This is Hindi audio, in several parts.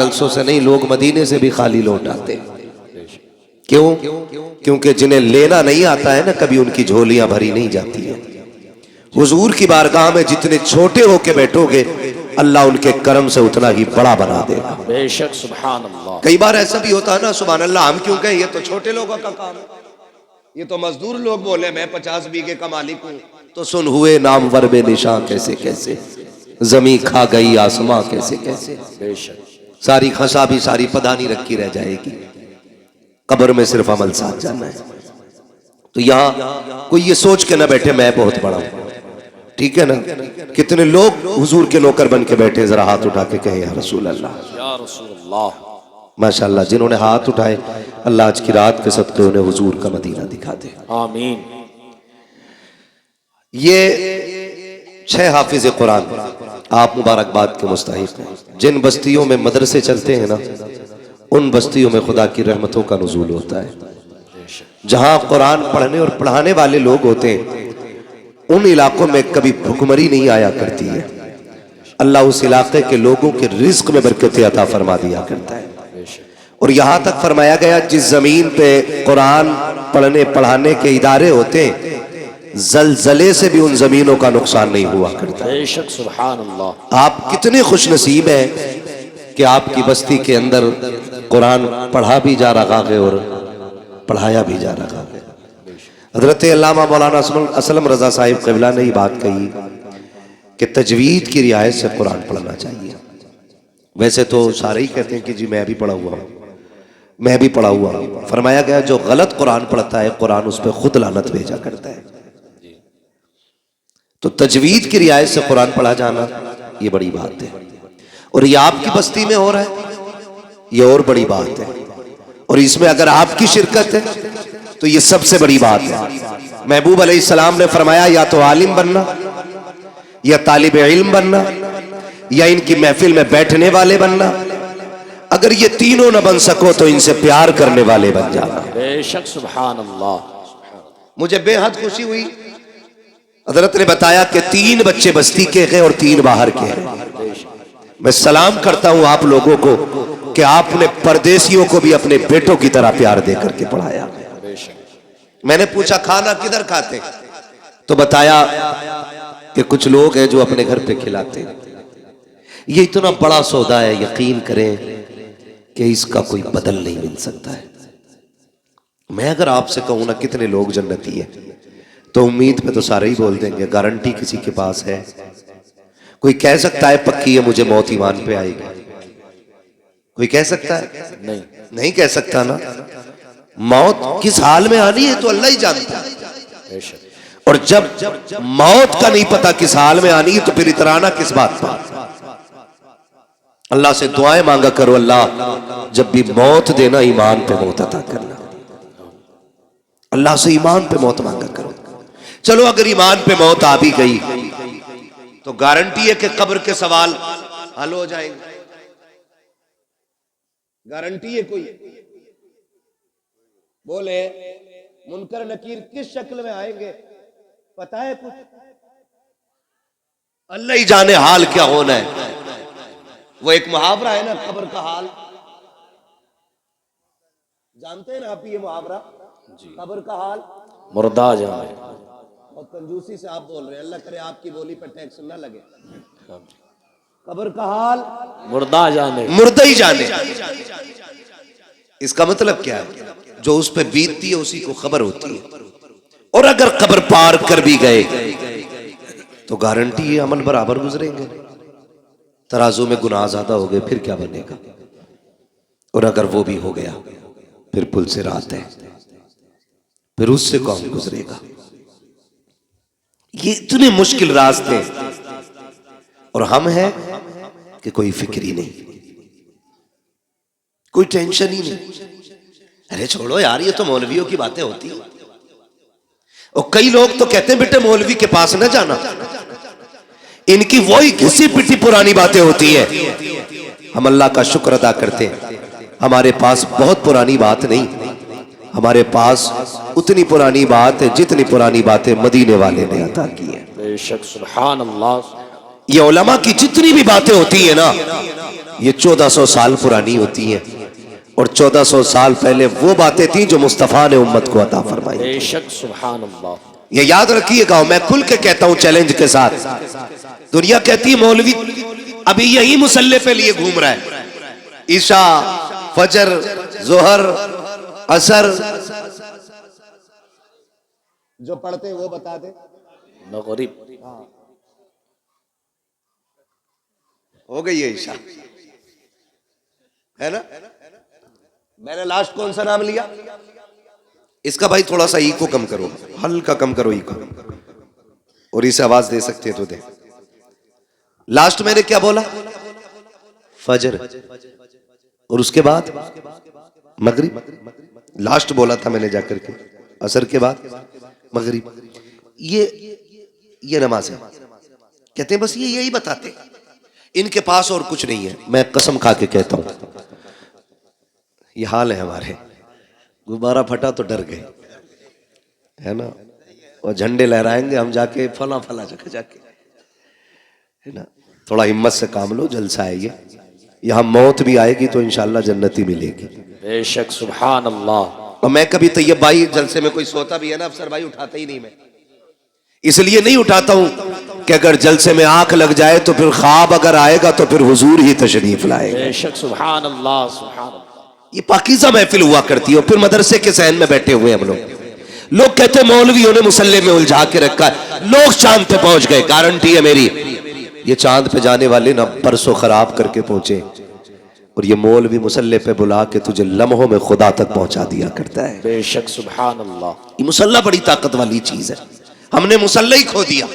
जलसों से नहीं, लोग मदीने से भी खाली लौट आते। क्यों? क्योंकि जिन्हें लेना नहीं आता है ना, कभी उनकी झोलियां भरी नहीं जाती है। हुजूर की बारगाह में जितने छोटे होके बैठोगे, अल्लाह उनके करम से उतना ही बड़ा बना देगा। बेशक, सुभान अल्लाह। कई बार ऐसा भी होता है ना, सुभान अल्लाह हम क्यों कहें, ये तो छोटे लोगों का काम है, ये तो मजदूर लोग बोले मैं 50 बीघे का मालिक हूं। तो सुन हुए नामवर बेनिशान कैसे कैसे, जमी खा गई आसमां कैसे कैसे। बेशक, सारी खसा भी सारी पदानी रखी रह जाएगी, कब्र में सिर्फ अमल साथ जाना है। तो यहाँ कोई ये सोच के ना बैठे मैं बहुत बड़ा हूं, ठीक है ना। कितने लोग हुजूर के नौकर बन के बैठे, जरा हाथ उठा के कहे या रसूल अल्लाह, या रसूल अल्लाह। माशाअल्लाह, जिन्होंने हाथ उठाए अल्लाह आज की रात के सदक़े उन्हें हुजूर का मदीना दिखा दे, आमीन। ये 6 हाफिज कुरान आप मुबारकबाद के मुस्तहिक हैं। जिन बस्तियों में मदरसे चलते हैं ना, उन बस्तियों में खुदा की रहमतों का नुज़ूल होता है। जहां कुरान पढ़ने और पढ़ाने वाले लोग होते हैं, उन इलाकों में कभी भुखमरी नहीं आया करती है। अल्लाह उस इलाके के लोगों के रिज्क में बरकत अता फरमा दिया करता है। और यहां तक फरमाया गया, जिस जमीन पे कुरान पढ़ने पढ़ाने के इदारे होते हैं, जलजले से भी उन जमीनों का नुकसान नहीं हुआ करता। बेशक, सुभान अल्लाह। आप कितने खुशनसीब हैं कि आपकी बस्ती के अंदर कुरान पढ़ा भी जा रहा है और पढ़ाया भी जा रहा है। हजरत अल्लामा मौलाना असलम रजा साहिब क़िबला ने ये बात कही कि तजवीद की रियायत से कुरान पढ़ना चाहिए। वैसे तो सारे ही कहते हैं कि जी मैं भी पढ़ा हुआ हूँ, मैं भी पढ़ा हुआ हूँ। फरमाया गया जो गलत कुरान पढ़ता है, कुरान उस पर खुद लानत भेजा करता है। तो तजवीद की रियायत से कुरान पढ़ा जाना ये बड़ी बात है, और ये आपकी बस्ती में हो रहा है, ये और बड़ी बात है। और इसमें अगर आपकी शिरकत है तो ये सबसे बड़ी बात है। महबूब अलैहिस्सलाम ने फरमाया, या तो आलिम बनना, या तालिब इल्म बनना, या इनकी महफिल में बैठने वाले बनना। अगर ये तीनों न बन सको तो इनसे प्यार करने वाले बन जाना। बेशक, सुभान अल्लाह। मुझे बेहद खुशी हुई, हजरत ने बताया कि 3 बच्चे बस्ती के हैं और 3 बाहर के हैं। मैं सलाम करता हूं आप लोगों को कि आपने परदेसियों को भी अपने बेटों की तरह प्यार दे करके पढ़ाया। मैंने पूछा खाना किधर खाते, तो बताया कि कुछ लोग हैं जो अपने घर पे खिलाते हैं। ये इतना बड़ा सौदा है, यकीन करें कि इसका कोई बदल नहीं मिल सकता है। मैं अगर आपसे कहूं ना कितने लोग जन्नती है, तो उम्मीद पे तो सारे ही बोल देंगे, गारंटी किसी के पास है? कोई कह सकता है पक्की है मुझे मौत ईमान पे आएगी? कोई कह सकता है? नहीं, नहीं कह सकता ना। मौत किस हाल में आनी है तो अल्लाह ही जानता है। और जब मौत का नहीं पता किस हाल में आनी है, तो फिर इतराना किस बात पर? अल्लाह से दुआएं मांगा करो, अल्लाह जब भी मौत देना ईमान पे मौत अता करना। अल्लाह से ईमान पे मौत मांगा करो। चलो अगर ईमान पे मौत आ भी गई तो गारंटी है कि कब्र के सवाल हल हो जाएंगे। गारंटी है कोई? बोले मुनकर नकीर किस शक्ल में आएंगे, पता है कुछ? अल्लाह ही जाने हाल क्या होना है। वो एक मुहावरा है ना, कब्र का हाल, जानते हैं ना आप ये मुहावरा? कब्र का हाल मुर्दा जाने। और कंजूसी से आप बोल रहे हैं, अल्लाह करे आपकी बोली पर टैक्स ना लगे। कब्र का हाल मुर्दा जाने, मुर्दा ही जाने। इसका मतलब क्या है? जो उस पर बीतती है उसी को खबर होती है। और अगर कब्र पार कर भी गए तो गारंटी है अमल बराबर गुजरेंगे। तराजू में गुनाह ज्यादा हो गए फिर क्या बनेगा? और अगर वो भी हो गया फिर पुल से रात है, फिर उससे कौन गुजरेगा? ये इतने मुश्किल रास्ते, और हम हैं कि कोई फिक्र ही नहीं, कोई टेंशन ही नहीं। अरे छोड़ो यार, ये तो मौलवियों की बातें होती है। और कई लोग तो कहते हैं बेटे मौलवी के पास न जाना, इनकी वही घिसी पिटी पुरानी बातें होती है। हम अल्लाह का शुक्र अदा करते हैं, हमारे पास बहुत पुरानी बात नहीं, हमारे पास उतनी पुरानी बात है जितनी पुरानी बातें मदीने वाले ने अता की है। बेशक, सुभान अल्लाह। ये उलमा की जितनी भी बातें होती है ना, ये 1400 साल पुरानी होती हैं, और 1400 साल पहले वो बातें थी जो मुस्तफ़ा ने उम्मत को अता फरमाई। बेशक सुभान अल्लाह। ये याद रखिएगा, मैं खुल के कहता हूं चैलेंज के साथ। दुनिया कहती है मौलवी अभी यही मुसल्ले पे लिए घूम रहा है, ईशा, फजर, जोहर, असर जो पढ़ते हैं वो बता दे। मगरिब हो गई है ईशा, है ना। मैंने लास्ट कौन सा नाम लिया? इसका भाई थोड़ा सा ई को कम करो, हल्का कम करो ई को, और इसे आवाज दे सकते तो दे। लास्ट मैंने क्या बोला? फजर, और उसके बाद मगरिब। लास्ट बोला था मैंने जाकर के, असर के बाद मगरिब। ये नमाज है। कहते हैं बस ये यही बताते, इनके पास और कुछ नहीं है। मैं कसम खा के कहता हूं, ये हाल है हमारे। गुब्बारा फटा तो डर गए, है ना, और झंडे लहराएंगे हम जाके फला फला जगह जाके, है ना। थोड़ा हिम्मत से काम लो, जलसा है ये। यहाँ मौत भी आएगी तो इंशाल्लाह जन्नती मिलेगी। बेशक सुभान अल्लाह। और मैं कभी तैयब भाई जलसे में कोई सोता भी है ना, अफसर भाई उठाता ही नहीं। मैं इसलिए नहीं उठाता हूं कि अगर जलसे में आंख लग जाए तो फिर ख्वाब अगर आएगा तो फिर हुजूर ही तशरीफ लाएगा। बेशक सुभान अल्लाह सुभान अल्लाह। ये पाकीज़ा महफिल हुआ करती है, और फिर मदरसे के सहन में बैठे हुए हम लोग कहते मौलवियों ने मुसल्ले में उलझा के रखा है। लोग चांद पे पहुंच गए, गारंटी है मेरी। ये चांद पे जाने वाले ना परसों खराब करके पहुंचे, और ये मौलवी मुसल्ले पे बुला के तुझे लम्हों में खुदा तक पहुंचा दिया करता है। बेशक सुभान अल्लाह। ये मुसल्ला बड़ी ताकत वाली चीज है। हमने मुसल्ला ही खो दिया,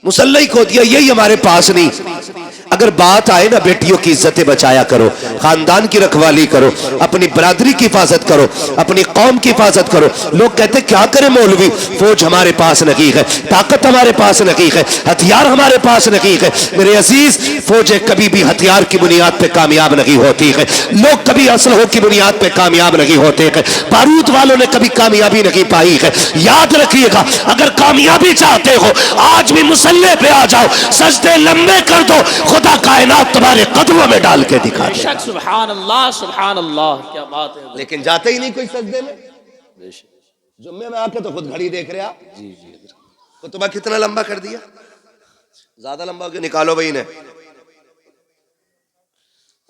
मुसल्ला ही खो दिया। यही हमारे पास नहीं। अगर बात आए ना, बेटियों की इज्जतें बचाया करो, खानदान की रखवाली करो, अपनी बरादरी की हिफाजत करो, अपनी कौम की हिफाजत करो। लोग कहते क्या करें मौलवी, फौज हमारे पास नहीं है, ताकत हमारे पास नहीं है, हथियार हमारे पास नहीं है। मेरे अजीज, फौजें कभी भी हथियार की बुनियाद पे कामयाब नहीं होती है। लोग कभी असलहों की बुनियाद पे कामयाब नहीं होते हैं। बारूद वालों ने कभी कामयाबी नहीं पाई है। याद रखिएगा, अगर कामयाबी चाहते हो आज भी मुसल्ले पे आ जाओ, सजदे लंबे कर दो, खुदा कायनात तुम्हारे कदमों में डाल के दिखा दे। सुभान अल्लाह सुभान अल्लाह। क्या बात है। लेकिन जाते ही नहीं कोई सजदे में। बेशक। जुम्मे में आके तो खुद घड़ी देख रहे आप। जी जी। खुतबा कितना लंबा कर दिया, ज्यादा लंबा के निकालो भाई ने।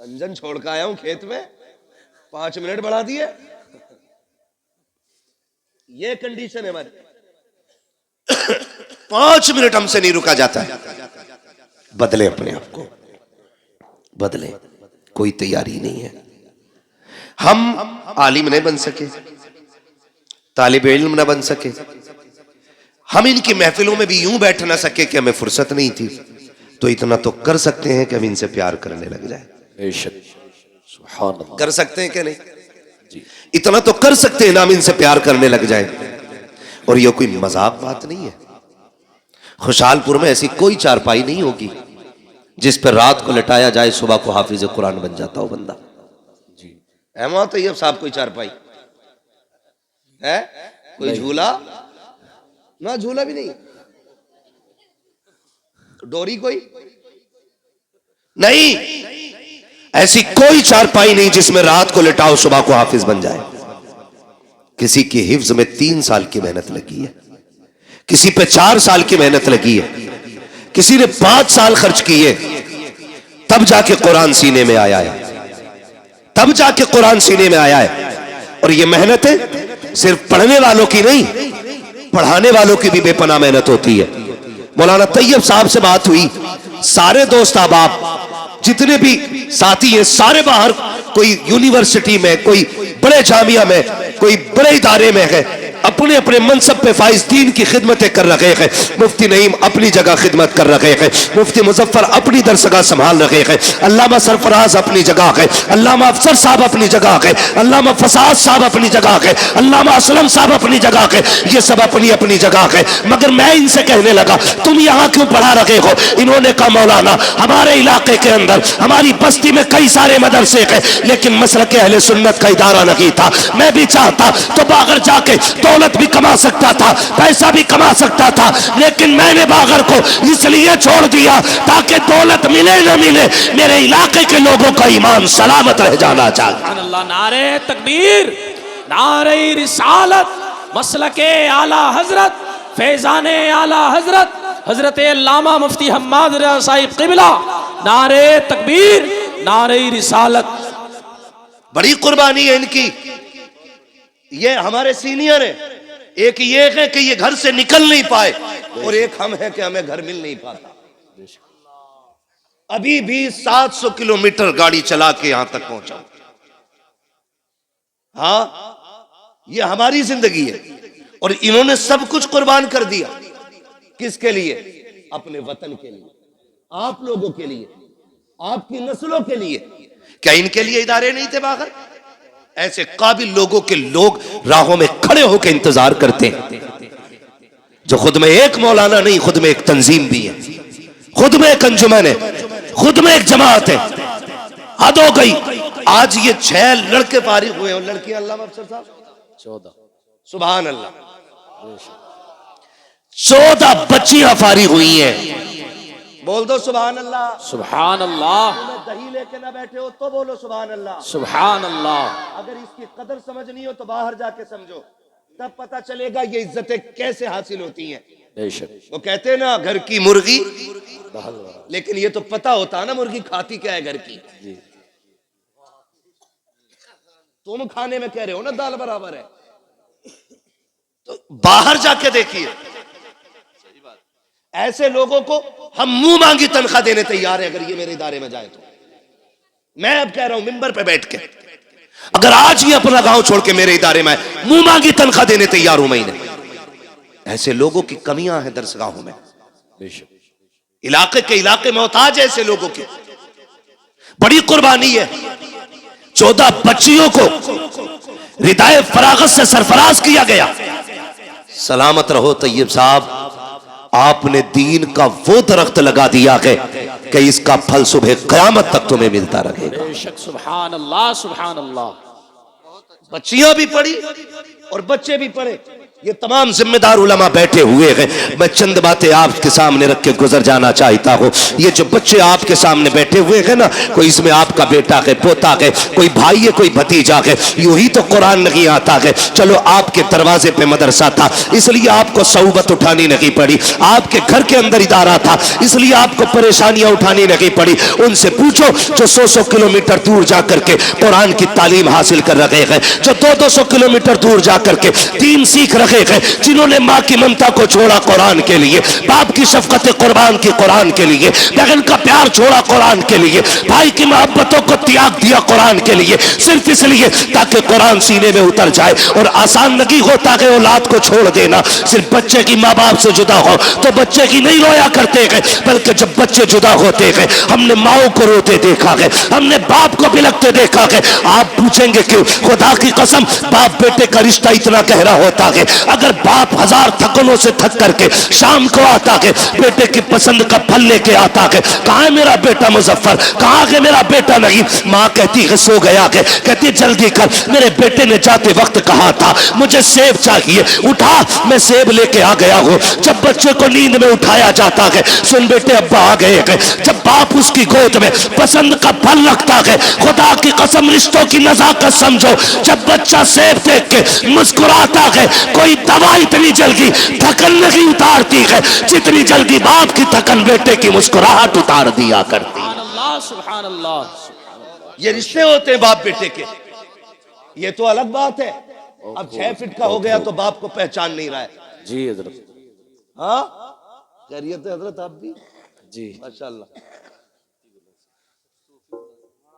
अंजन छोड़ के आया हूं खेत में, 5 मिनट बढ़ा दिए। ये कंडीशन है हमारी। 5 मिनट हमसे नहीं रुका जाता है। बदले अपने आप को, बदले। कोई तैयारी नहीं है। हम आलिम नहीं बन सके, तालिब इल्म न बन सके, हम इनकी महफिलों में भी यूं बैठ ना सके कि हमें फुर्सत नहीं थी, तो इतना तो कर सकते हैं कि हम इनसे प्यार करने लग जाए। बेशक सुभान अल्लाह। कर सकते हैं कि नहीं जी? इतना तो कर सकते हैं ना, हम इनसे प्यार करने लग जाए। और ये कोई मजाक बात नहीं है। खुशहालपुर में ऐसी कोई चारपाई नहीं होगी जिस पर रात को लटाया जाए, सुबह को हाफिज कुरान बन जाता हो बंदा जी। अहमद तैयब साहब कोई चारपाई है? कोई झूला ना, झूला भी नहीं, डोरी कोई नहीं, ऐसी कोई चारपाई नहीं जिसमें रात को लिटाओ सुबह को हाफिज बन जाए। किसी की हिफ्ज में 3 साल की मेहनत लगी है, किसी पे 4 साल की मेहनत लगी है, किसी ने 5 साल खर्च किए, तब जाके कुरान सीने में आया है, तब जाके कुरान सीने में आया है। और ये मेहनत सिर्फ पढ़ने वालों की नहीं, पढ़ाने वालों की भी बेपनाह मेहनत होती है। मौलाना तैयब साहब से बात हुई, सारे दोस्त अहबाब जितने भी साथी हैं सारे बाहर, कोई यूनिवर्सिटी में, कोई बड़े जामिया में, कोई बड़े इदारे में है, अपने अपने मनसब पे फाइज दीन की खिदमतें कर रहे हैं। मुफ्ती नईम अपनी जगह खिदमत कर रहे हैं, मुफ्ती मुजफ्फर अपनी दरसगाह संभाल रहे हैं, अल्लामा सरफराज अपनी जगह है, अल्लामा अफसर साहब अपनी जगह है, अल्लामा फसाद साहब अपनी जगह है, अल्लामा असलम साहब अपनी जगह है। ये सब अपनी अपनी जगह है। मगर मैं इनसे कहने लगा, तुम यहाँ क्यों पढ़ा रहे हो? इन्होंने कहा, मौलाना हमारे इलाके के अंदर हमारी बस्ती में कई सारे मदरसे हैं, लेकिन मसलक अहले सुन्नत का इदारा नहीं था। मैं भी चाहता तो बागर जाके 2 दौलत भी कमा सकता था, पैसा भी कमा सकता था, लेकिन मैंने बागर को इसलिए छोड़ दिया ताकि दौलत मिले न मिले मेरे इलाके के लोगों का ईमान सलामत रह जाना चाहिए। सुभान अल्लाह। नारे तकबीर, नारे रिसालत, मसलके आला हजरत, फैजाने आला हजरत हजरत अल्लामा मुफ्ती हम्माद रज़ा साहिब किबला। नारे तकबीर, नारे रिसालत। बड़ी कुर्बानी है इनकी। ये हमारे सीनियर है, एक ये है कि ये घर से निकल नहीं पाए और एक हम है कि हमें घर मिल नहीं पाता। अभी भी 700 किलोमीटर गाड़ी चला के यहां तक पहुंचा। हाँ, ये हमारी जिंदगी है और इन्होंने सब कुछ कुर्बान कर दिया। किसके लिए? अपने वतन के लिए, आप लोगों के लिए, आपकी नस्लों के लिए। क्या इनके लिए इदारे नहीं थे बाहर? ऐसे काबिल लोगों के लोग राहों में खड़े होकर इंतजार करते हैं, जो खुद में एक मौलाना नहीं, खुद में एक तंजीम भी है, खुद में एक अंजुमन है, खुद में एक जमात है। हद हो गई। आज ये 6 लड़के फारिग हुए और लड़कियां अल्लाह अफसर साहब 14। सुभान अल्लाह, 14 बच्चियां फारिग हुई हैं। बोल दो सुभान अल्लाह। सुभान अल्लाह। दही लेके ना बैठे हो तो बोलो सुभान अल्लाह। सुभान अल्लाह। अगर इसकी कदर समझनी हो तो बाहर जाके समझो, तब पता चलेगा ये इज्जतें कैसे हासिल होती हैं। बेशक। वो कहते हैं ना, घर की मुर्गी, लेकिन ये तो पता होता है ना मुर्गी खाती क्या है घर की। तुम खाने में कह रहे हो ना दाल बराबर है, तो बाहर जाके देखिए। ऐसे लोगों को हम मुंह मांगी तनख्वाह देने तैयार है, अगर ये मेरे इदारे में जाए तो। मैं अब कह रहा हूं मिंबर पे बैठ के, अगर आज ही अपना गांव छोड़ के मेरे इदारे में मुंह मांगी तनख्वाह देने तैयार हूं महीने। ऐसे लोगों की कमियां हैं दरसगाहों में। इलाके के इलाके मोहताज है ऐसे लोगों के। बड़ी कुर्बानी है। 14 बच्चियों को रिदाए फरागत से सरफराज किया गया। सलामत रहो तैयब साहब, आपने दीन का वो दरख्त लगा दिया है कि इसका फल सुबह कयामत तक तुम्हें मिलता रहेगा। बेशक। सुभान अल्लाह, सुभान अल्लाह। बच्चियां भी पढ़ी और बच्चे भी पढ़े। ये तमाम जिम्मेदार उलमा बैठे हुए हैं। मैं चंद बातें आपके सामने रख के गुजर जाना चाहता हूँ। ये जो बच्चे आपके सामने बैठे हुए हैं ना, कोई इसमें आपका बेटा है, पोता है, कोई भाई है, कोई भतीजा है। यूं ही तो कुरान नहीं आता है। चलो आपके दरवाजे पे मदरसा था इसलिए आपको सऊबत उठानी नहीं पड़ी, आपके घर के अंदर इदारा था इसलिए आपको परेशानियां उठानी नहीं पड़ी। उनसे पूछो जो 100 किलोमीटर दूर जाकर के कुरान की तालीम हासिल कर रहे हैं, जो 200 किलोमीटर दूर जाकर के दीन सीख रहे हैं, जिन्होंने माँ की ममता को छोड़ा कुरान के लिए, बाप की शफकत कुर्बान की कुरान के लिए, बहन का प्यार छोड़ा कुरान के लिए, भाई की मोहब्बतों को त्याग दिया कुरान के लिए, सिर्फ इसलिए ताकि कुरान सीने में उतर जाए। और आसान नहीं होता है औलाद को छोड़ देना। सिर्फ बच्चे की माँ बाप से जुदा हो तो बच्चे की नहीं रोया करते हैं, बल्कि जब बच्चे जुदा होते हैं हमने माओ को रोते देखा है, हमने बाप को बिलखते देखा है। आप पूछेंगे क्यों? खुदा की कसम, बाप बेटे का रिश्ता इतना गहरा होता है। अगर बाप 1000 थकनों से थक करके शाम को आता है, बेटे की पसंद का फल लेके आता है, कहाँ है मेरा बेटा मुजफ्फर, कहाँ है मेरा बेटा नहीं, माँ कहती है सो गया है, कहती जल्दी कर, मेरे बेटे ने जाते वक्त कहा था मुझे सेब चाहिए, उठा मैं सेब लेके आ गया हूँ। जब बच्चे को नींद में उठाया जाता है, सुन बेटे अब्बा आ गए हैं, जब बाप उसकी गोद में पसंद का फल रखता है, खुदा की कसम रिश्तों की नजाकत समझो, जब बच्चा सेब देख के मुस्कुराता है, कोई दवा इतनी जल्दी थकन नहीं उतारती है जितनी जल्दी बाप की थकन बेटे की मुस्कुराहट उतार दिया करती। सुभान अल्लाह, सुभान अल्लाह। ये रिश्ते होते हैं बाप बेटे के। ये तो अलग बात है। अब 6 फीट का हो गया तो बाप को पहचान नहीं रहा है। जी हजरत। हाँ, खैरियत है हजरत? आप भी जी माशाल्लाह।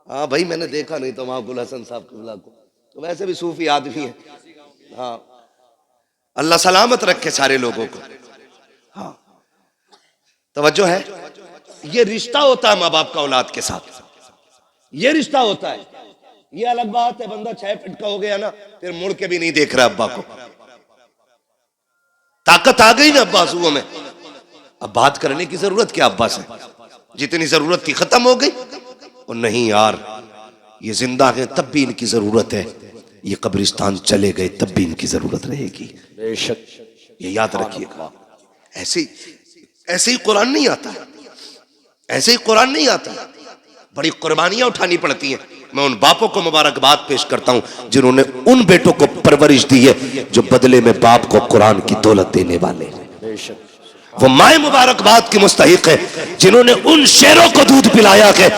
हाँ भाई, मैंने देखा नहीं तो महाबुल हसन साहब किबला को, तो वैसे भी सूफी आदमी है। हाँ, अल्लाह सलामत रखे सारे लोगों को। हाँ, तवज्जो है। ये रिश्ता होता है माँ बाप का औलाद के साथ, ये रिश्ता होता है। ये अलग बात है बंदा 6 फीट का हो गया ना, फिर मुड़ के भी नहीं देख रहा अब्बा को। ताकत आ गई ना अब्बा आंसुओं में, अब बात करने की जरूरत क्या अब्बा से? जितनी जरूरत थी खत्म हो गई। और नहीं यार, ये जिंदा है तब भी इनकी जरूरत है। ये कब्रिस्तान चले गए तब भी इनकी जरूरत रहेगी। बेशक, ये याद रखिएगा। ऐसे ऐसे ही कुरान नहीं आता, ऐसे ही कुरान नहीं आता, बड़ी कुर्बानियां उठानी पड़ती हैं। मैं उन बापों को मुबारकबाद पेश करता हूं जिन्होंने उन बेटों को परवरिश दी है जो बदले में बाप को कुरान की दौलत देने वाले हैं। बेशक, वो माए मुबारकबाद की मुस्तहिक है जिन्होंने उन शेरों को दूध पिलाया है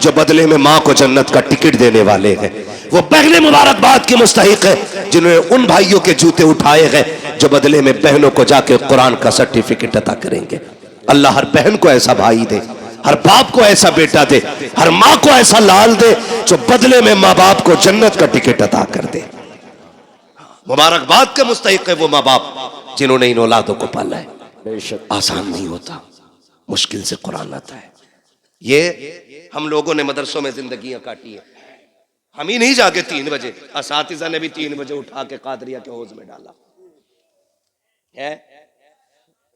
जो बदले में माँ को जन्नत का टिकट देने वाले हैं। वो बहनें मुबारकबाद की मुस्तहिक है जिन्होंने उन भाइयों के जूते उठाए हैं जो बदले में बहनों को जाके कुरान का सर्टिफिकेट अता करेंगे। अल्लाह हर बहन को ऐसा भाई दे, हर बाप को ऐसा बेटा दे, हर माँ को ऐसा लाल दे जो बदले में माँ बाप को जन्नत का टिकट अता कर दे। मुबारकबाद के मुस्तहिक है वो माँ बाप जिन्होंने इन औलादों को पाला है। बेशक, आसान नहीं होता, मुश्किल से कुरान आता है। ये हम लोगों ने मदरसों में जिंदगियां काटी है। हम ही नहीं जाके 3 बजे, असातिज़ा ने भी 3 बजे उठा के कादरिया के हौज में डाला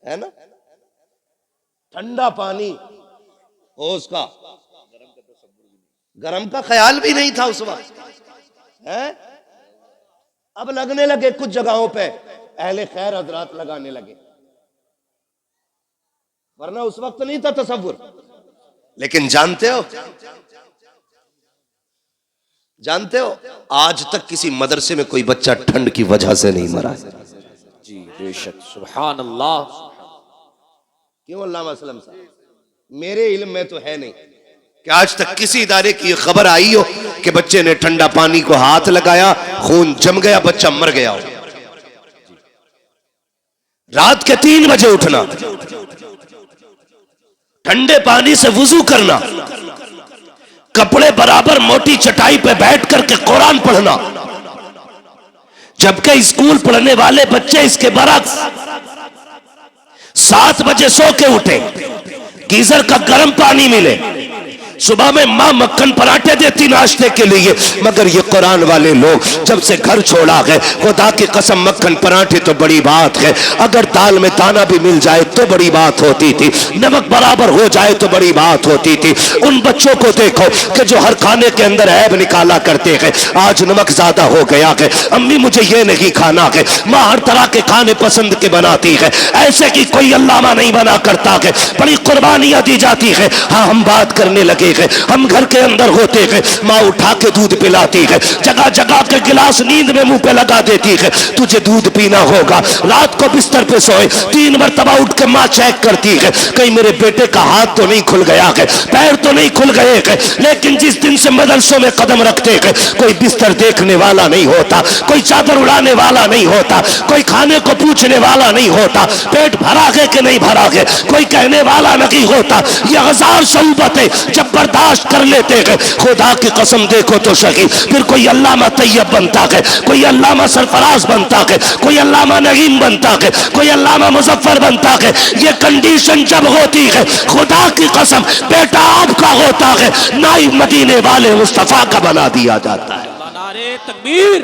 है ना। ठंडा पानी हौज का, गरम का ख्याल भी नहीं था उस वक्त है। अब लगने लगे कुछ जगहों पे, अहले खैर हजरात लगाने लगे, वरना उस वक्त नहीं था तसव्वुर। लेकिन जानते हो आज तक किसी मदरसे में कोई बच्चा ठंड की वजह से नहीं मरा है। जी बेशक, सुभान अल्लाह। क्यों अल्लामा असलम साहब, मेरे इल्म में तो है नहीं कि आज तक किसी इदारे की खबर आई हो कि बच्चे ने ठंडा पानी को हाथ लगाया, खून जम गया, बच्चा मर गया हो। रात के 3 बजे उठना, ठंडे पानी से वुजू करना, कपड़े बराबर मोटी चटाई पे बैठ करके कुरान पढ़ना, जबकि स्कूल पढ़ने वाले बच्चे इसके बरक्स 7 बजे सो के उठे, गीजर का गर्म पानी मिले, सुबह में माँ मक्खन पराठे देती नाश्ते के लिए, मगर ये कुरान वाले लोग जब से घर छोड़ा है, खुदा की कसम मक्खन पराठे तो बड़ी बात है, अगर दाल में दाना भी मिल जाए तो बड़ी बात होती थी, नमक बराबर हो जाए तो बड़ी बात होती थी। उन बच्चों को देखो कि जो हर खाने के अंदर ऐब निकाला करते हैं, आज नमक ज्यादा हो गया है, अम्मी मुझे ये नहीं खाना है, माँ हर तरह के खाने पसंद के बनाती है, ऐसे की कोई अल्लामा नहीं बना करता है, बड़ी कुर्बानियां दी जाती है। हाँ, हम बात करने लगे, हम घर के अंदर होते हैं, माँ उठा के दूध पिलाती है, जगह जगह के गिलास नींद में मुंह पे लगा देती है, तुझे दूध पीना होगा। रात को बिस्तर पे सोए 3 मरतबा उठ के माँ चेक करती है, कहीं मेरे बेटे का हाथ तो नहीं खुल गया है, पैर तो नहीं खुल गए हैं। लेकिन जिस दिन से मदरसों में कदम रखते हैं, कोई बिस्तर देखने वाला नहीं होता, कोई चादर उड़ाने वाला नहीं होता, कोई खाने को पूछने वाला नहीं होता, पेट भरा है कि नहीं भरा है कोई कहने वाला नहीं होता। ये 1000 सऊबतें जब बर्दाश्त कर लेते हैं, खुदा की कसम देखो तो सही, फिर कोई अल्लामा तैयब बनता है, कोई अल्लामा सरफराज बनता है, कोई अल्लामा नईम बनता है, कोई अल्लामा मुजफ्फर बनता है। ये कंडीशन जब होती है, खुदा की कसम बेटा आपका होता है, नाइब मदीने वाले मुस्तफा का बना दिया जाता है। नारे तकबीर,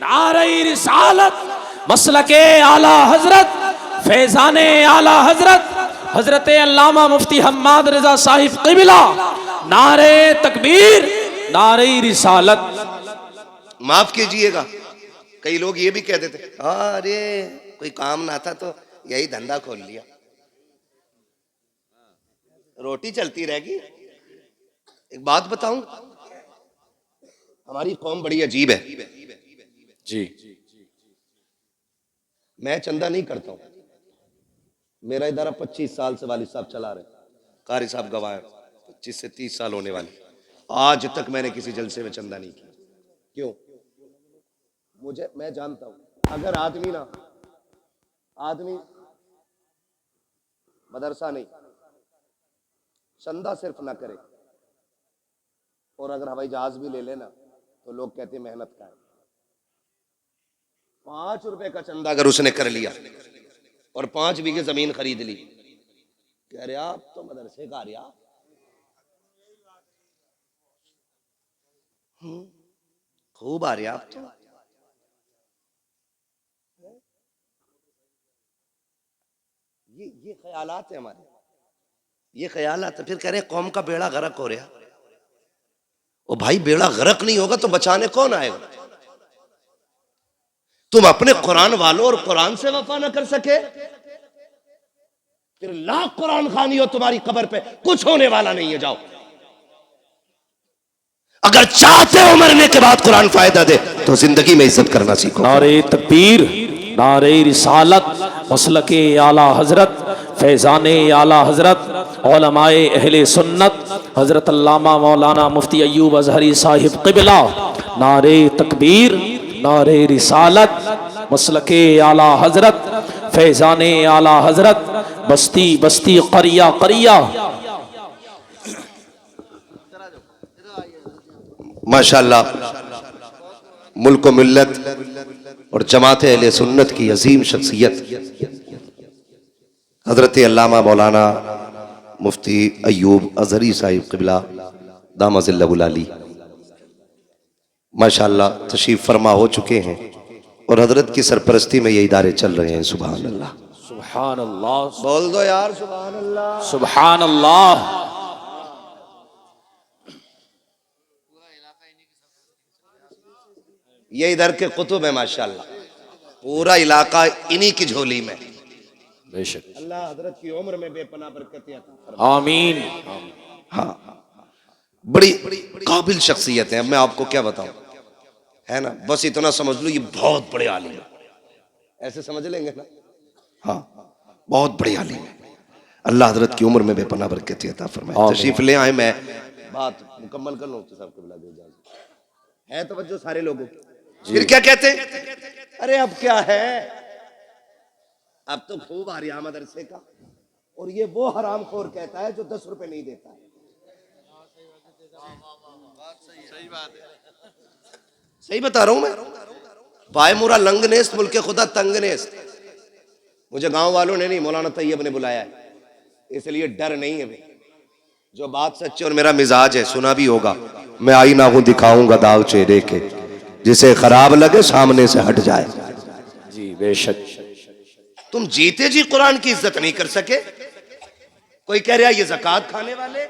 नारे रिसालत, मसलके आला हजरत, फैजाने आला हजरत हजरत अल्लामा मुफ्ती हम्माद रजा साहिब क़िबला, नारे तकबीर, नारे रिसालत। माफ कीजिएगा, कई लोग ये भी कह देते, अरे कोई काम ना था तो यही धंधा खोल लिया, रोटी चलती रहेगी। एक बात बताऊं, हमारी कौम बड़ी अजीब है जी। मैं चंदा नहीं करता हूं, मेरा इदारा 25 साल से वालिद साहब चला रहे, कारी साहब गवाह, 25 से 30 साल होने वाले, आज तक मैंने किसी जलसे में चंदा नहीं किया। क्यों? मैं जानता हूं अगर आदमी मदरसा नहीं, चंदा सिर्फ ना करे और अगर हवाई जहाज भी ले लेना तो लोग कहते हैं मेहनत का है। 5 रुपए का चंदा अगर उसने कर लिया और 5 बीघे जमीन खरीद ली, कह रहे आप तो मदरसे का रिया, खूब आ रहे आप तो। ये ख्यालात है हमारे, ये ख्यालात है। फिर कह रहे कौम का बेड़ा गर्क हो रहा। ओ भाई, बेड़ा गर्क नहीं होगा तो बचाने कौन आएगा? तुम अपने कुरान वालों और कुरान से वफा ना कर सके, फिर लाख कुरान खानी हो तुम्हारी कब्र पे कुछ होने वाला नहीं है। जाओ, अगर चाहते हो मरने के बाद कुरान फायदा दे तो जिंदगी में इज्जत करना सीखो। नारे तकबीर, नारे रिसालत, मसलके आला हजरत, फैज़ाने आला हजरत, उलमाए अहले सुन्नत, हजरत अल्लामा मौलाना मुफ्ती अय्यूब अजहरी साहिब क़िबला। नारे तकबीर, नारे रिसालत, मसलके आला हजरत, फैज़ाने आला हजरत, बस्ती बस्ती क़रिया क़रिया। माशाअल्लाह, मुल्क मिल्लत और जमात अहले सुन्नत की अजीम शख्सियत हजरत अल्लामा मौलाना मुफ्ती अय्यूब अजहरी साहिब क़िबला दामज़िल्लहुल आली माशाअल्लाह तशरीफ फरमा हो चुके हैं और हजरत की सरपरस्ती में ये इदारे चल रहे हैं। सुभान अल्लाह, सुभान अल्लाह, बोल दो यार सुभान अल्लाह, सुभान अल्लाह। ये इधर के कुतुब है माशाअल्लाह, पूरा इलाका इन्हीं की झोली में। बेशक, अल्लाह हजरत की उम्र में बेपनाह बरकत अता फरमाए। आमीन। हाँ, बड़ी काबिल शख्सियत है। अब मैं आपको क्या बताऊं, है ना, बस इतना समझ लो ये बहुत बड़े आलिम है, ऐसे समझ लेंगे ना। हाँ, बहुत बड़े आलिम है। अल्लाह हजरत की उम्र में बेपनाह बरकत अता फरमाए। तशरीफ ले आए, मैं बात मुकम्मल कर लूं तो सबको बुला दो, है तवज्जो सारे लोगों की। फिर क्या कहते हैं, अरे अब क्या है, अब तो खूब आ रहा मदरसे का, और ये वो हराम खोर कहता है जो 10 रुपए नहीं देता है। सही बता रहा हूं मैं, पाए मुरा लंग नेस्त मुल्के खुदा तंग नेस्त। मुझे गांव वालों ने नहीं, मौलाना तैयब ने बुलाया है, इसलिए डर नहीं है भाई। जो बात सच्ची और मेरा मिजाज है, सुना भी होगा, मैं आईना हूं दिखाऊंगा दाग चेहरे के, जिसे खराब लगे सामने से हट जाए। जी बेशक। तुम जीते जी कुरान की इज्जत नहीं कर सके। कोई कह रहा ये ज़कात खाने वाले,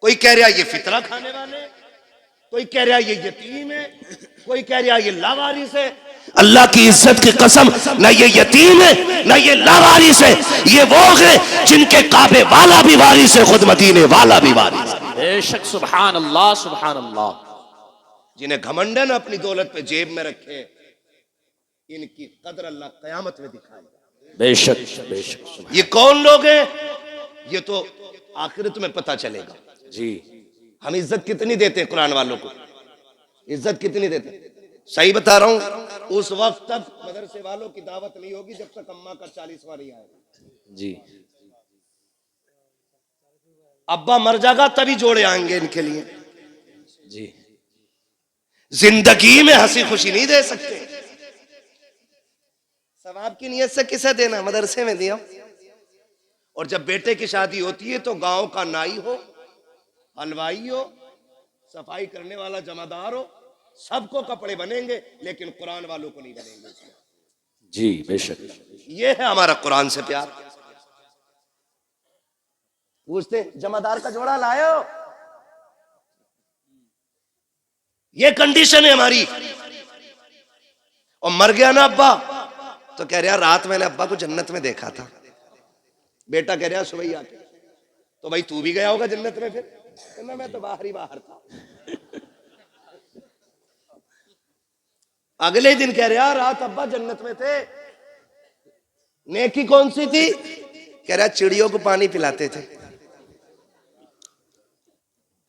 कोई कह रहा ये फितरा खाने वाले, कोई कह रहा ये यतीम है, कोई कह रहा ये लावारिस है। अल्लाह की इज्जत की कसम, ना ये यतीम है ना ये लावारिस है, ये वो है जिनके काबे वाला भी वारिस है, खुद मदीने वाला भी वारिस है। बेशक, सुभान अल्लाह, सुभान अल्लाह। जिन्हें घमंडन अपनी दौलत पे जेब में रखे, इनकी कदर अल्लाह कयामत में दिखाएगा। बेशक बेशक। ये कौन लोग हैं, ये तो आखिरत में पता चलेगा। जी, हम इज्जत कितनी देते हैं कुरान वालों को, इज्जत कितनी देते हैं। सही बता रहा हूं, उस वक्त तक मदरसे वालों की दावत नहीं होगी जब तक अम्मा का 40वां नहीं आएगा। जी, अब्बा मर जाएगा तभी जोड़े आएंगे इनके लिए। जी, जिंदगी में हंसी खुशी नहीं दे सकते। सवाब की नियत से किसे देना, मदरसे में दिया। और जब बेटे की शादी होती है तो गांव का नाई हो, हलवाई हो, सफाई करने वाला जमादार हो, सबको कपड़े बनेंगे, लेकिन कुरान वालों को नहीं बनेंगे। जी बेशक। ये है हमारा कुरान से प्यार। पूछते जमादार का जोड़ा लायो, ये कंडीशन है हमारी। और मर गया ना अब्बा तो कह रहा रात मैंने अब्बा को जन्नत में देखा था। बेटा कह रहा सुबह आके, तो भाई तू भी गया होगा जन्नत में। फिर कहना मैं तो बाहर ही बाहर था। अगले दिन कह रहा रात अब्बा जन्नत में थे। नेकी कौन सी थी? कह रहा चिड़ियों को पानी पिलाते थे।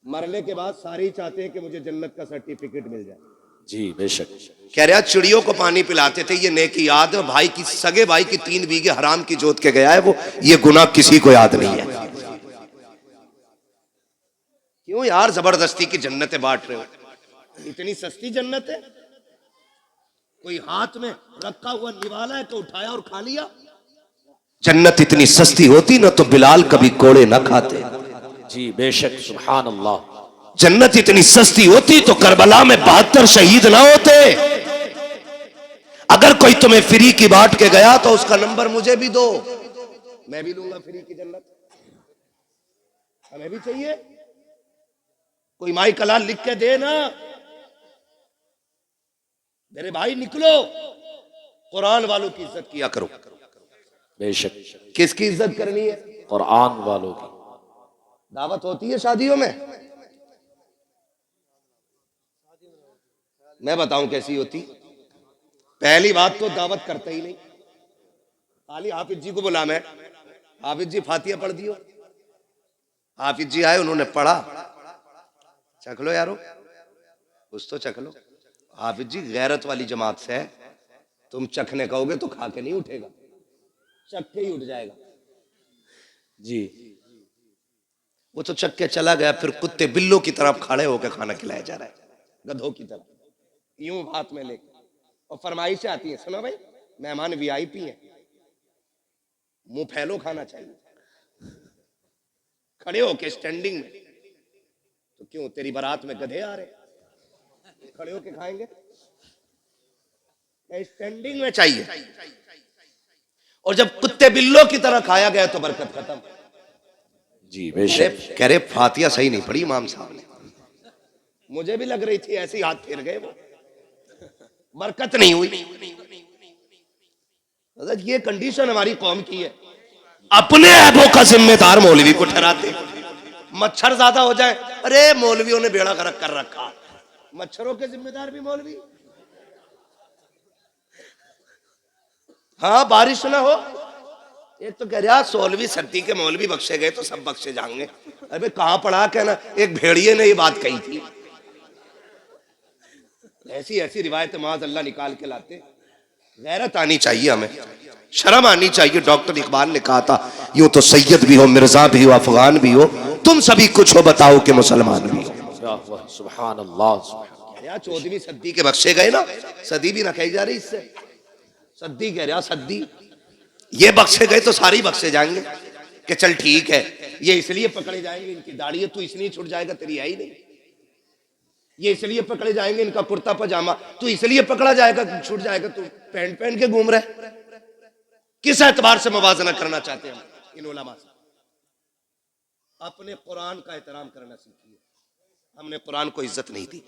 मरने के बाद सारे ही चाहते हैं कि मुझे जन्नत का सर्टिफिकेट मिल जाए। जी बेशक। कह रहा चिड़ियों को पानी पिलाते थे, ये नेकी याद है। भाई की सगे भाई की 3 बीघे हराम की जोत के गया है वो, ये गुनाह किसी को याद नहीं है। क्यों यार जबरदस्ती की जन्नतें बांट रहे हो? इतनी सस्ती जन्नत है? कोई हाथ में रखा हुआ निवाला है तो उठाया और खा लिया। जन्नत इतनी सस्ती होती ना तो बिलाल कभी कोड़े ना खाते। जी बेशक, सुभान अल्लाह। जन्नत इतनी सस्ती होती तो करबला में 72 शहीद ना होते। अगर कोई तुम्हें फ्री की बांट के गया तो उसका नंबर मुझे भी दो, मैं भी लूंगा फ्री की जन्नत। हमें भी चाहिए। कोई माई कलाल लिख के दे ना, मेरे भाई निकलो कुरान वालों की इज्जत किया करो। बेशक। किसकी इज्जत करनी है? कुरान वालों की। दावत होती है शादियों में, मैं बताऊं कैसी होती। पहली बात तो दावत करते ही नहीं, खाली हाफिज जी को बुला, मैं हाफिज जी फातिहा पढ़ दियो। हाफिज जी आए, उन्होंने पढ़ा, चख लो यारो, कुछ तो चख लो। हाफिज जी गैरत वाली जमात से है, तुम चखने कहोगे तो खा के नहीं उठेगा, चख के ही उठ जाएगा। जी। वो तो चख के चला गया, फिर कुत्ते बिल्लों की तरफ खड़े होकर खाना खिलाया जा रहा है, गधों की तरफ, यूं हाथ में लेकर। और फरमाइशें आती हैं, सुनो भाई मेहमान वीआईपी हैं, मुंह फैलो खाना चाहिए, खड़े होके स्टैंडिंग में। तो क्यों तेरी बारात में गधे आ रहे, खड़े होके खाएंगे? स्टैंडिंग में चाहिए। और जब कुत्ते बिल्लों की तरह खाया गया तो बरकत खत्म। जी बेशक। कह रहे फातिहा सही नहीं पढ़ी इमाम साहब ने, मुझे भी लग रही थी, ऐसे ही हाथ फेर गए वो, बरकत नहीं हुई। ये कंडीशन हमारी कौम की है, अपने ऐबों का जिम्मेदार मौलवी को ठहराते। मच्छर ज्यादा हो जाए, अरे मौलवियों ने बेड़ा गर्क कर रखा, मच्छरों के जिम्मेदार भी मौलवी। हाँ बारिश ना हो, एक तो कह रहा 16वीं सदी के मौलवी बख्शे गए तो सब बख्शे जाएंगे। अरे कहां पढ़ा कहना, एक भेड़िए ने ये बात कही थी। ऐसी ऐसी रिवायत माज़ अल्लाह निकाल के लाते। गैरत आनी चाहिए हमें, शर्म आनी चाहिए। डॉक्टर इकबाल ने कहा था, यूं तो सैयद भी हो, मिर्जा भी हो, अफगान भी हो, तुम सभी कुछ हो, बताओ कि मुसलमान भी हो। सुभान अल्लाह। यार 14वीं सदी के बख्शे गए ना, सदी भी ना कही जा रही इससे, सदी कह रहा, सदी। ये बख्शे गए तो सारे बख्शे जाएंगे कि चल ठीक है, ये इसलिए पकड़े जाएंगे इनकी दाढ़ी है, तू इसलिए छूट जाएगा, तेरी है ही नहीं। ये इसलिए पकड़े जाएंगे इनका कुर्ता पजामा, तू इसलिए पकड़ा जाएगा, छूट जाएगा, तू पैंट पहन के घूम रहे। किस एतबार से मुवाजना करना चाहते हैं हम इन उलमा से? अपने कुरान का एहतराम करना सीखिए। हमने कुरान को इज्जत नहीं दी।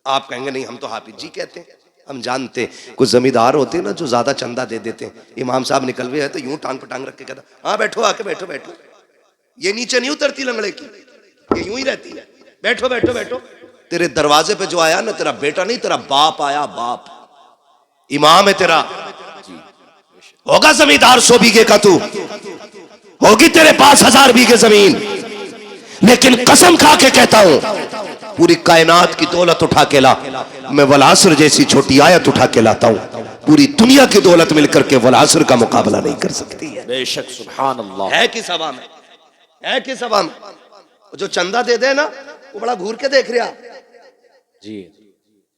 आप कहेंगे नहीं हम तो हाफिज जी कहते हैं, हम जानते। कुछ जमींदार होते हैं ना जो ज्यादा चंदा दे देते हैं, इमाम साहब निकल हुए हैं तो यूं टांग पटांग रख के कहता, हाँ बैठो, आके बैठो बैठो। ये नीचे नहीं उतरती लंगड़े की, ये यूं ही रहती है, बैठो बैठो बैठो। तेरे दरवाजे पे जो आया ना, तेरा बेटा नहीं, तेरा बाप आया, बाप इमाम है तेरा। होगा जमींदार 100 बीघे का, तू होगी तेरे पास 1000 बीघे जमीन, लेकिन कसम खा के कहता हूं, पूरी कायनात की दौलत उठा के ला, मैं वलासर जैसी छोटी आयत उठा के लाता हूं, पूरी दुनिया की दौलत मिलकर के वलासर का मुकाबला नहीं कर सकती है। बेशक। सुभान अल्लाह। है किस हवा में, है किस हवा में? जो चंदा दे दे ना, वो बड़ा घूर के देख रहा। जी।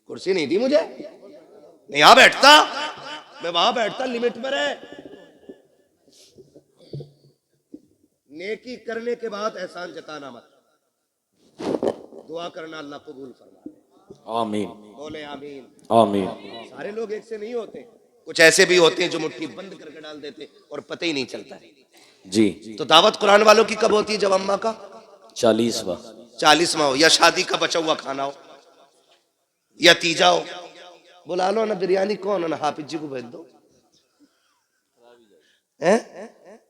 कुर्सी नहीं दी मुझे, नहीं यहां बैठता, मैं वहां बैठता, लिमिट में रहे। नेकी करने के बाद एहसान जताना मत, दुआ करना अल्लाह कबूल फरमाए। आमीन। बोले आमीन। आमीन। सारे लोग एक से नहीं होते, कुछ ऐसे भी होते हैं जो मुट्ठी बंद करके डाल देते और पता ही नहीं चलता है। जी। तो दावत कुरान वालों की कब होती है? जब अम्मा का 40वां हो, या शादी का बचा हुआ खाना हो, या तीजा हो। बुला लो ना, बिरयानी कौन है ना, हाफिज जी को भेज दो।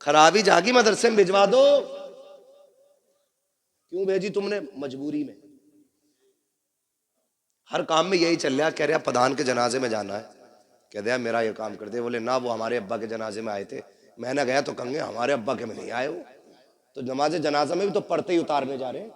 खराबी जागी, मदरसे में भिजवा दो। क्यों भेजी तुमने? मजबूरी में। हर काम में यही चल रहा। कह रहा प्रधान के जनाजे में जाना है, कह दिया मेरा ये काम कर दे। बोले ना, वो हमारे अब्बा के जनाजे में आए थे। मैंने गया तो कहेंगे हमारे अब्बा के में नहीं आए वो, तो नमाज जनाजा में भी तो पढ़ते ही उतारने जा रहे हैं।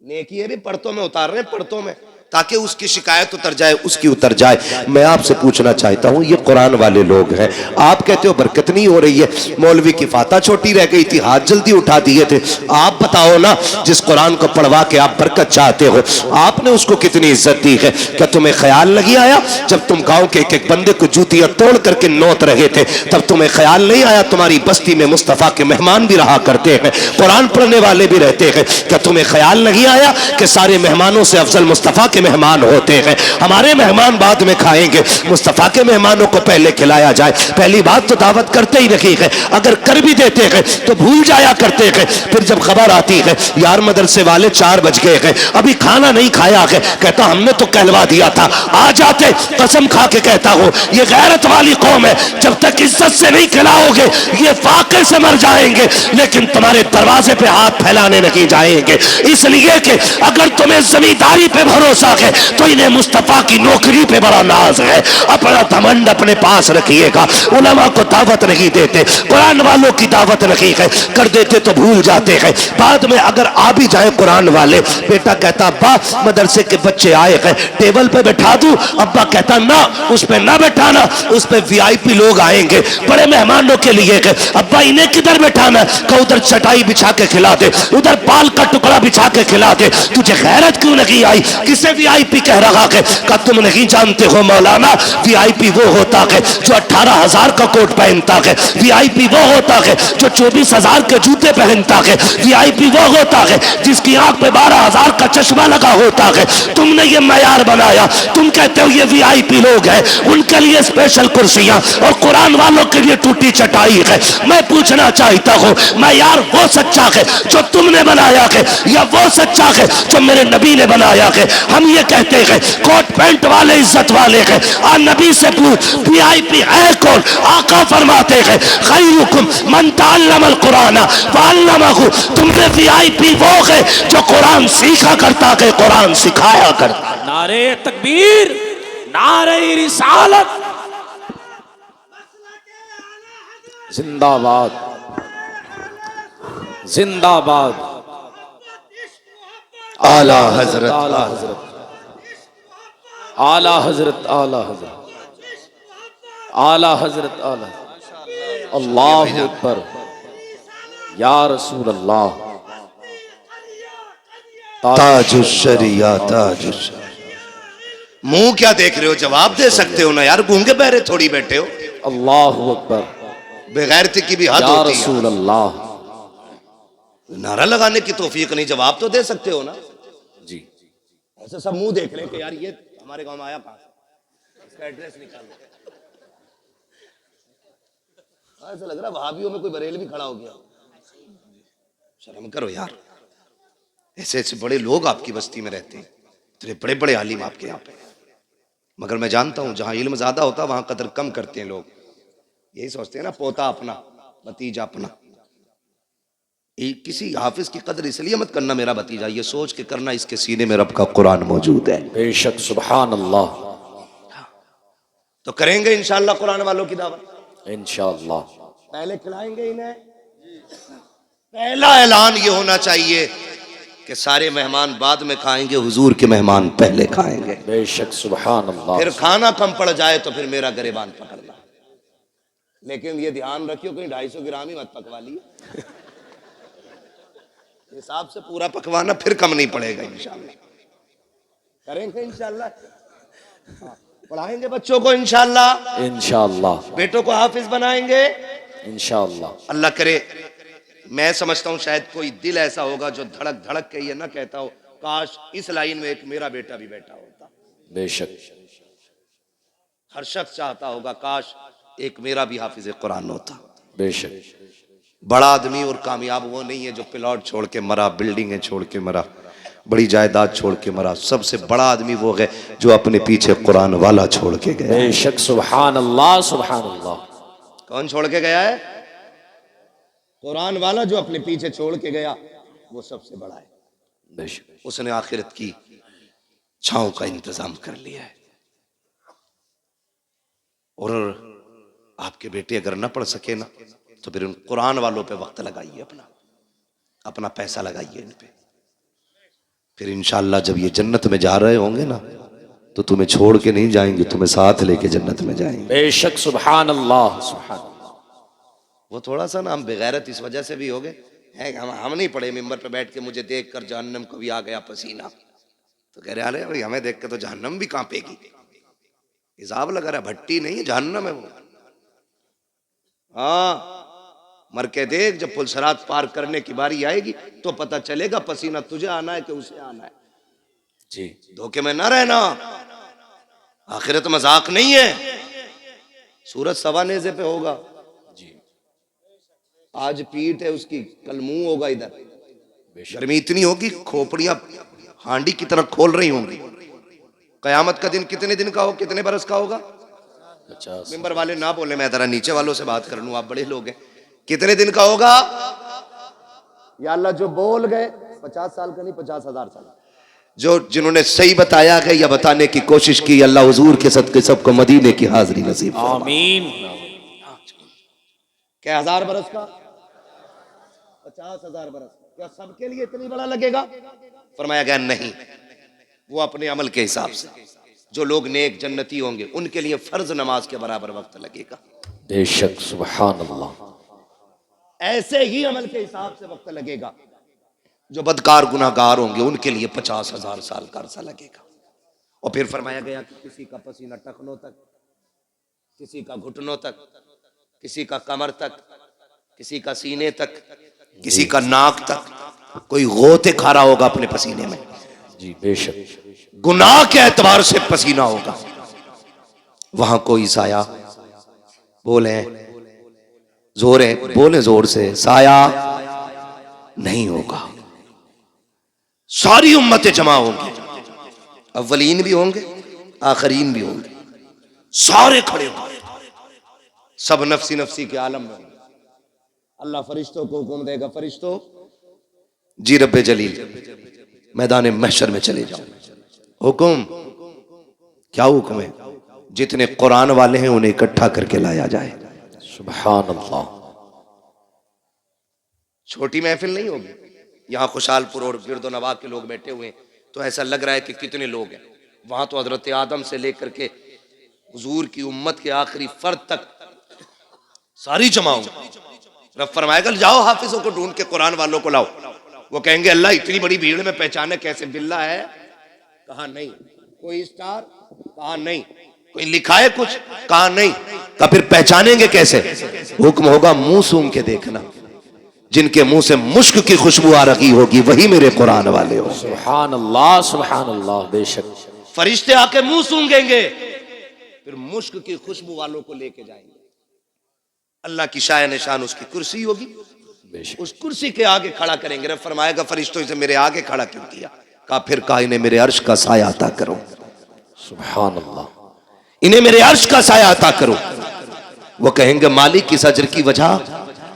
नेकी है भी पढ़तों में उतार रहे हैं, पढ़तों में, ताकि उसकी शिकायत उतर जाए, उसकी उतर जाए। मैं आपसे पूछना चाहता हूं, ये कुरान वाले लोग हैं, आप कहते हो बरकत नहीं हो रही है, मौलवी की फाता छोटी रह गई थी, हाथ जल्दी उठा दिए थे। आप बताओ ना, जिस कुरान को पढ़वा के आप बरकत चाहते हो, आपने उसको कितनी इज्जत दी है? क्या तुम्हें ख्याल नहीं आया जब तुम गांव के एक एक बंदे को जूतियां तोड़ करके नोत रहे थे, तब तुम्हें ख्याल नहीं आया तुम्हारी बस्ती में मुस्तफा के मेहमान भी रहा करते हैं, कुरान पढ़ने वाले भी रहते हैं? क्या तुम्हें ख्याल नहीं आया कि सारे मेहमानों से अफजल मुस्तफा के मेहमान होते हैं, हमारे मेहमान बाद में खाएंगे, मुस्तफ़ा के मेहमानों को पहले खिलाया जाए। पहली बात तो दावत करते ही नहीं है, अगर कर भी देते हैं तो भूल जाया करते हैं। फिर जब खबर आती है यार मदरसे वाले 4 बज गए हैं, अभी खाना नहीं खाया है, कहता हमने तो कहलवा दिया था, आ जाते। कसम खा के कहता हूं ये गैरत वाली कौम है, जब तक इज्जत से नहीं खिलाओगे ये फाके से मर जाएंगे, लेकिन तुम्हारे दरवाजे पे हाथ फैलाने नहीं जाएंगे। इसलिए कि अगर तुम्हें जमींदारी पे भरोसा है तो इन्हें मुस्तफा की नौकरी पे बड़ा नाज है। अपना घमंड अपने पास रखिएगा। उलमा को दावत नहीं देते, कुरान वालों की दावत नहीं है, कर देते तो भूल जाते हैं। बाद में अगर आ भी जाए कुरान वाले, बेटा कहता अब्बा मदरसे के बच्चे आए हैं, टेबल पे बैठा दूं? अब्बा कहता ना, उस पे ना बैठाना, उस पे वीआईपी लोग आएंगे, बड़े मेहमानों के लिए है। अब्बा इन्हें किधर बैठाना? का उधर चटाई बिछा के खिला दे, उधर पाल का टुकड़ा बिछा के खिला दे। तुझे गैरत क्यों नहीं आई? किसे वीआईपी कह रहा है? का तुम नहीं जानते हो मौलाना, वीआईपी वो होता है जो 18,000 का कोट पहनता है, वीआईपी वो होता है जो 24,000 के जूते पहनता है, वीआईपी वो होता है जिसकी आंख पे 12,000 का चश्मा लगा होता है। तुमने ये मयार बनाया, तुम कहते हो ये वीआईपी लोग हैं, उनके लिए स्पेशल कुर्सियां और कुरान वालों के लिए टूटी चटाई है। मैं पूछना चाहता हूं मयार वो सच्चा है जो तुमने बनाया है या वो सच्चा है जो मेरे नबी ने बनाया है? हम ये कहते हैं कोट पैंट वाले इज्जत वाले हैं, और नबी से पूछ वीआईपी है कौन? आका फरमाते हैं खैरुकुम मन तअल्लमल कुरान वअल्लमहु। तुमने वीआईपी वो है जो कुरान सीखा करता है, कुरान सिखाया करता। नारे तकबीर, नारे रिसालत, जिंदाबाद जिंदाबाद। आला हजरत, आला हजरत, आला हजरत, आला हजरत, आला हजरत, आला। अल्लाहु अकबर, या रसूल अल्लाह। ताजुश्शरिया ताजुश। मुंह क्या देख रहे हो? जवाब दे सकते हो ना यार, गूंगे बहरे थोड़ी बैठे हो। अल्लाहु अकबर, बेगैरती की भी हद या होती है। रसूल अल्लाह। नारा लगाने की तौफीक नहीं, जवाब तो दे सकते हो ना। जी, ऐसे सब मुंह देख रहे हैं कि यार ये हमारे गांव में आया कहां से, इसका एड्रेस निकालो। ऐसा लग रहा है वहाबियों में कोई बरेलवी खड़ा हो गया। शर्म करो यार, ऐसे ऐसे बड़े लोग आपकी बस्ती में रहते हैं, इतने बड़े बड़े आलिम आपके यहाँ पे, मगर मैं जानता हूं जहां इल्म ज्यादा होता है वहां कदर कम करते हैं लोग। यही सोचते हैं ना पोता अपना भतीजा अपना। किसी हाफिज की कदर इसलिए मत करना मेरा भतीजा, ये सोच के करना इसके सीने में रब का कुरान मौजूद है। बेशक, सुभान अल्लाह। तो करेंगे इंशाअल्लाह कुरान वालों की दावत इंशाअल्लाह। पहले खिलाएंगे इन्हें। पहला ऐलान ये होना चाहिए कि सारे मेहमान बाद में खाएंगे, हुजूर के मेहमान पहले खाएंगे। बेशक, सुभान अल्लाह। फिर खाना कम पड़ जाए तो फिर मेरा गिरेबान पकड़ना, लेकिन ये ध्यान रखियो कहीं 250 ग्राम ही मत पकवा लिए। हिसाब से पूरा पकवाना, फिर कम नहीं पड़ेगा इंशाल्लाह। करेंगे इंशाल्लाह, पढ़ाएंगे बच्चों को इंशाल्लाह, इंशाअल्लाह, बेटों को हाफिज बनाएंगे इंशाअल्लाह। अल्लाह करे। मैं समझता हूँ शायद कोई दिल ऐसा होगा जो धड़क धड़क के ये ना कहता हो काश इस लाइन में एक मेरा बेटा भी बैठा होता। बेशक, हर शख्स चाहता होगा काश एक मेरा भी हाफिज कुरान होता। बेशक। बड़ा आदमी और कामयाब वो नहीं है जो प्लॉट छोड़ के मरा, बिल्डिंगें छोड़ के मरा, बड़ी जायदाद छोड़ के मरा। सबसे बड़ा आदमी वो है जो अपने पीछे कुरान वाला छोड़ के गया। बेशक, सुभान अल्लाह, सुभान अल्लाह। कौन छोड़ के गया है? कुरान वाला जो अपने पीछे छोड़ के गया, वो सबसे बड़ा है। बेशक, उसने आखिरत की छांव का इंतजाम कर लिया है। और आपके बेटे अगर ना पढ़ सके ना तो फिर उन कुरान वालों पे वक्त लगाइए, अपना पैसा लगाइए इन पे। फिर इंशाअल्लाह जब ये जन्नत में जा रहे होंगे ना तो तुम्हें छोड़ के नहीं जाएंगे, तुम्हें साथ लेके जन्नत में जाएंगे। बेशक, सुभान अल्लाह, सुभान अल्लाह। वो थोड़ा सा ना हम बेगैरत इस वजह से भी हो गए हैं, हम नहीं पढ़े मिंबर पे बैठ के मुझे देख कर जहन्नम को भी आ गया पसीना, तो कह रहे अरे भाई हमें देख के तो जहन्नम भी कांपेगी। हिसाब लगा रहा, भट्टी नहीं है जहन्नम है वो। हाँ, मर के देख, जब पुलसरात पार करने की बारी आएगी तो पता चलेगा पसीना तुझे आना है कि उसे आना है। जी धोखे में ना रहना, आखिरत मजाक नहीं है। सूरज सवा नेज़े पे होगा, जी आज पीठ है उसकी, कल मुंह होगा इधर। बेशक गर्मी इतनी होगी खोपड़ियां हांडी की तरह खोल रही होंगी। कयामत का दिन कितने दिन का हो, कितने बरस का होगा? 50 मेंबर वाले ना बोले, मैं जरा नीचे वालों से बात कर लूं, आप बड़े लोग हैं। कितने दिन का होगा? या अल्लाह जो बोल गए 50 साल का नहीं, 50,000 साल। जो जिन्होंने सही बताया है या बताने की कोशिश की, अल्लाह हुजूर के सदके सबको मदीने की हाजिरी नसीब फरमाए। आमीन। क्या 1000 बरस का? 50,000 बरस। क्या सबके लिए इतनी बड़ा लगेगा? फरमाया गया नहीं, वो अपने अमल के हिसाब से। जो लोग नेक जन्नती होंगे उनके लिए फर्ज नमाज के बराबर वक्त लगेगा। बेशक सुभान अल्लाह। ऐसे ही अमल के हिसाब से वक्त लगेगा। जो बदकार गुनाहगार होंगे उनके लिए 50,000 साल का अरसा लगेगा। और फिर फरमाया गया कि किसी का पसीना टखनों तक, किसी का घुटनों तक, किसी का कमर तक, किसी का सीने तक, किसी का नाक तक, कोई गोते खा रहा होगा अपने पसीने में। जी बेशक गुनाह के एतबार से पसीना होगा। वहां कोई साया, बोले जोर है, बोले जोर से, साया नहीं होगा। सारी उम्मतें जमा होंगी, अव्वलीन भी होंगे, आखरीन भी होंगे, सारे खड़े होंगे, सब नफसी नफसी के आलम में होंगे। अल्लाह फरिश्तों को हुक्म देगा, फरिश्तों जी रब्बे जलील मैदान महशर में चले जाओ। हुक्म क्या हुक्म है? जितने कुरान वाले हैं उन्हें इकट्ठा करके लाया जाए। सुभान अल्लाह। छोटी महफिल नहीं होगी। यहाँ खुशालपुर और गिरदो नवाह के लोग बैठे हुए हैं तो ऐसा लग रहा है कि कितने लोग हैं। वहां तो हजरत आदम से लेकर के हुजूर की उम्मत के आखिरी फर्द तक सारी जमा होंगी। रब फरमाएगा जाओ हाफिजों को ढूंढ के कुरान वालों को लाओ। वो कहेंगे अल्लाह इतनी बड़ी भीड़ में पहचाने कैसे? बिल्ला है? कहा नहीं। कोई स्टार? कहा नहीं। कोई लिखा है कुछ? कहा नहीं। तो फिर पहचानेंगे कैसे? हुक्म होगा मुंह सूंघ के देखना। जिनके मुंह से मुश्क की खुशबू आ रही होगी वही मेरे कुरान वाले हो। सुभान अल्लाह सुभान अल्लाह। बेशक फरिश्ते आके मुंह सूंघेंगे, फिर मुश्क की खुशबू वालों को लेके जाएंगे। अल्लाह की शाय निशान उसकी कुर्सी होगी, बेशक उस कुर्सी के आगे खड़ा करेंगे। रब फरमाएगा फरिश्तों से मेरे आगे खड़ा क्यों किया? कहा फिर कहा इन्हें मेरे अर्श का साया अता करो। सुभान अल्लाह। इन्हें मेरे अर्श का साया अता करो। वो कहेंगे मालिक इस अजर की वजह?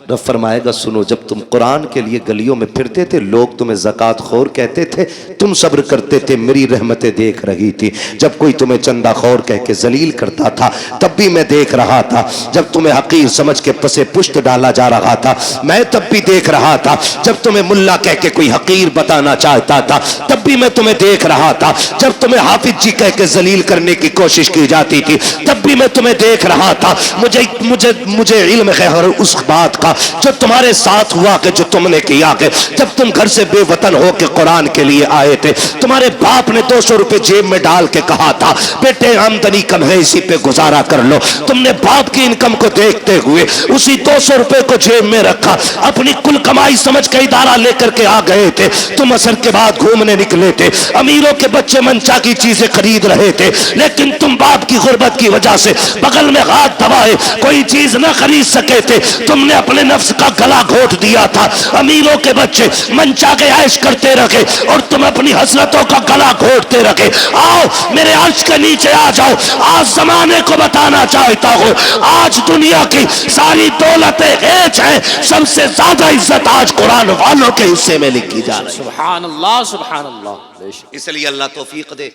रब फरमाएगा सुनो, जब तुम कुरान के लिए गलियों में फिरते थे लोग तुम्हें ज़कात खोर कहते थे, तुम सब्र करते थे, मेरी रहमतें देख रही थी। जब कोई तुम्हें चंदा खोर कह के जलील करता था तब भी मैं देख रहा था। जब तुम्हें हकीर समझ के पसे पुश्त डाला जा रहा था मैं तब भी देख रहा था। जब तुम्हें मुल्ला कह के कोई हकीर बताना चाहता था तब भी मैं तुम्हें देख रहा था। जब तुम्हें हाफिज जी कह के जलील करने की कोशिश की जाती थी तब भी मैं तुम्हें देख रहा था। मुझे मुझे मुझे इल्म है हर उस बात का जो तुम्हारे साथ हुआ कि जो तुमने किया कि जब तुम घर से बेवतन हो के कुरान के लिए आए थे, तुम्हारे बाप ने 200 रुपए जेब में डाल के कहा था बेटे आमदनी कम है इसी पे गुजारा कर लो। तुमने बाप की इनकम को देखते हुए उसी 200 रुपए को जेब में रखा, अपनी कुल कमाई समझ के इदारा लेकर के आ गए थे। तुम असर के बाद घूमने निकले थे, अमीरों के बच्चे मनचा की चीजें खरीद रहे थे, लेकिन तुम बाप की गुर्बत की वजह से बगल में हाथ दबाए कोई चीज न खरीद सके थे। तुमने अपने नफ्स का गला घोट दिया था। अमीरों के बच्चे मनचा के ऐश करते रखे और तुम अपनी हसरतों का गला घोटते रखे। आओ मेरे अर्श के नीचे आ जाओ। आज जमाने को बताना चाहता हूँ आज दुनिया की सारी दौलतें हेज हैं, सबसे ज्यादा इज्जत आज कुरान वालों के हिस्से में लिखी जा रही है। सुभान अल्लाह सुभान अल्लाह। बेशक इसलिए अल्लाह तौफीक दे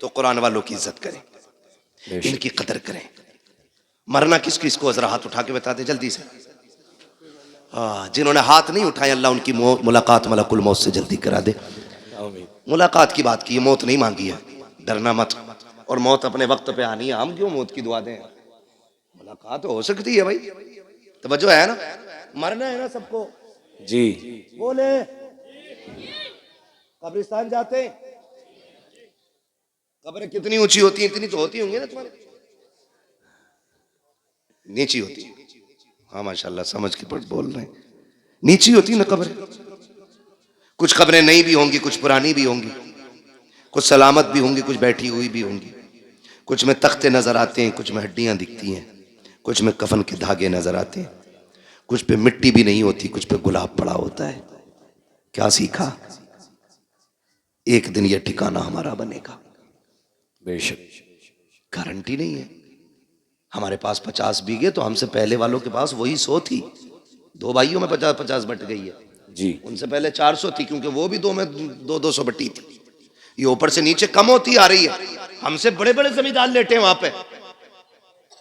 तो कुरान वालों की इज्जत करें, इनकी कदर करें। मरना किस किस को? जरा हाथ उठा के बता दे जल्दी से। जिन्होंने हाथ नहीं उठाए अल्लाह उनकी मुलाकात मलकुल मौत से जल्दी करा दे। मुलाकात की बात की है, मौत नहीं मांगी है, डरना मत। और मौत अपने वक्त पे आनी है, हम क्यों मौत की दुआ दें? मुलाकात हो सकती है भाई, तवज्जो है ना? मरना है ना सबको जी। बोले कब्रिस्तान जाते, कब्रें कितनी ऊंची होती हैं? इतनी तो होती होंगी ना तुम्हारे? नीची होती है। हाँ माशाल्लाह समझ के बोल रहे हैं। नीची होती ना कब्रें। कुछ कब्रें नई भी होंगी, कुछ पुरानी भी होंगी। कुछ सलामत भी होंगी, कुछ बैठी हुई भी होंगी, कुछ में तख्ते नजर आते हैं, कुछ में हड्डियां दिखती हैं, कुछ में कफन के धागे नजर आते हैं, कुछ पे मिट्टी भी नहीं होती, कुछ पे गुलाब पड़ा होता है। क्या सीखा? एक दिन यह ठिकाना हमारा बनेगा, बेशक। गारंटी नहीं है। हमारे पास 50 बीघे, तो हमसे पहले वालों के पास वही 100 थी। 2 भाइयों में 50-50 बट गई है जी। उनसे पहले 400 थी, क्योंकि वो भी 2 में 200 बटी थी। ये ऊपर से नीचे कम होती आ रही है। हमसे बड़े बड़े जमींदार लेटे वहां पे,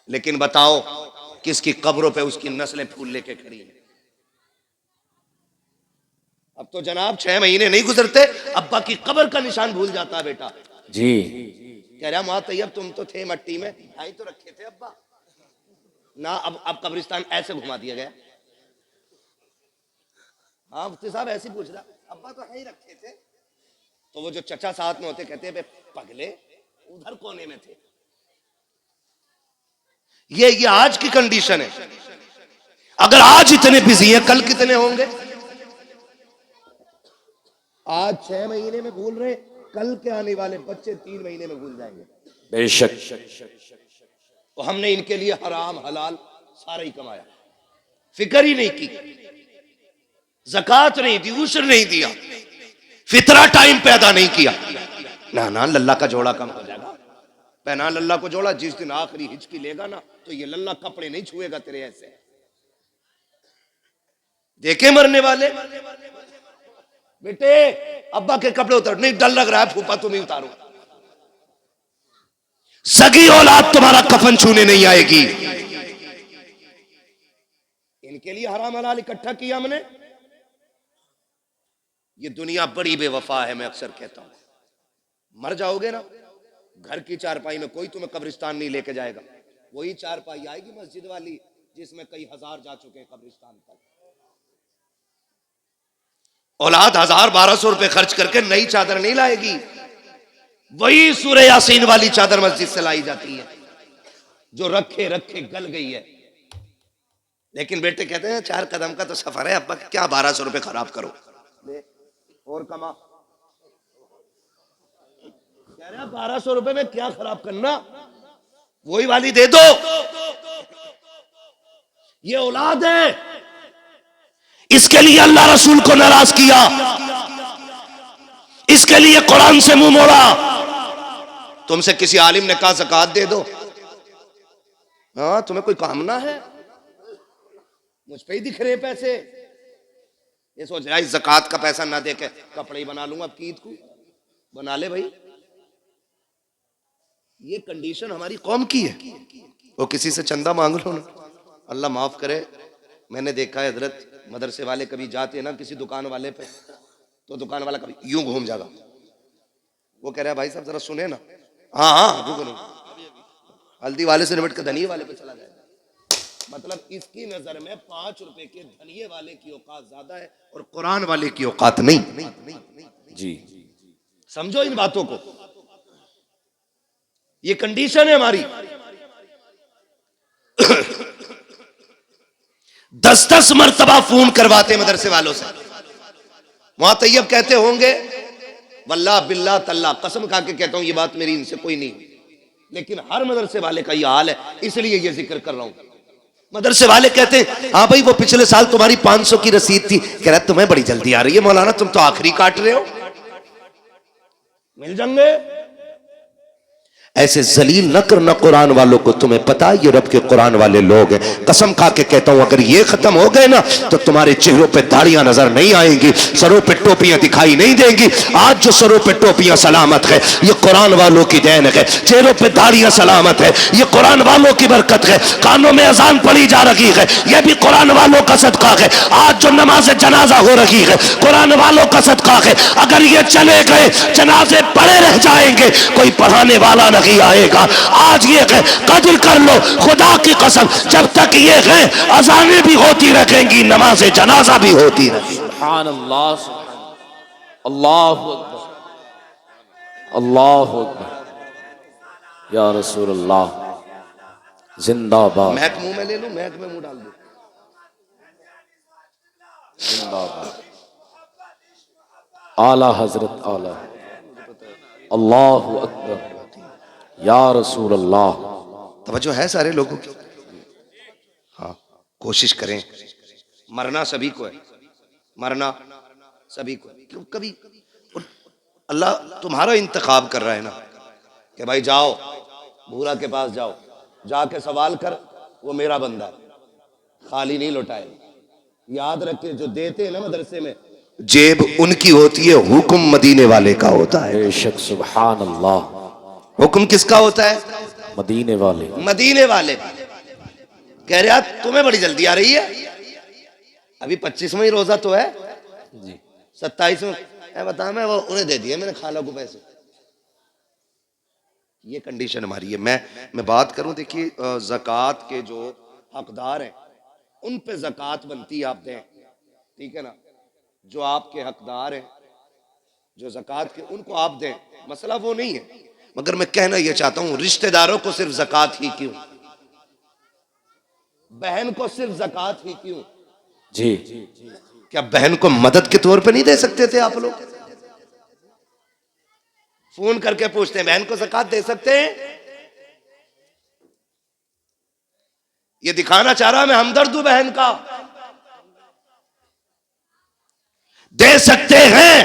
लेकिन बताओ किसकी कब्रों पे उसकी नस्लें फूल लेके खड़ी हैं। अब तो जनाब 6 महीने नहीं गुजरते, अब्बा की कब्र का निशान भूल जाता बेटा जी। कह रहा माँ तैयब तुम तो थे मट्टी में, ढाई तो रखे थे अब्बा ना। अब कब्रिस्तान ऐसे घुमा दिया गया। हाँ मुफ्ती साहब ऐसे पूछ रहा, अब्बा तो है ही रखे थे। तो वो जो चचा साथ में होते कहते बे पगले उधर कोने में थे। ये आज की कंडीशन है। अगर आज इतने बिजी हैं, कल कितने होंगे? आज 6 महीने में भूल रहे, कल के आने वाले बच्चे 3 महीने में भूल जाएंगे। बेशक। तो हमने इनके लिए हराम हलाल सारा ही कमाया, फिक्र ही नहीं की, ज़कात नहीं दी, उशर नहीं दिया, फितरा टाइम पैदा नहीं किया। ना ना लल्ला का जोड़ा कम हो जाएगा। पहना लल्ला को जोड़ा, जिस दिन आखिरी हिचकी लेगा ना तो ये लल्ला कपड़े नहीं छुएगा तेरे ऐसे। देखे मरने वाले बेटे अब्बा के कपड़े उतर, नहीं डर लग रहा है फूफा तुम ही उतारो। सगी औलाद तुम्हारा कफन छूने नहीं आएगी। इनके लिए हराम हलाल इकट्ठा किया हमने। ये दुनिया बड़ी बेवफा है। मैं अक्सर कहता हूं, मर जाओगे ना, घर की चारपाई में कोई तुम्हें कब्रिस्तान नहीं लेके जाएगा। वही चारपाई आएगी मस्जिद वाली जिसमें कई हजार जा चुके हैं कब्रिस्तान तक। औलाद 1000-1200 रुपए खर्च करके नई चादर नहीं लाएगी, वही सूरह यासीन वाली चादर मस्जिद से लाई जाती है जो रखे रखे गल गई है। लेकिन बेटे कहते हैं 4 कदम का तो सफर है अब्बा, क्या 1200 रुपए खराब करो, ले और कमा। कह रहे 1200 रुपए में क्या खराब करना, वही वाली दे दो। ये औलाद है, इसके लिए अल्लाह रसूल को नाराज किया, इसके लिए कुरान से मुंह मोड़ा। तुमसे किसी आलिम ने कहा ज़कात दे दो, हाँ तुम्हें कोई कामना है, मुझ पे ही दिख रहे पैसे। ये सोच रहा है ज़कात का पैसा ना दे के कपड़े ही बना लूंगा अब की ईद को। बना ले भाई। ये कंडीशन हमारी कौम की है। वो किसी से चंदा मांग लो ना, अल्लाह माफ करे। मैंने देखा है हजरत, मदरसे वाले कभी जाते ना किसी दुकान वाले पे, तो दुकान वाला कभी यूं घूम जाएगा। वो कह रहा है भाई साहब जरा सुने ना, हाँ हाँ रुको, हल्दी वाले से निपट के धनिये वाले पे चला जाएगा। मतलब इसकी नजर में 5 रुपए के धनिये वाले की औकात ज्यादा है और कुरान वाले की औकात नहीं। जी समझो इन बातों को। ये कंडीशन है हमारी। 10-10 मरतबा फोन करवाते मदरसे वालों से। वहां तैयब कहते होंगे वल्लाह बिल्लाह तल्ला, कसम खा के कहता हूं ये बात मेरी इनसे कोई नहीं, लेकिन हर मदरसे वाले का ये हाल है, इसलिए ये जिक्र कर रहा हूं। मदरसे वाले कहते हैं हाँ भाई वो पिछले साल तुम्हारी 500 की रसीद थी। कह रहा तुम्हें बड़ी जल्दी आ रही है मौलाना, तुम तो आखिरी काट रहे हो, मिल जाएंगे। ऐसे जलील न करना कुरान वालों को। तुम्हें पता है ये रब के कुरान वाले लोग हैं। कसम खा के कहता हूं अगर ये खत्म हो गए ना तो तुम्हारे चेहरों पे दाढ़ियां नजर नहीं आएंगी, सरों पे टोपियां दिखाई नहीं देंगी। आज जो सरों पे टोपियां सलामत है ये कुरान वालों की देन है, चेहरों पे दाढ़ियां सलामत है ये कुरान वालों की बरकत है, कानों में अजान पड़ी जा रही है ये भी कुरान वालों का सदका है। आज जो नमाज जनाजा हो रही है कुरान वालों का सदका है। अगर ये चले गए जनाजे पड़े रह जाएंगे, कोई पढ़ाने वाला नहीं आएगा। आज ये है कदर कर लो, खुदा की कसम जब तक ये है अजानें भी होती रहेंगी, नमाज जनाजा भी होती रहेगी। सुभान अल्लाह, अल्लाहु अकबर, अल्लाहु अकबर, या रसूल अल्लाह जिंदाबाद। महक मुंह में ले लो, महक में मुंह डाल दो। जिंदाबाद आला हजरत आला। अल्लाहु अकबर या रसूल अल्लाह। तवज्जो है सारे लोगों की? हाँ, कोशिश करें। मरना सभी को है, मरना सभी को है। क्यों कभी अल्लाह तुम्हारा इंतखाब कर रहा है ना कि भाई जाओ भूरा के पास जाओ, जाके सवाल कर, वो मेरा बंदा है, खाली नहीं लौटाए। याद रखे जो देते हैं ना मदरसे में, जेब उनकी होती है, हुक्म मदीने वाले का होता है। बेशक सुभान अल्लाह। हुक्म किसका होता है? मदीने वाले, मदीने वाले। कह रहे यार तुम्हें बड़ी जल्दी आ रही है, अभी 25वां ही रोजा तो है जी, 27वां बता, मैं वो उन्हें दे दिए मैंने खाला को पैसे। ये कंडीशन हमारी है। मैं बात करूं, देखिए ज़कात के जो हकदार हैं उन पे ज़कात बनती है, आप दें, ठीक है ना। जो आपके हकदार हैं जो ज़कात के, उनको आप दें, मसला वो नहीं है। मगर मैं कहना ये चाहता हूं रिश्तेदारों को सिर्फ ज़कात ही क्यों, बहन को सिर्फ ज़कात ही क्यों? जी, क्या बहन को मदद के तौर पे नहीं दे सकते थे आप लोग? फोन करके पूछते हैं बहन को ज़कात दे सकते हैं? ये दिखाना चाह रहा मैं हमदर्द हूं बहन का। दे सकते हैं,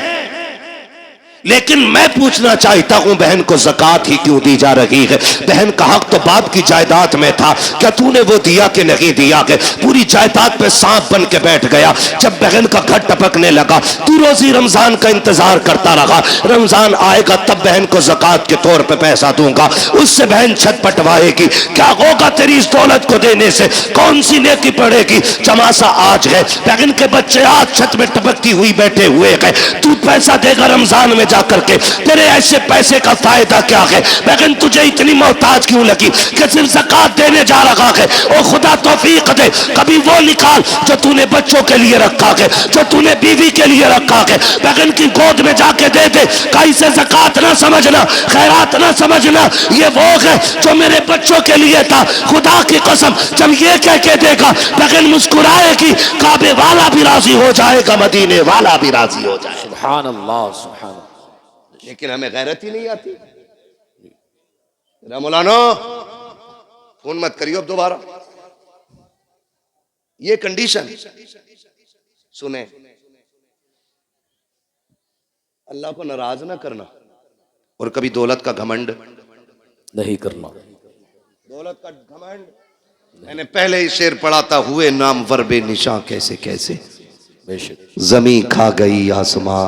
लेकिन मैं पूछना चाहता हूं बहन को ज़कात ही क्यों दी जा रही है? बहन का हक तो बाप की जायदाद में था, क्या तूने वो दिया कि नहीं दिया? के पूरी जायदाद पे सांप बन के बैठ गया। जब बहन का घर टपकने लगा, तू रोजी रमजान का इंतजार करता रहा, रमजान आएगा तब बहन को ज़कात के तौर पे पैसा दूंगा, उससे बहन छत पटवाएगी। क्या होगा तेरी इस दौलत को देने से? कौन सी नेकी पड़ेगी? चमासा आज है, बहन के बच्चे आज छत में टपकती हुई बैठे हुए हैं, तू पैसा देगा रमजान में जाकर के, तेरे ऐसे पैसे का फायदा क्या है? बहन तुझे इतनी मोहताज क्यों लगी कि सिर्फ ज़कात देने जा रहा है? ओ खुदा तौफीक दे, कभी वो निकाल जो तूने बच्चों के लिए रखा है, जो तूने बीवी के लिए रखा है, बहन की गोद में जाके दे दे। कहीं से ज़कात ना समझना, खैरात ना समझना, ये वो है जो मेरे बच्चों के लिए था। खुदा की कसम जब ये कह के देगा, बहन मुस्कुराएगी, काबे वाला भी राजी हो जाएगा, मदीने वाला भी राजी हो जाएगा। सुभान अल्लाह, सुभान अल्लाह। लेकिन हमें गैरत ही नहीं आती। मौलाना फोन मत करियो अब दोबारा। ये कंडीशन सुने, अल्लाह को नाराज ना करना और कभी दौलत का घमंड नहीं करना। दौलत का घमंड, मैंने पहले ही शेर पढ़ा था, हुए नाम वर्बे निशां कैसे कैसे, बेशक जमी खा गई आसमां,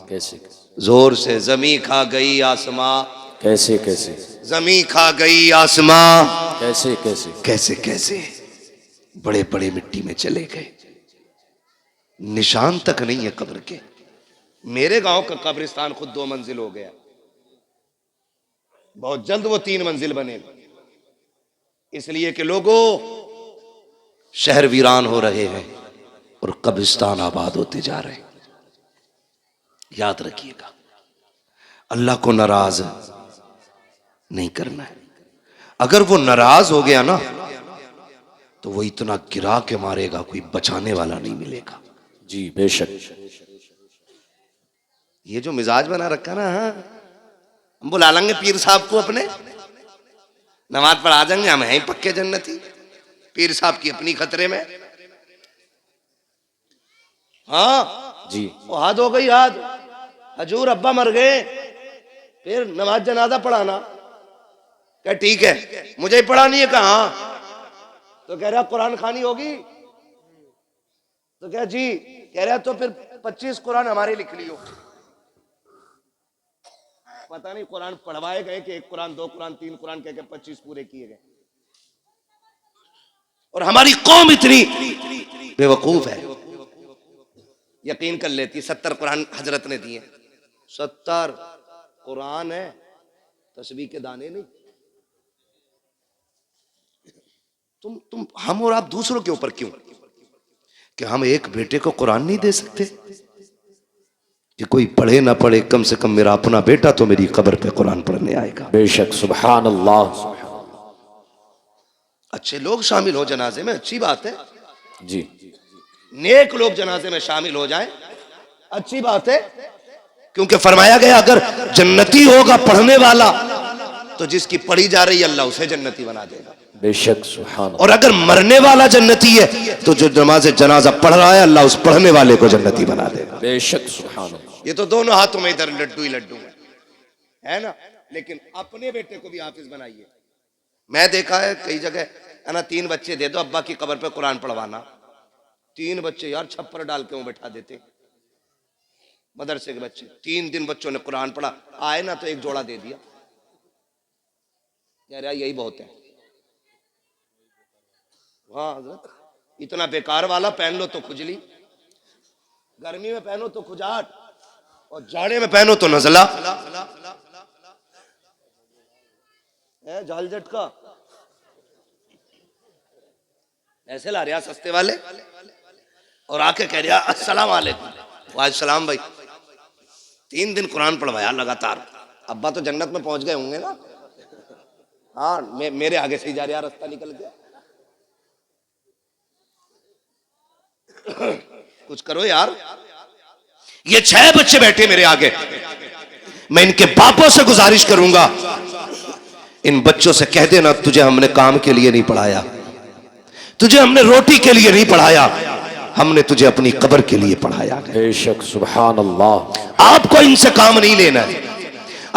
कैसे जोर से जमी खा गई आसमां, कैसे कैसे, जमी खा गई आसमां, कैसे कैसे, कैसे कैसे, बड़े बड़े मिट्टी में चले गए, निशान तक नहीं है कब्र के। मेरे गांव का कब्रिस्तान खुद 2 मंजिल हो गया, बहुत जल्द वो 3 मंजिल बनेगा, इसलिए कि लोगों शहर वीरान हो रहे हैं और कब्रिस्तान आबाद होते जा रहे हैं। याद रखिएगा, अल्लाह को नाराज नहीं करना है। अगर वो नाराज हो गया ना तो वो इतना गिरा के मारेगा, कोई बचाने वाला नहीं मिलेगा। जी बेशक। ये जो मिजाज बना रखा ना, हम बुला लेंगे पीर साहब को अपने, नमाज पढ़ा देंगे, हम हैं पक्के जन्नती। पीर साहब की अपनी खतरे में। हाँ जी, वो हाथ हो गई, हाथ हजूर अब्बा मर गए, फिर नमाज जनाजा पढ़ाना। क्या ठीक है, मुझे ही पढ़ानी है? कहा तो कह रहा कुरान खानी होगी, तो क्या जी कह रहा तो फिर 25 कुरान हमारे लिख लियो। पता नहीं कुरान पढ़वाए गए कि 1 कुरान 2 कुरान 3 कुरान कह के 25 पूरे किए गए। और हमारी कौम इतनी बेवकूफ है, यकीन कर लेती 70 कुरान हजरत ने दिए, 70 कुरान है, तस्बीह के दाने नहीं। तुम हम और आप दूसरों के ऊपर क्यों? कि हम एक बेटे को कुरान नहीं दे सकते? कि कोई पढ़े ना पढ़े, कम से कम मेरा अपना बेटा तो मेरी कब्र पे कुरान पढ़ने आएगा। बेशक, सुभान अल्लाह। अच्छे लोग शामिल हो जनाजे में, अच्छी बात है जी, नेक लोग जनाजे में शामिल हो जाएं, अच्छी बात है। क्योंकि फरमाया गया अगर जन्नती होगा पढ़ने वाला तो जिसकी पढ़ी जा रही है अल्लाह उसे जन्नती बना देगा। बेशक सुभान। और अगर मरने वाला जन्नती है तो जो नमाज जनाजा पढ़ रहा है अल्लाह उस पढ़ने वाले को जन्नती बना देगा। बेशक सुभान। ये तो दोनों हाथों में इधर लड्डू ही लड्डू है ना। लेकिन अपने बेटे को भी हाफिज बनाइए। मैं देखा है कई जगह है ना, 3 बच्चे दे दो अब्बा की कब्र पे कुरान पढ़वाना। 3 बच्चे यार छप्पर डाल के वो बैठा देते मदरसे के बच्चे। 3 दिन बच्चों ने कुरान पढ़ा, आए ना तो एक जोड़ा दे दिया। कह रहा यही बहुत है। हाँ हजरत, इतना बेकार वाला पहन लो तो खुजली, गर्मी में पहनो तो खुजाट, और जाड़े में पहनो तो नजला। झाल झटका ऐसे ला रहा सस्ते वाले, और आके कह रहा अस्सलाम वालेकुम। वालेकुम सलाम भाई। 3 दिन कुरान पढ़वाया लगातार। अब्बा तो जन्नत में पहुंच गए होंगे ना। हाँ मेरे आगे से ही जा रहा रास्ता निकल गया। कुछ करो यार। ये 6 बच्चे बैठे मेरे आगे, मैं इनके बापों से गुजारिश करूंगा इन बच्चों से कह देना तुझे हमने काम के लिए नहीं पढ़ाया, तुझे हमने रोटी के लिए नहीं पढ़ाया, हमने तुझे अपनी कब्र के लिए पढ़ाया। बेशक सुभान अल्लाह। आपको इनसे काम नहीं लेना है,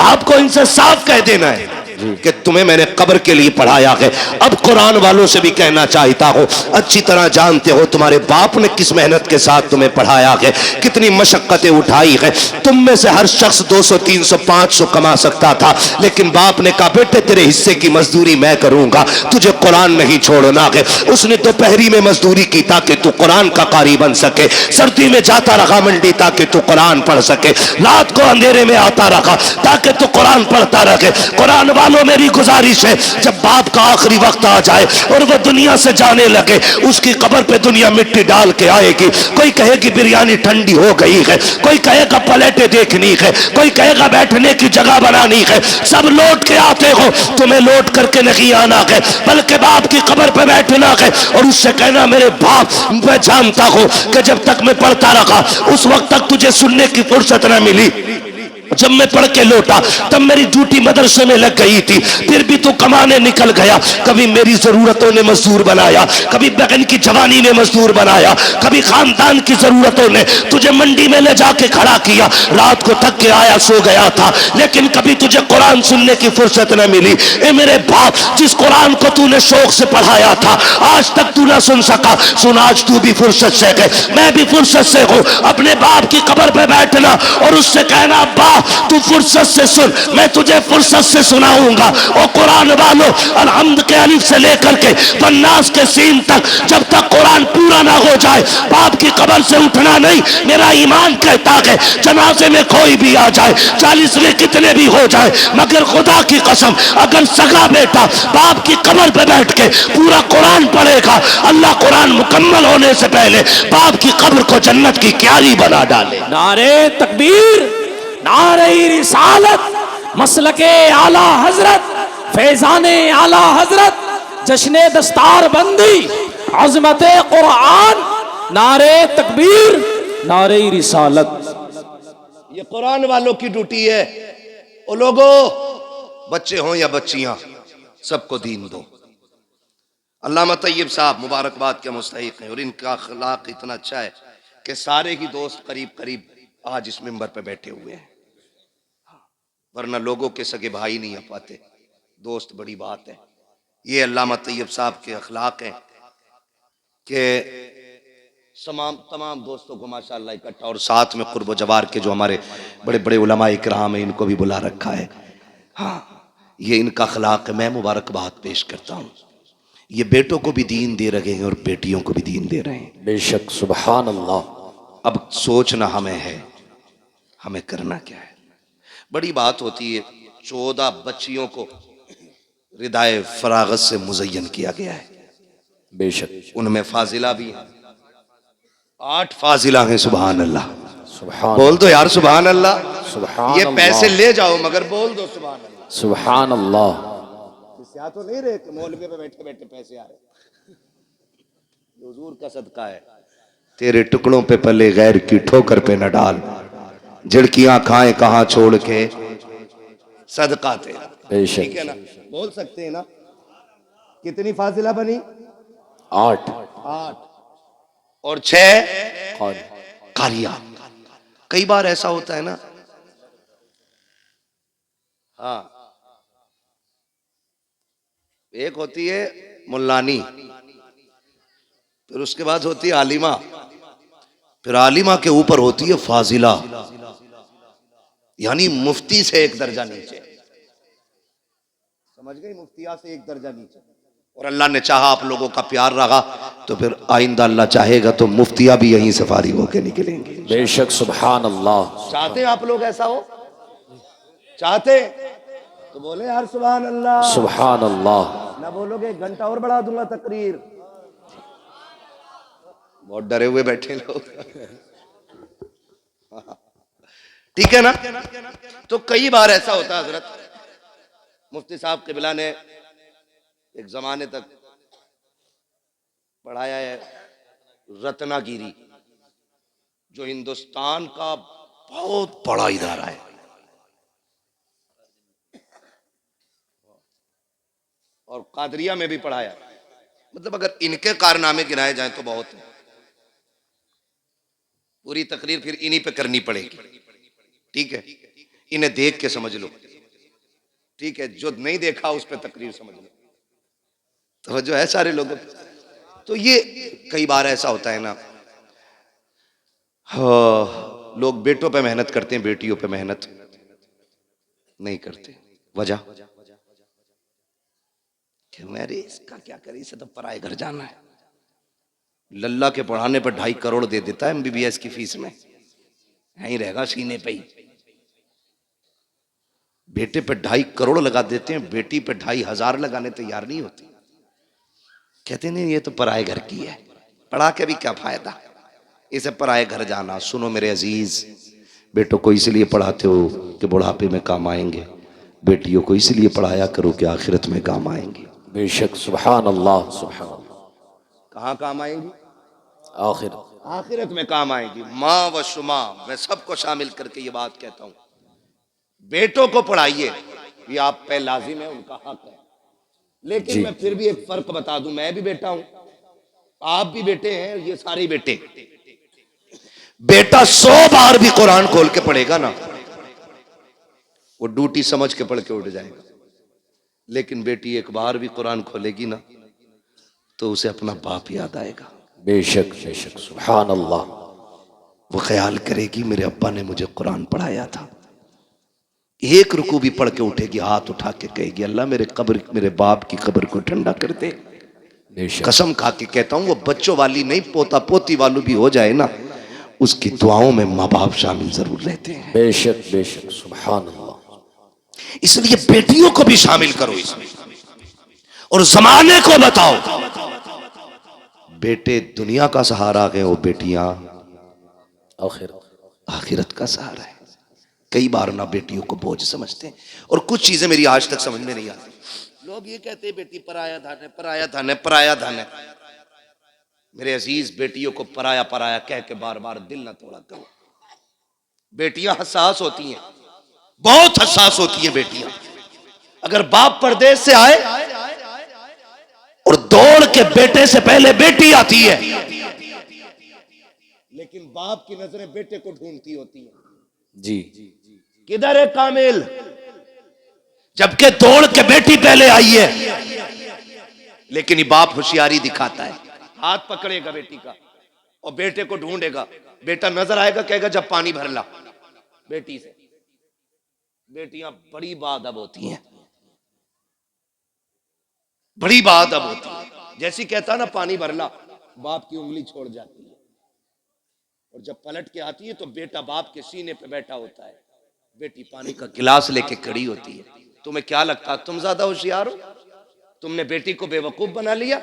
आपको इनसे साफ कह देना है कि तुम्हें मैंने कब्र के लिए पढ़ाया है। अब कुरान वालों से भी कहना चाहता हूं, अच्छी तरह जानते हो तुम्हारे बाप ने किस मेहनत के साथ तुम्हें पढ़ाया है, कितनी मशक्कतें उठाई है। तुम में से हर शख्स 200 300 500 कमा सकता था, लेकिन बाप ने कहा बेटे तेरे हिस्से की मजदूरी मैं करूंगा, तुझे कुरान नहीं छोड़ना है। उसने दोपहरी में मजदूरी की ताकि तू कुरान का कारी बन सके, सर्दी में जाता रहा मंडी ताकि तू कुरान पढ़ सके, रात को अंधेरे में आता रहा ताकि तू कुरान पढ़ता रहे। कुरान वालों मेरी गुजारिश है, जब बाप का आखिरी वक्त आ जाए और वह दुनिया से जाने लगे, उसकी कब्र पे दुनिया मिट्टी डाल के आएगी। कोई कहेगी बिरयानी ठंडी हो गई है, कोई कहेगा प्लेटें देखनी है, कोई कहेगा बैठने की जगह बनानी है। सब लौट के आते हो, तुम्हें लौट करके नहीं आना है, बल्कि बाप की कब्र पे बैठना है और उससे कहना मेरे बाप, मैं जानता हूं कि जब तक मैं पढ़ता रहा उस वक्त तक तुझे सुनने की फुर्सत न मिली, जब मैं पढ़ के लौटा तब मेरी ड्यूटी मदरसे में लग गई थी, फिर भी तू कमाने निकल गया। कभी मेरी जरूरतों ने मजदूर बनाया, कभी बहन की जवानी ने मजदूर बनाया, कभी खानदान की जरूरतों ने तुझे मंडी में ले जाके खड़ा किया। रात को थक के आया सो गया था, लेकिन कभी तुझे कुरान सुनने की फुर्सत न मिली। ए मेरे बाप, जिस कुरान को तूने शौक से पढ़ाया था आज तक तू न सुन सका, सुन आज तू भी फुर्सत से है, मैं भी फुर्सत से हूँ। अपने बाप की कब्र पे बैठना और उससे कहना अब्बा तू फुर्सत से सुन, मैं तुझे फुर्सत से सुनाऊंगा। और कुरान वालों अलहम्द के अलिफ से लेकर के वन्नास के सीन तक जब तक कुरान पूरा ना हो जाए बाप की कब्र से उठना नहीं। मेरा ईमान कहता है जनाजे में कोई भी आ जाए, 40 में कितने भी हो जाए, मगर खुदा की कसम अगर सगा बेटा बाप की कब्र पे बैठ के पूरा कुरान पढ़ेगा, अल्लाह कुरान मुकम्मल होने से पहले बाप की कब्र को जन्नत की क्यारी बना डाले। नारे तकबीर, नारे रिसालत, मसलके आला हजरत, फैजाने आला हजरत, जश्ने दस्तार बंदी, अजमते कुरान, नारे तकबीर, नारे रिसालत। ये कुरान वालों की ड्यूटी है। ओ लोगो, बच्चे हों या बच्चियां, सबको दीन दो। अल्लामा तैयब साहब मुबारकबाद के मुस्तहिक हैं और इनका अखलाक इतना अच्छा है कि सारे ही दोस्त करीब करीब आज इस मिंबर पे बैठे हुए हैं, वरना लोगों के सगे भाई नहीं आ पाते। दोस्त बड़ी बात है। ये अल्लामा तैयब साहब के अखलाक हैं कि तमाम दोस्तों को माशाअल्लाह इकट्ठा, और साथ में कुर्ब जवार के जो हमारे बड़े बड़े उलमा इकराम हैं इनको भी बुला रखा है। हाँ, ये इनका अखलाक है। मैं मुबारकबाद पेश करता हूँ। ये बेटों को भी दीन दे रहे हैं और बेटियों को भी दीन दे रहे हैं। बेशक सुभान अल्लाह। अब सोचना हमें है, हमें करना क्या है। बड़ी बात होती है, 14 बच्चियों को रिदाए फरागत से मुज़य्यन किया गया है। बेशक उनमें फाजिला भी है, 8 फाजिला हैं। सुभान अल्लाह, सुभान, बोल दो यार सुभान अल्लाह। सुभान ये पैसे ले जाओ मगर बोल दो सुभान अल्लाह। सुभान अल्लाह। तो नहीं रहे मौलवी पे बैठे बैठे पैसे आ रहे, हुजूर का सदका है। तेरे टुकड़ों पे पले गैर की ठोकर पे न डाल, झिड़कियां खाएं कहां छोड़ के सदका तेरा। बेशक। ठीक है ना, बोल सकते हैं ना। कितनी फाजिला बनी? 8 8 और 6 कौन? कारिया। कई बार ऐसा होता है ना, हाँ, एक होती है मुल्लानी, फिर उसके बाद होती है आलिमा, फिर आलिमा के ऊपर होती है फाजिला, यानी मुफ्ती से एक दर्जा नीचे। समझ गई? मुफ्तिया से एक दर्जा नीचे। और अल्लाह ने चाहा आप लोगों का प्यार रहा तो फिर आइंदा अल्लाह चाहेगा तो मुफ्तिया भी यहीं से फारिग होके निकलेंगे। बेशक। सुभान अल्लाह। चाहते हैं आप लोग ऐसा हो? चाहते तो बोले यार सुभान अल्लाह। सुभान अल्लाह। ना बोलोगे 1 घंटा और बढ़ा दूंगा तकरीर। बहुत डरे हुए बैठे लोग। ठीक है ना। तो कई बार ऐसा होता है हजरत, मुफ्ती साहब क़िबला ने एक जमाने तक पढ़ाया है रत्नागिरी, जो हिंदुस्तान का बहुत बड़ा इदारा है, और कादरिया में भी पढ़ाया। मतलब अगर इनके कारनामे गिनाए जाएं तो बहुत है। पूरी तकरीर फिर इन्हीं पे करनी पड़ेगी। ठीक है, इन्हें देख के समझ लो। ठीक है, जो नहीं देखा उस पे तकरीर समझ लो। तो जो है सारे लोगों, तो ये कई बार ऐसा होता है ना, हाँ, लोग बेटों पे मेहनत करते हैं, बेटियों पे मेहनत नहीं करते। वजह कि मेरे इसका क्या करे, इसे तो पराए घर जाना है। लल्ला के पढ़ाने पर 2.5 करोड़ दे देता है MBBS की फीस में, यहीं रहेगा सीने पे ही। बेटे पे 2.5 करोड़ लगा देते हैं, बेटी पे 2,500 लगाने तैयार नहीं होती। कहते नहीं ये तो पराए घर की है, पढ़ा के भी क्या फायदा, इसे पराए घर जाना। सुनो मेरे अजीज, बेटों को इसलिए पढ़ाते हो कि बुढ़ापे में काम आएंगे, बेटियों को इसलिए पढ़ाया करो कि आखिरत में काम आएंगे। बेशक। सुभान अल्लाह। सुभान अल्लाह। कहाँ काम आएंगी? आखिर आखिरत में काम आएंगी। माँ व शुमा, मैं सबको शामिल करके ये बात कहता हूँ, बेटों को पढ़ाइए, ये आप पे लाजिम है, उनका हक है। लेकिन मैं फिर भी एक फर्क बता दूं, मैं भी बेटा हूं, आप भी बेटे हैं, ये सारे बेटे। बेटा 100 बार भी कुरान खोल के पढ़ेगा ना, वो ड्यूटी समझ के पढ़ के उठ जाएगा। लेकिन बेटी एक बार भी कुरान खोलेगी ना तो उसे अपना बाप याद आएगा। बेशक। बेशक। सुभान अल्लाह। वो ख्याल करेगी मेरे अब्बा ने मुझे कुरान पढ़ाया था। एक रुकू भी पढ़ के उठेगी, हाथ उठा के कहेगी अल्लाह मेरे बाप की कब्र को ठंडा कर दे। कसम खा के कहता हूं, वो बच्चों वाली नहीं, पोता पोती वाली भी हो जाए ना, उसकी दुआओं में माँ बाप शामिल जरूर रहते हैं। बेशक। बेशक। सुभान अल्लाह। इसलिए बेटियों को भी शामिल करो इसमें, और जमाने को बताओ बेटे दुनिया का सहारा है, वो बेटियां आखिरत का सहारा है। कई बार ना बेटियों को बोझ समझते हैं, और कुछ चीजें मेरी आज तक समझ में नहीं आती। लोग ये कहते हैं बेटी पराया धन है, पराया धन है, पराया धन है। मेरे अजीज, बेटियों को पराया पराया कह के बार बार दिल ना तोड़ा करो। बेटियां हसास होती हैं, बहुत हसास होती हैं बेटियां। अगर बाप परदेश से आए और दौड़ के बेटे से पहले बेटी आती है, लेकिन बाप की नजरें बेटे को ढूंढती होती हैं। जी। किधर है कामिल, जबकि दौड़ के बेटी पहले आई है। लेकिन ये बाप होशियारी दिखाता है, हाथ पकड़ेगा बेटी का और बेटे को ढूंढेगा। बेटा नजर आएगा, कहेगा जब पानी भर ला बेटी से। बेटियां बड़ी बाअदब होती हैं, बड़ी बाअदब होती है। जैसी कहता ना पानी भर ला, बाप की उंगली छोड़ जाती है, और जब पलट के आती है तो बेटा बाप के सीने पे बैठा होता है, बेटी पानी का गिलास लेके खड़ी होती है। तुम्हें क्या लगता तुम ज्यादा होशियार हो? तुमने बेटी को बेवकूफ बना लिया।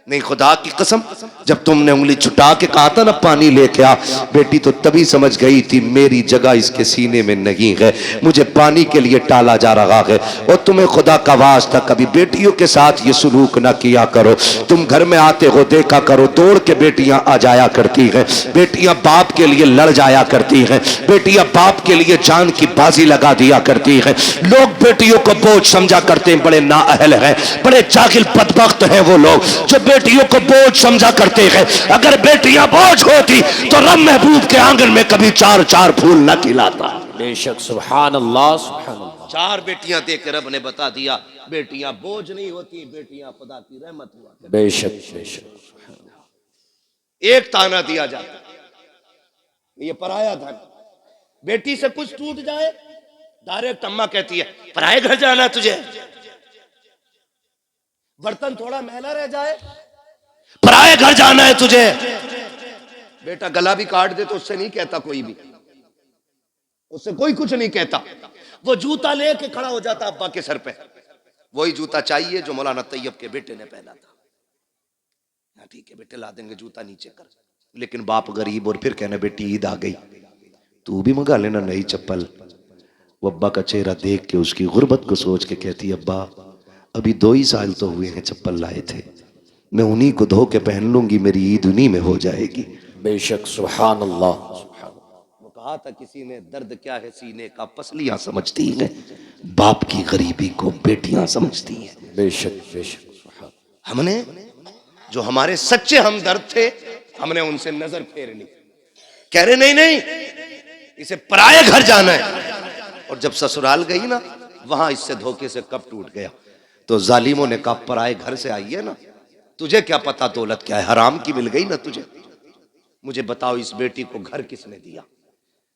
नहीं, खुदा की कसम, जब तुमने उंगली छुटा के कहा था ना पानी लेके आ, बेटी तो तभी समझ गई थी मेरी जगह इसके सीने में नहीं है, मुझे पानी के लिए टाला जा रहा है। और तुम्हें खुदा का वास्ता कभी बेटियों के साथ ये सलूक ना किया करो। तुम घर में आते हो देखा करो, दौड़ के बेटियां आ जाया करती हैं, बेटियां बाप के लिए लड़ जाया करती हैं, बेटियां बाप के लिए जान की बाजी लगा दिया करती हैं। लोग बेटियों को बोझ समझा करते हैं, बड़े नाअहल हैं, बड़े जाहिल बदबख्त हैं वो लोग जो बेटियों को बोझ समझा करते हैं। अगर बेटियां बोझ होती तो रब महबूब के आंगन में कभी चार चार फूल न खिलाता। बेशक, सुभान अल्लाह, सुभान अल्लाह। चार बेटियां देख के रब ने बता दिया बेटियां बोझ नहीं होती, बेटियां खुदा की रहमत हुआ। बेशक बेशक। एक ताना दिया जाता, ये पराया धन, बेटी से कुछ टूट जाए डायरेक्ट अम्मा कहती है पराए घर जाना तुझे, बर्तन थोड़ा मैला रह जाए पराए घर जाना है तुझे। बेटा गला भी काट दे तो उससे नहीं कहता कोई भी, उससे कोई कुछ नहीं कहता। वो जूता लेके खड़ा हो जाता अब्बा के सर पे, वही जूता चाहिए जो मौलाना तैयब के बेटे ने पहना था। ठीक है बेटे ला देंगे जूता नीचे कर, लेकिन बाप गरीब और फिर कहना बेटी ईद आ गई तू भी मंगा लेना नई चप्पल। वो अब्बा का चेहरा देख के उसकी गुर्बत को सोच के कहती अब्बा अभी 2 ही साल तो हुए हैं चप्पल लाए थे, मैं उन्हीं को धो के पहन लूंगी, मेरी ईद उन्हीं में हो जाएगी। बेशक, सुभान अल्लाह। वो कहा था किसी ने दर्द क्या है सीने का पसलियां समझती हैं, बाप की गरीबी को बेटियां समझती हैं। बेशक बेशक। हमने जो हमारे सच्चे हमदर्द थे हमने उनसे नजर फेर ली, कह रहे नहीं नहीं इसे पराये घर जाना है। और जब ससुराल गई ना वहां इससे धोखे से कब टूट गया। तो जालिमों ने कहा पराये घर से आई है ना, तुझे क्या पता दौलत क्या है, हराम की मिल गई ना तुझे। मुझे बताओ इस बेटी को घर किसने दिया।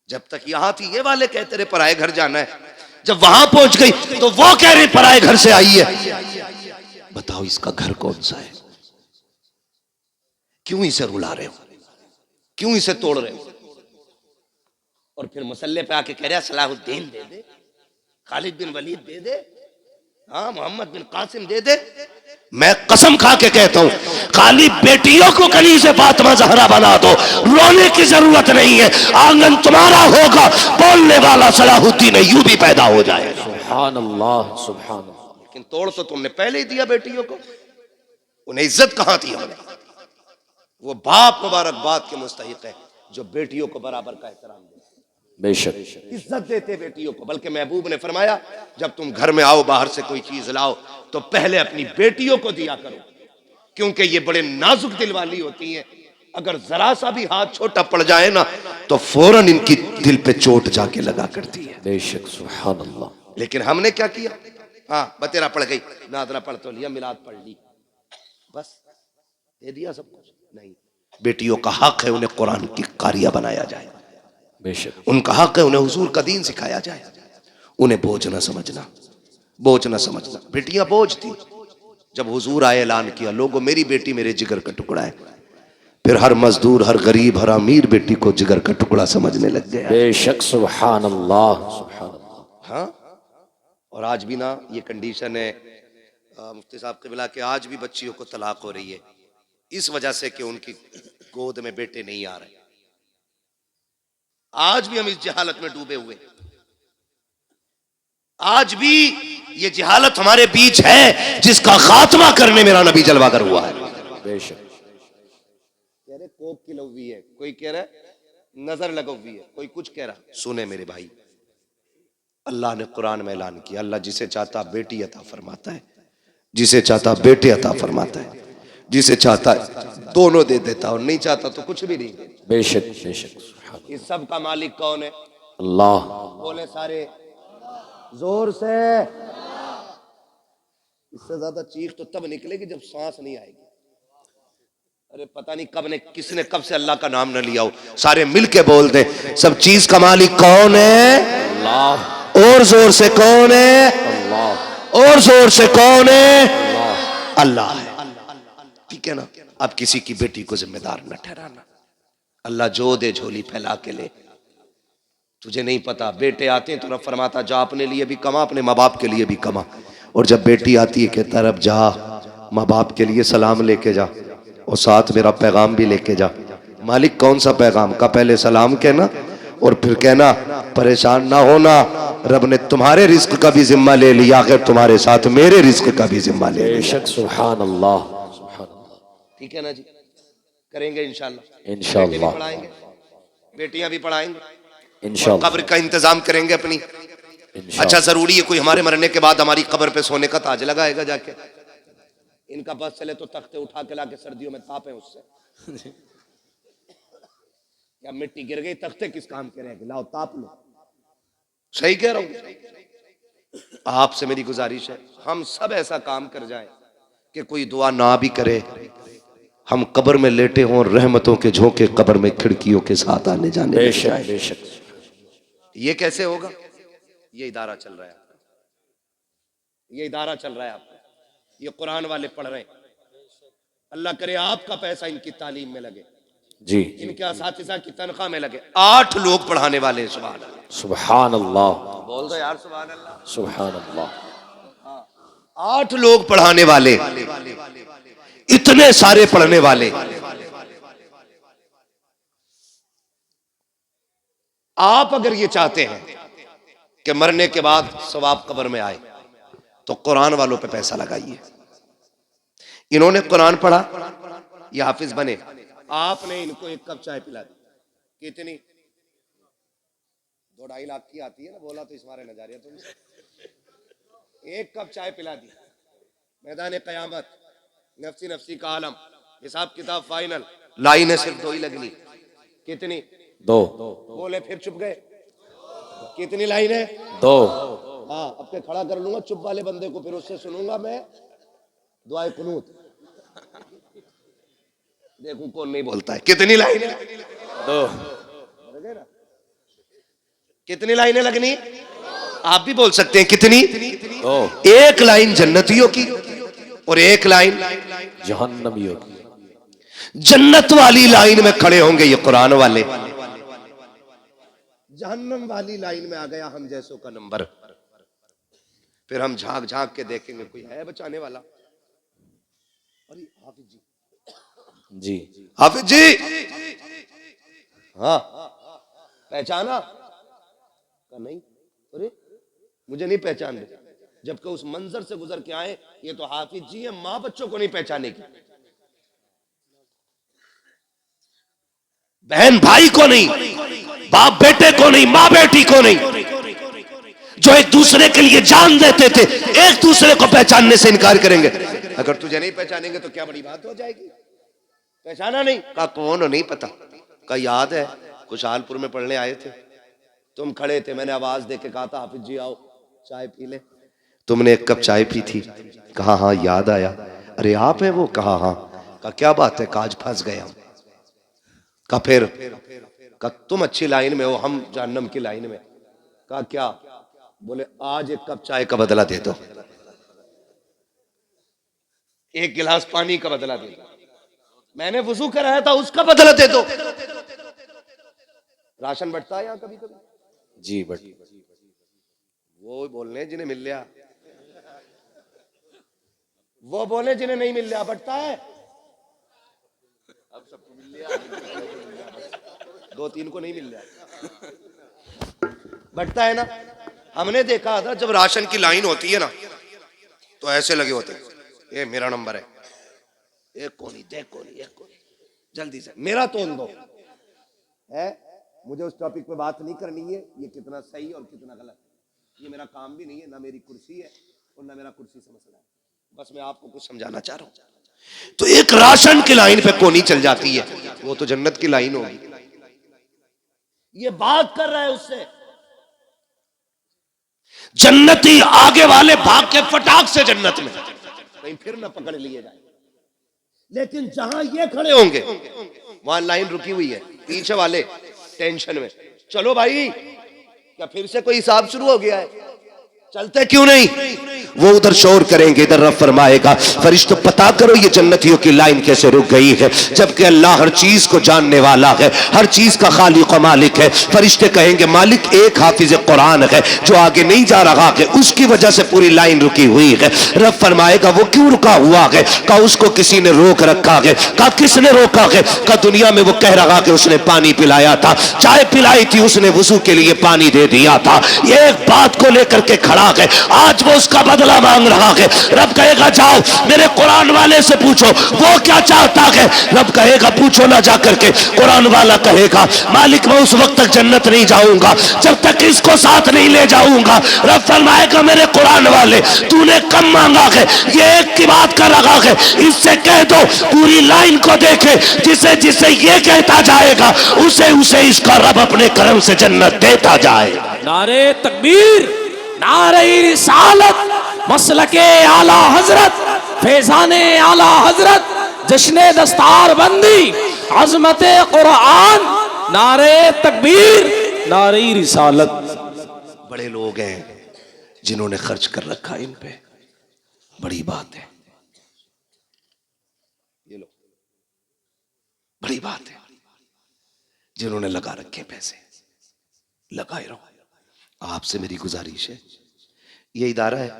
जब तक यहां थी ये वाले कहते रहे पराये घर जाना है, जब वहां पहुंच गई तो वो कह रही पराये घर से आई है। बताओ इसका घर कौन सा है, क्यों इसे रुला रहे हो, क्यों इसे तोड़ रहे हो। और फिर मसल्ले पे आके कह रहा सलाहुद्दीन दे दे, खालिद बिन वलीद दे दे, हाँ मोहम्मद बिन कासिम दे दे। मैं कसम खा के कहता हूं खाली बेटियों को कली से फातिमा ज़हरा बना दो, रोने की जरूरत नहीं है। आंगन तुम्हारा होगा, बोलने वाला सलाहुद्दीन अय्यूबी पैदा हो जाएगा। सुभान अल्लाह, सुभान अल्लाह। लेकिन तोड़ तो तुमने पहले ही दिया बेटियों को, उन्हें इज्जत कहां थी हमने। वो बाप मुबारकबाद के मुस्तहिक है जो बेटियों को बराबर का एहतराम दे, बेशक इज्जत देते बेटियों को। बल्कि महबूब ने फरमाया जब तुम घर में आओ बाहर से कोई चीज लाओ तो पहले अपनी बेटियों को दिया करो, क्योंकि ये बड़े नाजुक दिल वाली होती हैं। अगर जरा सा भी हाथ छोटा पड़ जाए ना तो फौरन इनकी दिल पे चोट जाके लगा करती है। बेशक, सुभान अल्लाह। लेकिन हमने क्या किया, हाँ बतेरा पड़ गई, नादरा पढ़ तो लिया, मिलाद पढ़ ली, बस दे दिया सब कुछ। नहीं, बेटियों का हक है उन्हें कुरान की कारिया बनाया जाए, बेशक उनका हक है उन्हें हुजूर का दीन सिखाया जाए, उन्हें बोझ न समझना, बोझ न समझना। बेटियां बोझ थी, जब हुजूर आए ऐलान किया लोगों मेरी बेटी मेरे जिगर का टुकड़ा है, फिर हर मजदूर हर गरीब हर अमीर बेटी को जिगर का टुकड़ा समझने लग गया। बेशक, सुभान अल्लाह, सुभान अल्लाह। हाँ, और आज भी ना ये कंडीशन है मुफ्ती साहब क़िबला के, आज भी बच्चियों को तलाक हो रही है इस वजह से कि उनकी गोद में बेटे नहीं आ रहे। आज भी हम इस जहालत में डूबे हुए, आज भी ये जहालत हमारे बीच है जिसका खात्मा करने मेरा नबी जलवागर हुआ है। बेशक, कह रहे कोक की लवी है, कोई कह रहा है नजर लगवी है, कोई कुछ कह रहा। सुने मेरे भाई, अल्लाह ने कुरान में ऐलान किया अल्लाह जिसे चाहता बेटी अता फरमाता है, जिसे चाहता बेटे अता फरमाता है, जिसे चाहता है दोनों दे देता और नहीं चाहता तो कुछ भी नहीं देता। बेशक बेशक। इस सब का मालिक कौन है? अल्लाह। बोले सारे जोर से। इससे ज्यादा चीख तो तब निकलेगी जब सांस नहीं आएगी। अरे पता नहीं कब ने किसने कब से अल्लाह का नाम न लिया हो, सारे मिलके बोल दे सब चीज का मालिक कौन है? अल्लाह। और जोर से कौन है? अल्लाह। और जोर से कौन है? अल्लाह है। ठीक है ना। अब किसी की बेटी को जिम्मेदार न ठहराना। अल्लाह जो दे झोली फैला के ले। तुझे नहीं पता, बेटे आते हैं तो रब फरमाता जा अपने लिए भी कमा, अपने माँ बाप के लिए भी कमा, और जब बेटी आती है कहता रब जा माँ बाप के लिए सलाम लेके जा और साथ मेरा पैगाम भी लेके जा। मालिक कौन सा पैगाम का? पहले सलाम कहना और फिर कहना परेशान ना होना, रब ने तुम्हारे रिस्क का भी जिम्मा ले लिया, आखिर तुम्हारे साथ मेरे रिस्क का भी जिम्मा ले लिया। बेशक, सुभान अल्लाह। ठीक है ना जी, करेंगे इंशाल्लाह। इंशाल्लाह बेटे भी पढ़ाएंगे, बेटियां भी पढ़ाएंगे, इंशाल्लाह कब्र का इंतजाम करेंगे अपनी। अच्छा जरूरी है कोई हमारे मरने के बाद हमारी कब्र पे सोने का ताज लगाएगा जाके? इनका बस चले तो तख्ते उठा के लाके सर्दियों में तापे उससे। क्या मिट्टी गिर गई, तख्ते किस काम के रहेंगे? लाओ ताप लो। सही कह रहा हूं। आपसे मेरी गुजारिश है हम सब ऐसा काम कर जाएं कि कोई दुआ ना भी करे, हम कब्र में लेटे हों, रहमतों के झोंके कब्र में खिड़कियों के साथ आने जाने। बेशक बेशक। ये कैसे होगा? ये इदारा चल रहा है आपका, ये इदारा चल रहा है आपका, ये कुरान वाले पढ़ रहे हैं। अल्लाह करे आपका पैसा इनकी तालीम में लगे जी, इनके असातिज़ा की तनख्वाह में लगे। 8 लोग पढ़ाने वाले हैं। सुभान अल्लाह, सुभान अल्लाह, बोल दो यार सुभान अल्लाह, सुभान अल्लाह। 8 लोग पढ़ाने वाले, इतने सारे पढ़ने वाले। आप अगर ये चाहते हैं कि मरने के बाद सवाब कब्र में आए तो कुरान वालों पे पैसा लगाइए। इन्होंने कुरान पढ़ा, ये हाफिज बने, आपने इनको 1 कप चाय पिला दी, कितनी? 2-2.5 लाख की आती है ना, बोला तो इस मारे नजारिया तुमसे। 1 कप चाय पिला दी, मैदान कयामत, नफसी नफसी का आलम, हिसाब किताब फाइनल, लाइनें सिर्फ 2 ही लगनी। कितनी? 2। बोले फिर चुप गए। कितनी लाइनें? 2। हाँ, अब के खड़ा कर लूंगा चुप वाले बंदे को, फिर उससे सुनूंगा मैं दुआए कुनूत। देखूं कौन नहीं बोलता है। कितनी लाइनें? 2। कितनी लाइनें लगनी? आप भी बोल सकते हैं कितनी? 2। 1 लाइन जन्नतियों की और 1 लाइन जहन्नमियों की। जन्नत वाली लाइन में खड़े होंगे ये कुरान वाले, जहन्नम वाली लाइन में आ गया हम जैसों का नंबर। फिर हम झांक झांक के देखेंगे कोई है बचाने वाला। अरे हाफिज जी, जी हाफिज जी, हाँ पहचाना? नहीं, अरे मुझे नहीं पहचान रहे, जबकि उस मंजर से गुजर के आए। ये तो हाफिज जी है, माँ बच्चों को नहीं पहचानेगी, बहन भाई को नहीं, बाप बेटे को नहीं, माँ बेटी को नहीं, जो एक दूसरे के लिए जान देते थे, एक दूसरे को पहचानने से इनकार करेंगे। अगर तुझे नहीं पहचानेंगे तो क्या बड़ी बात हो जाएगी? पहचाना नहीं? कहा कौन हो? नहीं पता। कहा याद है खुशहालपुर में पढ़ने आए थे, तुम खड़े थे, मैंने आवाज देके कहा था हाफिज जी आओ चाय पी ले, तुमने 1 कप चाय पी थी। कहा हाँ याद आया। अरे आप हैं वो? कहा हाँ। कहा क्या बात है? आज फंस गए हम। कहा फिर? कहा तुम अच्छी लाइन में हो, हम जहन्नम की लाइन में। कहा क्या? बोले आज 1 कप चाय का बदला दे दो, 1 गिलास पानी का बदला दे दो, मैंने वुजू कराया था उसका बदला दे दो। राशन बंटता है यहाँ कभी कभी? जी बट वो बोलने जिन्हें मिल लिया, वो बोले जिन्हें नहीं मिल लिया। बंटता है? अब सबको मिल लिया, 2-3 को नहीं मिल रहा, बंटता है ना। हमने देखा था जब राशन की लाइन होती है ना तो ऐसे लगे होते, ये मेरा नंबर है, एक कोनी, देख कोनी, एक कोनी, जल्दी से मेरा तोल दो। है मुझे उस टॉपिक पे बात नहीं करनी है, ये कितना सही और कितना गलत है, ये मेरा काम भी नहीं है, ना मेरी कुर्सी है और ना मेरा कुर्सी से मसला है, बस मैं आपको कुछ समझाना चाह रहा हूं। तो एक राशन की लाइन पे कोनी चल जाती है, वो तो जन्नत की लाइन होगी। ये बात कर रहा है उससे, जन्नती आगे वाले भाग के फटाक से जन्नत में, कहीं फिर ना पकड़ लिए जाए। लेकिन जहां ये खड़े होंगे वहां लाइन रुकी हुई है, पीछे वाले टेंशन में, चलो भाई क्या फिर से कोई हिसाब शुरू हो गया है? चलते क्यों नहीं? वो उधर शोर करेंगे, इधर रब फरमाएगा फरिश्तों पता करो ये जन्नतियों की लाइन कैसे रुक गई है, जबकि अल्लाह हर चीज को जानने वाला है, हर चीज का खालिक व मालिक है। फरिश्ते कहेंगे मालिक एक हाफिज कुरान है जो आगे नहीं जा रहा है, उसकी वजह से पूरी लाइन रुकी हुई है। रब फरमाएगा वो क्यों रुका हुआ है? कहा उसको किसी ने रोक रखा है। कहा किसने रोका है? कहा दुनिया में वो कह रहा कि उसने पानी पिलाया था, चाय पिलाई थी उसने, वुजू के लिए पानी दे दिया था। ये एक बात को लेकर के खड़ा है, आज वो उसका बदला मांग रहा है। रब कहेगा जाओ मेरे कुरान वाले से पूछो वो क्या चाहता है। रब कहेगा पूछो ना जाकर के। कुरान वाला कहेगा मालिक मैं उस वक्त तक जन्नत नहीं जाऊंगा जब तक इसको साथ नहीं ले जाऊंगा। रब फरमाएगा मेरे कुरान वाले तूने कम मांगा है, ये एक की बात कर रहा है, इससे कह दो पूरी लाइन को देखे, जिसे जिसे ये कहता जाएगा उसे उसे इसका रब अपने करम से जन्नत देता जाएगा। नारे तकबीर, नारे रिसालत, मसलके आला हजरत, फैजाने आला हजरत, जश्ने दस्तार बंदी, अजमते कुरान, नारे तकबीर, नारे रिसालत। बड़े लोग हैं जिन्होंने खर्च कर रखा इन पे, बड़ी बात है, ये लो बड़ी बात है। जिन्होंने लगा रखे पैसे लगाए रहो। आपसे मेरी गुजारिश है, ये इदारा है,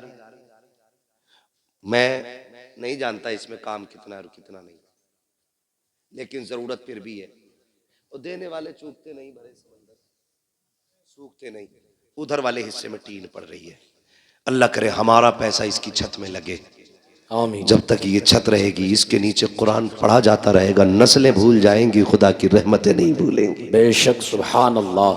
मैं नहीं जानता इसमें काम कितना है और कितना नहीं, लेकिन जरूरत फिर भी है। और देने वाले चूकते नहीं, भरे समंदर सूखते नहीं। उधर वाले हिस्से में टीन पड़ रही है, अल्लाह करे हमारा पैसा इसकी छत में लगे। आमीन। जब तक ये छत रहेगी इसके नीचे कुरान पढ़ा जाता रहेगा, नस्लें भूल जाएंगी, खुदा की रहमतें नहीं भूलेंगी। बेशक सुभान अल्लाह,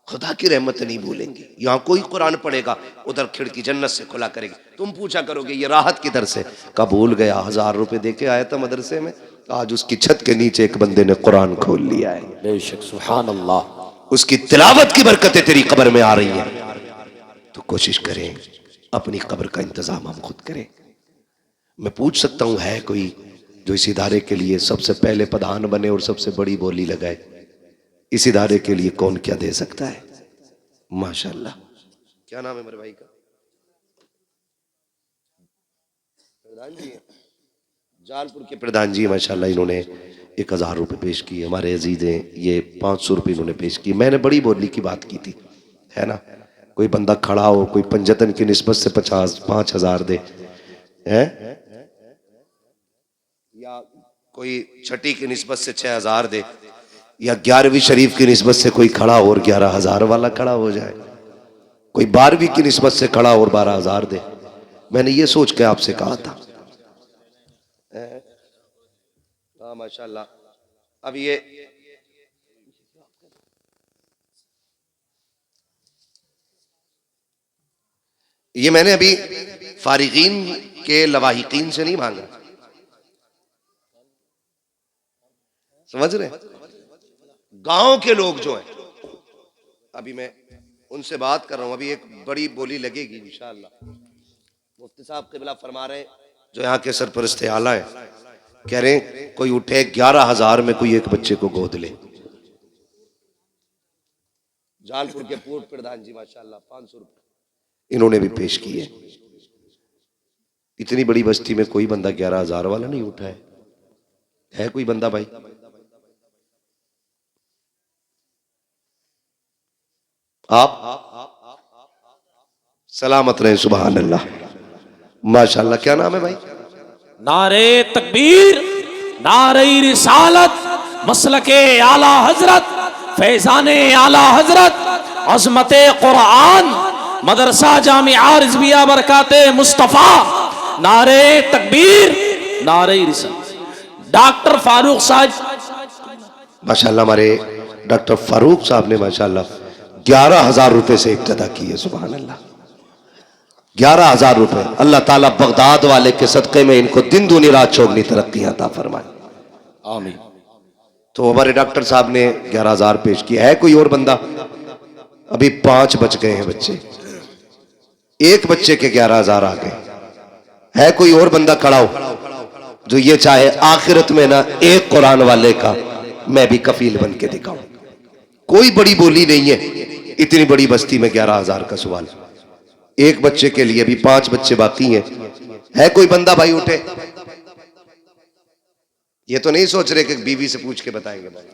खुदा की रहमतें नहीं भूलेंगी। यहाँ कोई कुरान पढ़ेगा उधर खिड़की जन्नत से खुला करेगी, तुम पूछा करोगे ये राहत किधर से? कब भूल गया, 1000 रुपए दे के आया था मदरसे में, आज उसकी छत के नीचे एक बंदे ने कुरान खोल लिया है। बेशक सुभान अल्लाह, उसकी तिलावत की बरकतें तेरी कब्र में आ रही है। तो कोशिश करें अपनी कब्र का इंतजाम हम खुद करें। मैं पूछ सकता हूं है कोई जो इस इदारे के लिए सबसे पहले प्रधान बने और सबसे बड़ी बोली लगाए? इस इदारे के लिए कौन क्या दे सकता है? माशाल्लाह। क्या नाम है मेरे भाई का? प्रधान जी, जालपुर के प्रधान जी माशाल्लाह, इन्होंने 1000 रुपये पेश किए। हमारे अजीज हैं, ये 500 रुपये इन्होंने पेश किए। मैंने बड़ी बोली की बात की थी, है ना? कोई बंदा खड़ा हो, कोई पंजतन की निस्बत से 5,000 दे, है, या कोई छठी की निस्बत से 6,000 दे, या 11वीं शरीफ की निस्बत से कोई खड़ा हो और 11,000 वाला खड़ा हो जाए, कोई 12वीं की निस्बत से खड़ा और 12,000 दे। मैंने ये सोच के आपसे कहा था। हाँ माशाल्लाह। अब ये मैंने अभी फारिगीन के लवाहिकीन से नहीं मांगा, समझ रहे? गांव के लोग जो हैं, अभी मैं उनसे बात कर रहा हूं, अभी एक बड़ी बोली लगेगी इंशाअल्लाह। मुफ्ती साहब क़िबला फरमा रहे हैं, जो यहाँ के सरपरस्ते आला है, कह रहे हैं कोई उठे 11,000 में कोई एक बच्चे को गोद ले। जालपुर के पूर्व प्रधान जी माशाअल्लाह 500 रुपये इन्होंने भी पेश किए। इतनी बड़ी बस्ती में कोई बंदा 11,000 वाला नहीं उठा है कोई बंदा भाई? आप सलामत रहे, सुभान अल्लाह, माशाअल्लाह। क्या नाम है भाई? नारे तकबीर, नारे रिसालत, मसलके आला हजरत, फैजाने आला हजरत, अजमते कुरान, मदरसा जामिया रिजविया बरकाते मुस्तफा, नारे तकबीर, नारे रिसालत। डॉक्टर फारूक साहब माशाअल्लाह, हमारे डॉक्टर फारूक साहब ने माशाअल्लाह 11,000 रुपए से इब्तिदा की है, सुभान अल्लाह। 11,000 रुपए। अल्लाह ताला बगदाद वाले के सदक़े में इनको दिन दूनी रात चौगनी तरक्की अता फरमाए, आमीन। तो हमारे डॉक्टर साहब ने 11,000 पेश किया है। कोई और बंदा? अभी 5 बच गए हैं बच्चे, एक बच्चे के 11,000 आ गए। है कोई और बंदा खड़ा हो जो ये चाहे आखिरत में ना एक कुरान वाले का मैं भी कफील बन के दिखाऊं? कोई बड़ी बोली नहीं है, इतनी बड़ी बस्ती में 11,000 का सवाल। एक बच्चे के लिए अभी 5 बच्चे बाकी हैं। है कोई बंदा भाई उठे? ये तो नहीं सोच रहे कि बीवी से पूछ के बताएंगे भाई,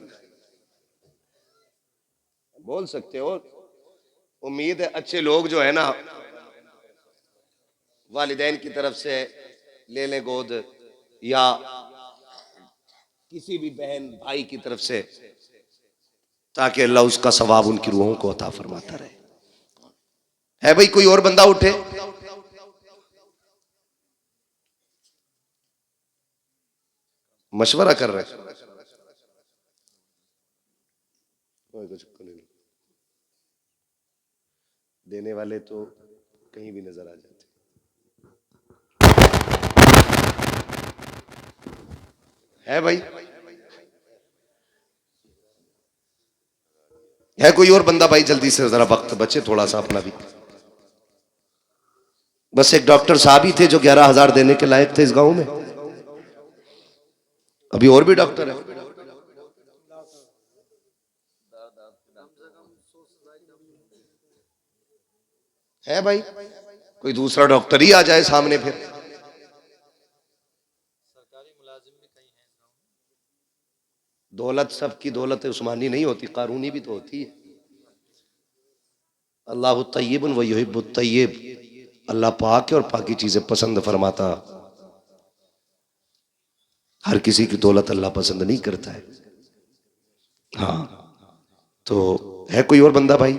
बोल सकते हो। उम्मीद है अच्छे लोग जो है ना वालिदैन की तरफ से ले लें गोद, या किसी भी बहन भाई की तरफ से, ताकि अल्लाह उसका सवाब उनकी रूहों को अता फरमाता रहे। है भाई कोई और बंदा उठे? मशवरा कर रहे हैं, देने वाले तो कहीं भी नजर आ जाते। है भाई? है कोई और बंदा भाई? जल्दी से, जरा वक्त बचे थोड़ा सा अपना भी। बस एक डॉक्टर साहब ही थे जो 11,000 देने के लायक थे इस गांव में। अभी और भी डॉक्टर है? है भाई? कोई दूसरा डॉक्टर ही आ जाए सामने फिर। दौलत सबकी दौलत उस्मानी नहीं होती, कारूनी भी तो होती है। अल्लाह तय्यबुन व युहिब्बुत तय्यब, अल्लाह पाक है और पाकी चीजें पसंद फरमाता। हर किसी की दौलत अल्लाह पसंद नहीं करता है। हाँ, तो है कोई और बंदा भाई?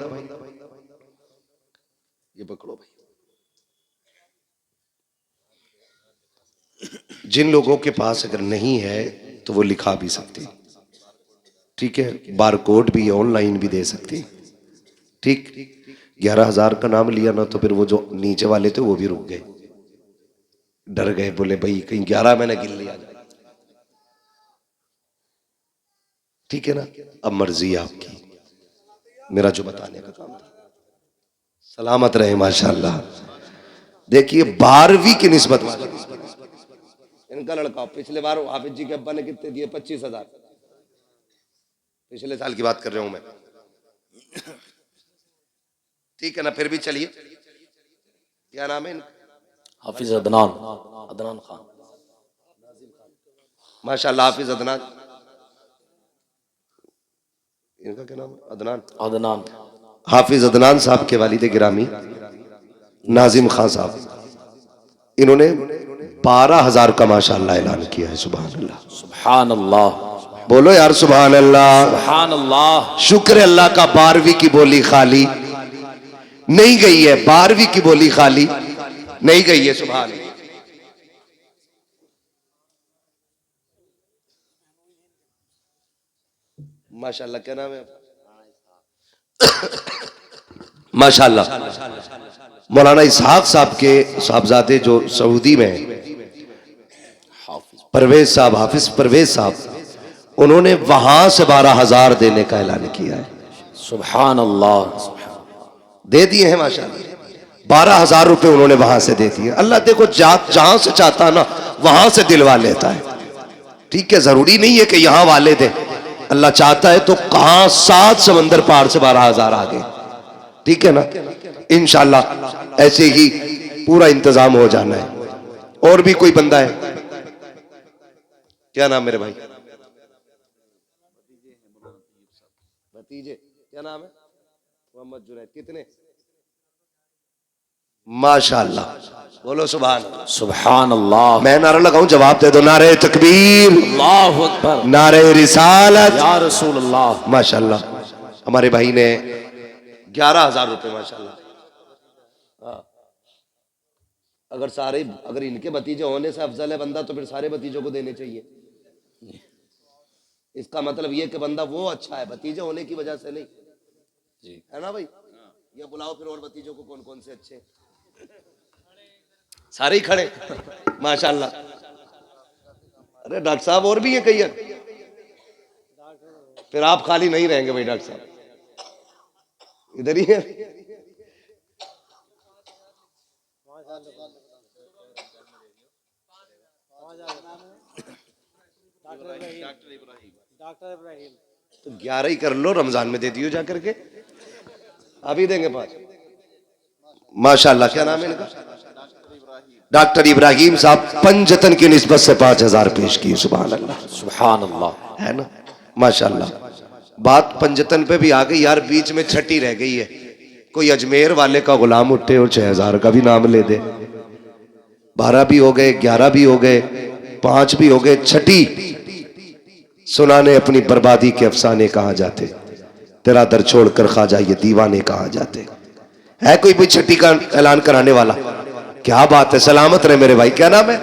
ये पकड़ो भाई। जिन लोगों के पास अगर नहीं है तो वो लिखा भी सकते, ठीक है, बार कोड भी ऑनलाइन भी दे सकते, ठीक। 11,000 का नाम लिया ना तो फिर वो जो नीचे वाले थे वो भी रुक गए, डर गए, बोले भाई कहीं 11 मैंने गिन लिया जाए। ठीक है ना? अब मर्जी आपकी, मेरा जो बताने का काम था। सलामत रहे माशाल्लाह। देखिए 12वीं की निस्बत वाले इनका लड़का पिछले बार हाफिज जी के अब्बा ने कितने दिए? 25,000। पिछले साल की बात कर रहा हूं मैं, ठीक है ना? फिर भी चलिए, क्या नाम है? हाफिज अदनान, अदनान खान। माशाल्लाह हाफिज अदनान, इनका क्या नाम है? अदनान, अदनान। हाफिज अदनान साहब के वालिद गिरामी नाजिम खान साहब, इन्होंने 12,000 का माशाल्लाह ऐलान किया है। सुभान अल्लाह, सुभान अल्लाह, बोलो यार सुभान अल्लाह, सुभान अल्लाह। शुक्र है अल्लाह का। 12वीं की बोली खाली नहीं गई है, 12वीं की बोली खाली नहीं गई है। सुभान अल्लाह। माशाल्लाह, क्या नाम है? माशाल्लाह, मौलाना इसहाक साहब के साहबजादे जो सऊदी में हैं, परवेज साहब, हाफिज परवेज साहब, उन्होंने वहां से 12,000 देने का ऐलान किया है। सुभान अल्लाह, दे दिए हैं माशाल्लाह। 12,000 रुपए उन्होंने वहां से दे दिए। अल्लाह देखो जहां से चाहता है ना वहां से दिलवा लेता है, ठीक है? जरूरी नहीं है कि यहां वाले दे, अल्लाह चाहता है तो कहां 7 समंदर पार से 12,000 आ गए, ठीक है ना? इंशाल्लाह ऐसे ही पूरा इंतजाम हो जाना है। और भी कोई बंदा है? क्या नाम मेरे भाई? भतीजे, क्या नाम है? मोहम्मद जुनैद। कितने? माशाल्लाह, बोलो सुभान अल्लाह। सुभान अल्लाह। मैं नारा लगाऊं, जवाब दे दो। नारे तकबीर, अल्लाहु अकबर, नारे रिसालत, या रसूल अल्लाह। माशाल्लाह। हमारे भाई ने 11,000 रुपए माशाल्लाह। हाँ, अगर इनके भतीजे होने से अफजल है बंदा तो फिर सारे भतीजों को देने चाहिए। इसका मतलब ये कि बंदा वो अच्छा है भतीजे होने की वजह से नहीं, जी है ना भाई? ये बुलाओ फिर और भतीजों को, कौन कौन से अच्छे? सारे ही खड़े माशाल्लाह। अरे डॉक्टर साहब और भी है कई, फिर आप खाली नहीं रहेंगे भाई। डॉक्टर साहब इधर ही है। तो 11 ही कर लो, रमजान में दे दियो जा करके, अभी देंगे 5। माशाल्लाह, क्या नाम है इनका? डॉक्टर इब्राहिम साहब पंजतन की निस्बत से 5,000 पेश किए। सुभान अल्लाह, सुभान अल्लाह, है ना, माशाल्लाह। बात पंजतन पे भी आ गई यार, बीच में छठी रह गई है। कोई अजमेर वाले का गुलाम उठे और 6,000 का भी नाम ले दे। 12 भी हो गए, 11 भी हो गए, 5 भी हो गए, छठी सुनाने अपनी बर्बादी के अफसाने कहाँ जाते, तेरा दर छोड़कर ख्वाजा ये दीवाने कहाँ जाते। है कोई भी छठी का ऐलान कराने वाला? क्या बात है, सलामत रहे मेरे भाई। क्या नाम है?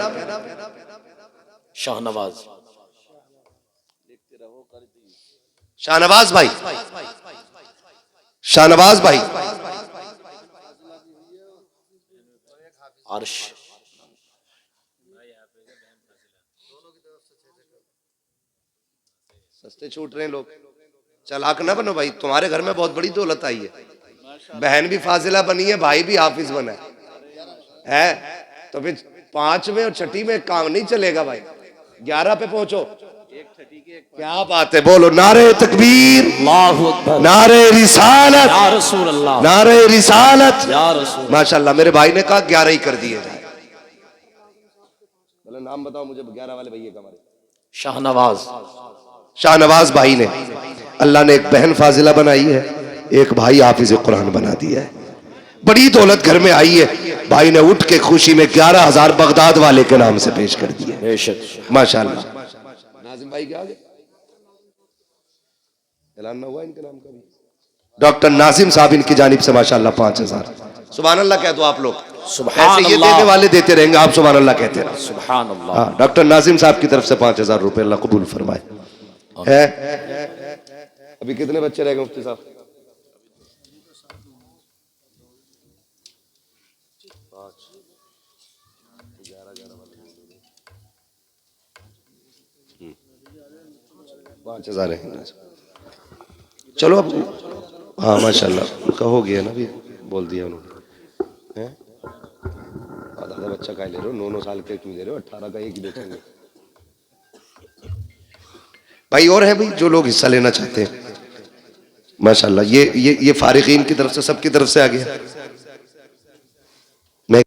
शाहनवाज। शाहनवाज भाई, शाहनवाज भाई, अर्श। सस्ते छूट रहे हैं लोग, चालाक ना बनो भाई। तुम्हारे घर में बहुत बड़ी दौलत आई है, बहन भी फाजिला बनी है, भाई भी हाफिज बना है, तो फिर 5 में और छठी में काम नहीं चलेगा भाई। 11 पे पहुंचो। क्या बात है, बोलो नारे तकबीर, अल्लाहु अकबर, नारे रिसालत, या रसूल अल्लाह, नारे रिसालत। या रसूल। माशाल्लाह, मेरे भाई ने कहा 11 ही कर दिए जाए। नाम बताओ मुझे 11 वाले भैया का। हमारे शाहनवाज। शाहनवाज भाई ने, अल्लाह ने एक बहन फाजिला बनाई है, एक भाई हाफिज कुरान बना दिया है। बड़ी दौलत घर में आई है। भाई ने उठ के खुशी में 11,000 बगदाद वाले के नाम से पेश कर दिए। बेशक, माशाल्लाह। नाजिम भाई क्या आगे ऐलान ना हुआ इनके नाम का भी? डॉक्टर नाजिम साहब इनकी जानिब से माशाल्लाह 5,000। सुभान अल्लाह कह दो आप लोग। सुभान ऐसे ये अल्लाह, देने वाले देते रहेंगे, आप सुभान अल्लाह कहते रहे। सुभान अल्लाह। हाँ, डॉक्टर नाजिम साहब की तरफ से 5,000 रुपए अल्लाह कबूल फरमाए। है अभी कितने बच्चे रह गए मुफ्ती साहब? पाँच 5,000 है। चलो अब, हाँ माशाल्लाह, उनका हो गया ना, भी बोल दिया उन्होंने। हैं आधा बच्चा का ले रहे हो, 9 साल के क्यों दे रहे हो? 18 का एक ही बेचेंगे भाई। और है भाई जो लोग हिस्सा लेना चाहते हैं, माशाल्लाह। ये फारिगीन की तरफ से, सबकी तरफ से आ गया। मैं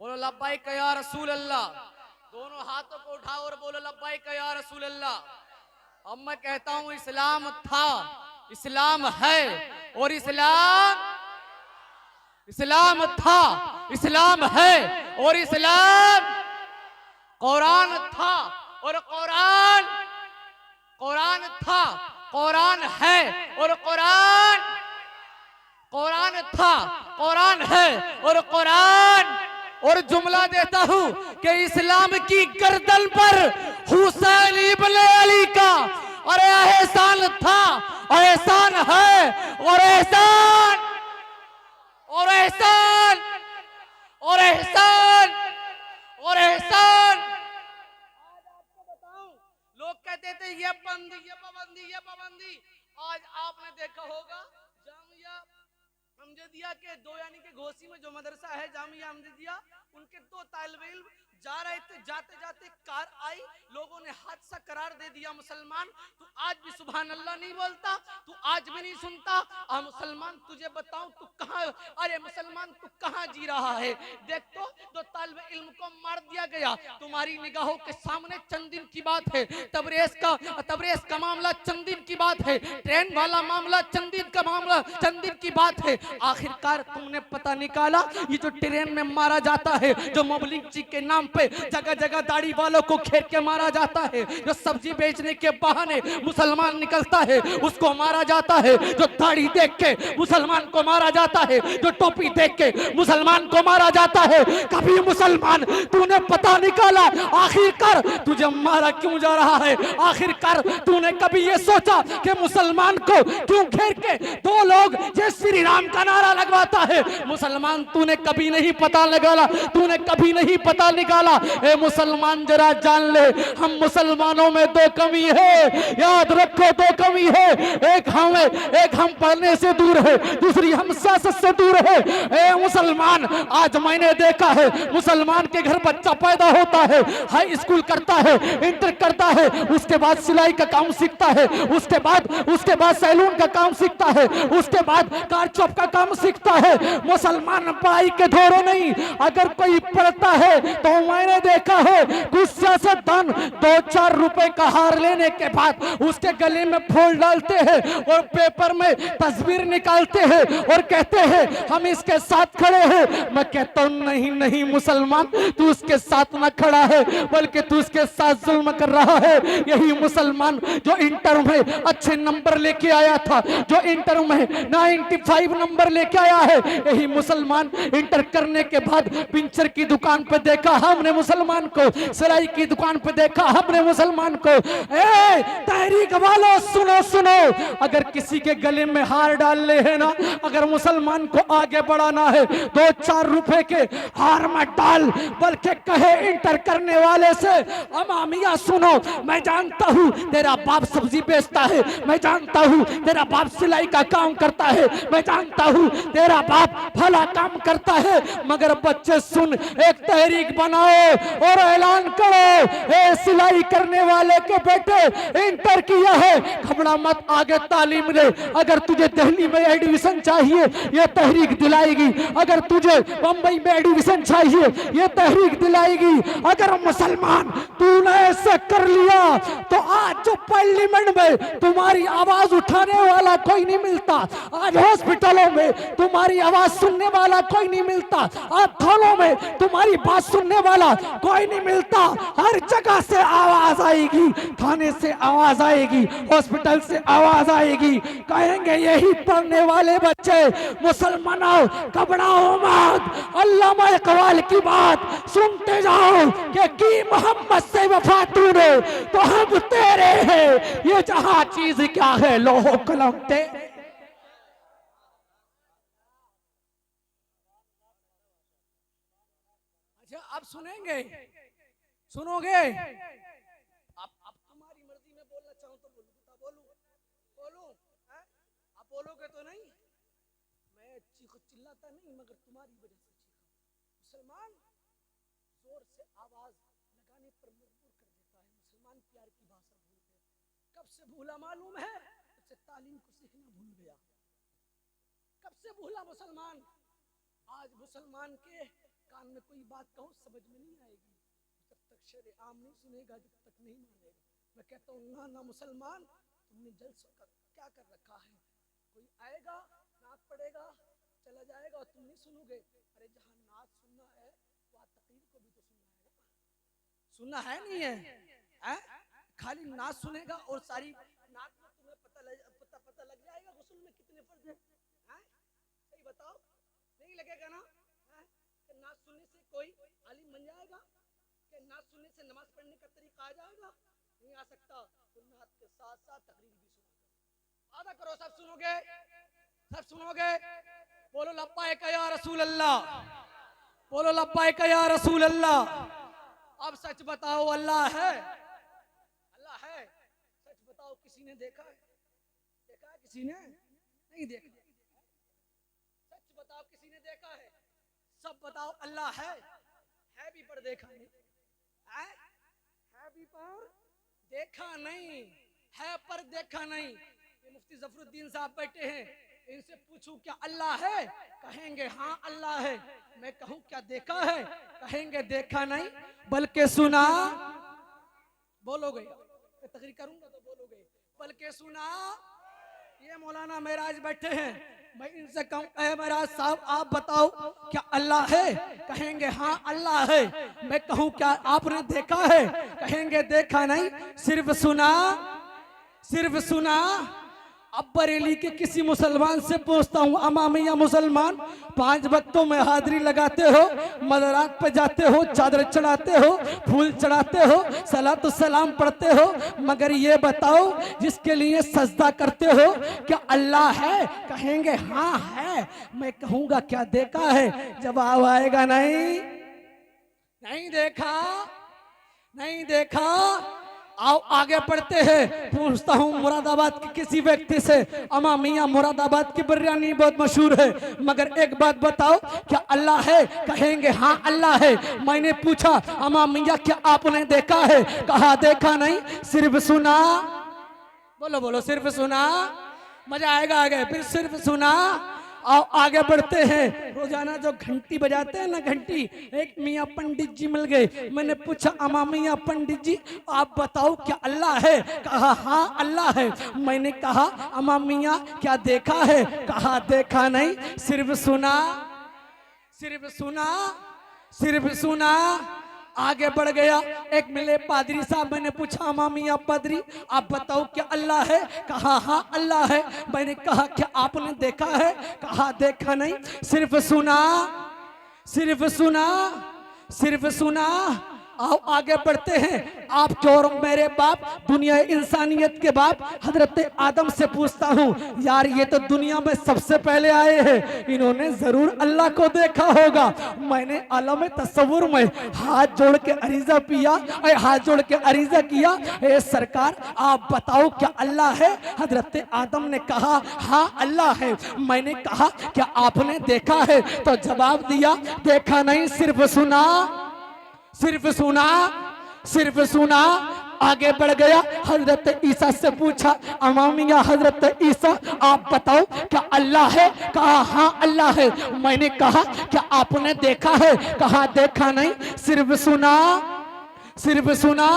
बोलो लब्बाइक या रसूल अल्लाह। दोनों हाथों को उठाओ और बोलो लब्बाइक या रसूल अल्लाह। अब मैं कहता हूं इस्लाम था, इस्लाम है और इस्लाम था, इस्लाम है और इस्लाम, कुरान था और कुरान था, कुरान है और कुरान था, कुरान है और कुरान। और जुमला देता हूं कि इस्लाम की गर्दन पर हुसैन इब्ने अली का और एहसान था और एहसान है और एहसान और एहसान और एहसान और एहसान। आज आपको बताऊं, लोग कहते थे ये पाबंदी ये पाबंदी ये पाबंदी। आज आपने देखा होगा जामिया अहमदिया के दो, यानी कि घोसी में जो मदरसा है जामिया अहमदिया, उनके दो तालिब इल्म जा रहे थे, जाते जाते कार आई, लोगों ने हादसा करार दे दिया। मुसलमान तू आज भी सुभान अल्लाह नहीं बोलता, तू आज भी नहीं सुनता। मुसलमान तुझे बताऊं तू कहां, अरे मुसलमान तू कहां जी रहा है। देख तो दो तालिब इल्म को मार दिया गया तुम्हारी निगाहों के सामने। चंद दिन की बात है, तबरेज का मामला चंद दिन की बात है, ट्रेन वाला मामला चंद दिन का मामला चंद दिन की बात है। आखिरकार तुमने पता निकाला ये जो ट्रेन में मारा जाता है, जो मोबलिंग जी के नाम पे जगह जगह दाढ़ी वालों को घेर के मारा जाता है, जो सब्जी बेचने के बहाने मुसलमान निकलता है उसको मारा जाता है, जो दाढ़ी देख के मुसलमान को मारा जाता है, जो टोपी देख के मुसलमान को मारा जाता है। कभी मुसलमान तूने पता निकाला आखिरकार तुझे मारा क्यों जा रहा है? आखिरकार तूने कभी ये सोचा कि मुसलमान को क्यों घेर के दो लोग जय श्री राम का नारा लगवाता है? मुसलमान तूने कभी नहीं पता निकाला, तूने कभी नहीं पता निकाला। ए मुसलमान जरा जान ले, हम मुसलमानों में दो कमी है, याद रखो दो कमी है। एक हम पढ़ने से दूर है, दूसरी हम सियासत से दूर है। ए मुसलमान, आज मैंने देखा है मुसलमान के घर बच्चा पैदा होता है, हाई स्कूल करता है, इंटर करता है, उसके बाद सिलाई का काम सीखता है, उसके बाद सैलून का काम सीखता है, उसके बाद कार चौप का काम सीखता है। मुसलमान पढ़ाई के धोरे नहीं, अगर कोई पढ़ता है तो मैंने देखा है कुछ सियासतदान 2-4 रुपए का हार लेने के बाद उसके गले में फूल डालते हैं और पेपर में तस्वीर निकालते हैं और कहते हैं हम इसके साथ खड़े हैं। मैं कहता हूं नहीं नहीं मुसलमान, तू उसके साथ न खड़ा है बल्कि तू उसके साथ जुल्म कर रहा है। यही मुसलमान जो इंटर में अच्छे नंबर लेके आया था, जो इंटर में 95 नंबर लेके आया है, यही मुसलमान इंटर करने के बाद पिंचर की दुकान पे देखा हमने मुसलमान को, सिलाई की दुकान पे देखा हमने मुसलमान को। ए तहरीक वालों सुनो सुनो, अगर किसी के गले में हार डालने हैं ना, अगर मुसलमान को आगे बढ़ाना है 2-4 रुपए के हार मत डाल, बल्कि कहे इंटर करने वाले से अमामिया सुनो, मैं जानता हूं तेरा बाप सब्जी बेचता है, मैं जानता हूं तेरा बाप सिलाई का काम करता है, मैं जानता हूं तेरा बाप भला काम करता है, मगर बच्चे सुन, एक तहरीक बनाओ और ऐलान करो, ए सिलाई करने वाले के बेटे इंटर किया है, घबरा मत, आगे तालीम ले। अगर तुझे दिल्ली में एडमिशन चाहिए ये तहरीक दिलाएगी, अगर तुझे बंबई में एडमिशन चाहिए ये तहरीक दिलाएगी। अगर मुसलमान तूने ऐसे कर लिया तो आज जो पार्लियामेंट में तुम्हारी आवाज उठाने वाला कोई नहीं मिलता, आज हॉस्पिटलों में तुम्हारी आवाज सुनने वाला कोई नहीं मिलता, आज थानों में तुम्हारी बात सुनने वाला कोई नहीं मिलता। हर जगह से आवाज आएगी, थाने से आवाज आएगी, हॉस्पिटल से आवाज आएगी, कहेंगे यही पढ़ने वाले बच्चे मुसलमानों घबराओ मत, अल्लामा इकबाल की बात सुनते जाओ कि मोहम्मद से वफा तूने तो हम तेरे हैं, ये जहां चीज क्या है लोहो कलम तेरे। अच्छा आप सुनेंगे, सुनोगे? अब तुम्हारी मर्जी में बोलना चाहूं तो बोलूं आप बोलोगे तो नहीं, मैं चिल्लाता नहीं मगर तुम्हारी वजह से चीखा। मुसलमान जोर से आवाज लगाने पर मजबूर कर देता है, मुसलमान प्यार की भाषा भूल गया, कब से भूला मालूम है? उससे तालीम को सीखना भूल गया, कब से भूला मुसलमान। आज मुसलमान के कान में कोई बात कहूं समझ में नहीं आएगी, जब तक शरे आम नहीं सुनेगा, जब तक नहीं मानेगा। मैं कहता हूँ ना ना मुसलमान, तुमने जलसों का क्या कर रखा है? कोई आएगा नात पड़ेगा चला जाएगा और तुम नहीं सुनोगे। अरे जहाँ नात सुनना है वहाँ तकरीर को भी तो सुनना है ना, सुनना है नहीं है? खाली नात सुनेगा और सारी नात में तुम्हें पता लग जाएगा गुस्ल में कितने फर्ज हैं? सही बताओ, नहीं लगेगा ना? नात सुनने से कोई आलिम बन जाएगा? कि नात सुनने से नमाज पढ़ने का तरीका आ जाएगा? नहीं आ सकता तो नात के साथ साथ तकरीर भी सुनो। वादा करो सब सुनोगे, सब सुनोगे। बोलो लब्बाइक या रसूल अल्लाह, बोलो लब्बाइक या रसूल अल्लाह। अब सच बताओ अल्लाह है? अल्लाह है? सच बताओ किसी ने देखा है? देखा है किसी ने? नहीं देखा। सच बताओ किसी ने देखा है? सब बताओ अल्लाह है भी पर देखा नहीं। है भी पर देखा नहीं, है पर देखा नहीं। ये मुफ्ती जफरुद्दीन साहब बैठे हैं, इनसे पूछूं क्या अल्लाह है? कहेंगे हाँ अल्लाह है। मैं कहूं क्या देखा है? कहेंगे देखा नहीं बल्कि सुना। बोलोगे? मैं तकरीर करूंगा तो बोलोगे बल्कि सुना। ये मौलाना मेराज बैठे हैं, मैं इनसे कहूं ऐ मेराज साहब आप बताओ क्या अल्लाह है? कहेंगे हाँ अल्लाह है। मैं कहूं क्या आपने देखा है? कहेंगे देखा नहीं सिर्फ सुना, सिर्फ सुना। अब बरेली के किसी मुसलमान से पूछता हूँ, अमामिया मुसलमान 5 वक्तों में हाजिरी लगाते हो, मज़ारात पे जाते हो, चादर चढ़ाते हो, फूल चढ़ाते हो, सलातो सलाम पढ़ते हो, मगर ये बताओ जिसके लिए सजदा करते हो क्या अल्लाह है? कहेंगे हाँ है। मैं कहूँगा क्या देखा है? जवाब आएगा नहीं, नहीं देखा, नहीं देखा। आओ आगे बढ़ते हैं। पूछता हूँ मुरादाबाद के किसी व्यक्ति से, अमा मियाँ मुरादाबाद की बिरयानी बहुत मशहूर है, मगर एक बात बताओ क्या अल्लाह है? कहेंगे हाँ अल्लाह है। मैंने पूछा अमा मियाँ क्या आपने देखा है? कहा देखा नहीं सिर्फ सुना। बोलो बोलो सिर्फ सुना। मजा आएगा आगे। फिर सिर्फ सुना। आओ आगे बढ़ते हैं। रोजाना जो घंटी बजाते हैं ना, घंटी, एक मियाँ पंडित जी मिल गए। मैंने पूछा अमा मियाँ पंडित जी आप बताओ क्या अल्लाह है? कहा हाँ अल्लाह है। मैंने कहा अमा मियाँ क्या देखा है? कहा देखा नहीं सिर्फ सुना, सिर्फ सुना, सिर्फ सुना। आगे बढ़ गया। एक मिले पादरी साहब, मैंने पूछा अमा मियाँ पादरी आप बताओ क्या अल्लाह है? कहा हाँ अल्लाह है। मैंने कहा क्या आपने देखा है? कहा देखा नहीं सिर्फ सुना, सिर्फ सुना, सिर्फ सुना। आओ आगे बढ़ते हैं। आपके और मेरे बाप, दुनिया इंसानियत के बाप हजरत आदम से पूछता हूँ, यार ये तो दुनिया में सबसे पहले आए हैं, इन्होंने जरूर अल्लाह को देखा होगा। मैंने आलम तस्वुर में हाथ जोड़ के अरीजा पिया, हाथ जोड़ के अरीजा किया, ए सरकार आप बताओ क्या अल्लाह है? हजरत आदम ने कहा हाँ अल्लाह है। मैंने कहा क्या आपने देखा है? तो जवाब दिया देखा नहीं सिर्फ सुना, सिर्फ सुना, सिर्फ सुना। आगे बढ़ गया। हजरत ईसा से पूछा अमामिया हजरत ईसा आप बताओ क्या अल्लाह है? कहा हाँ अल्लाह है। मैंने कहा क्या आपने देखा है? कहा देखा नहीं सिर्फ सुना, सिर्फ सुना।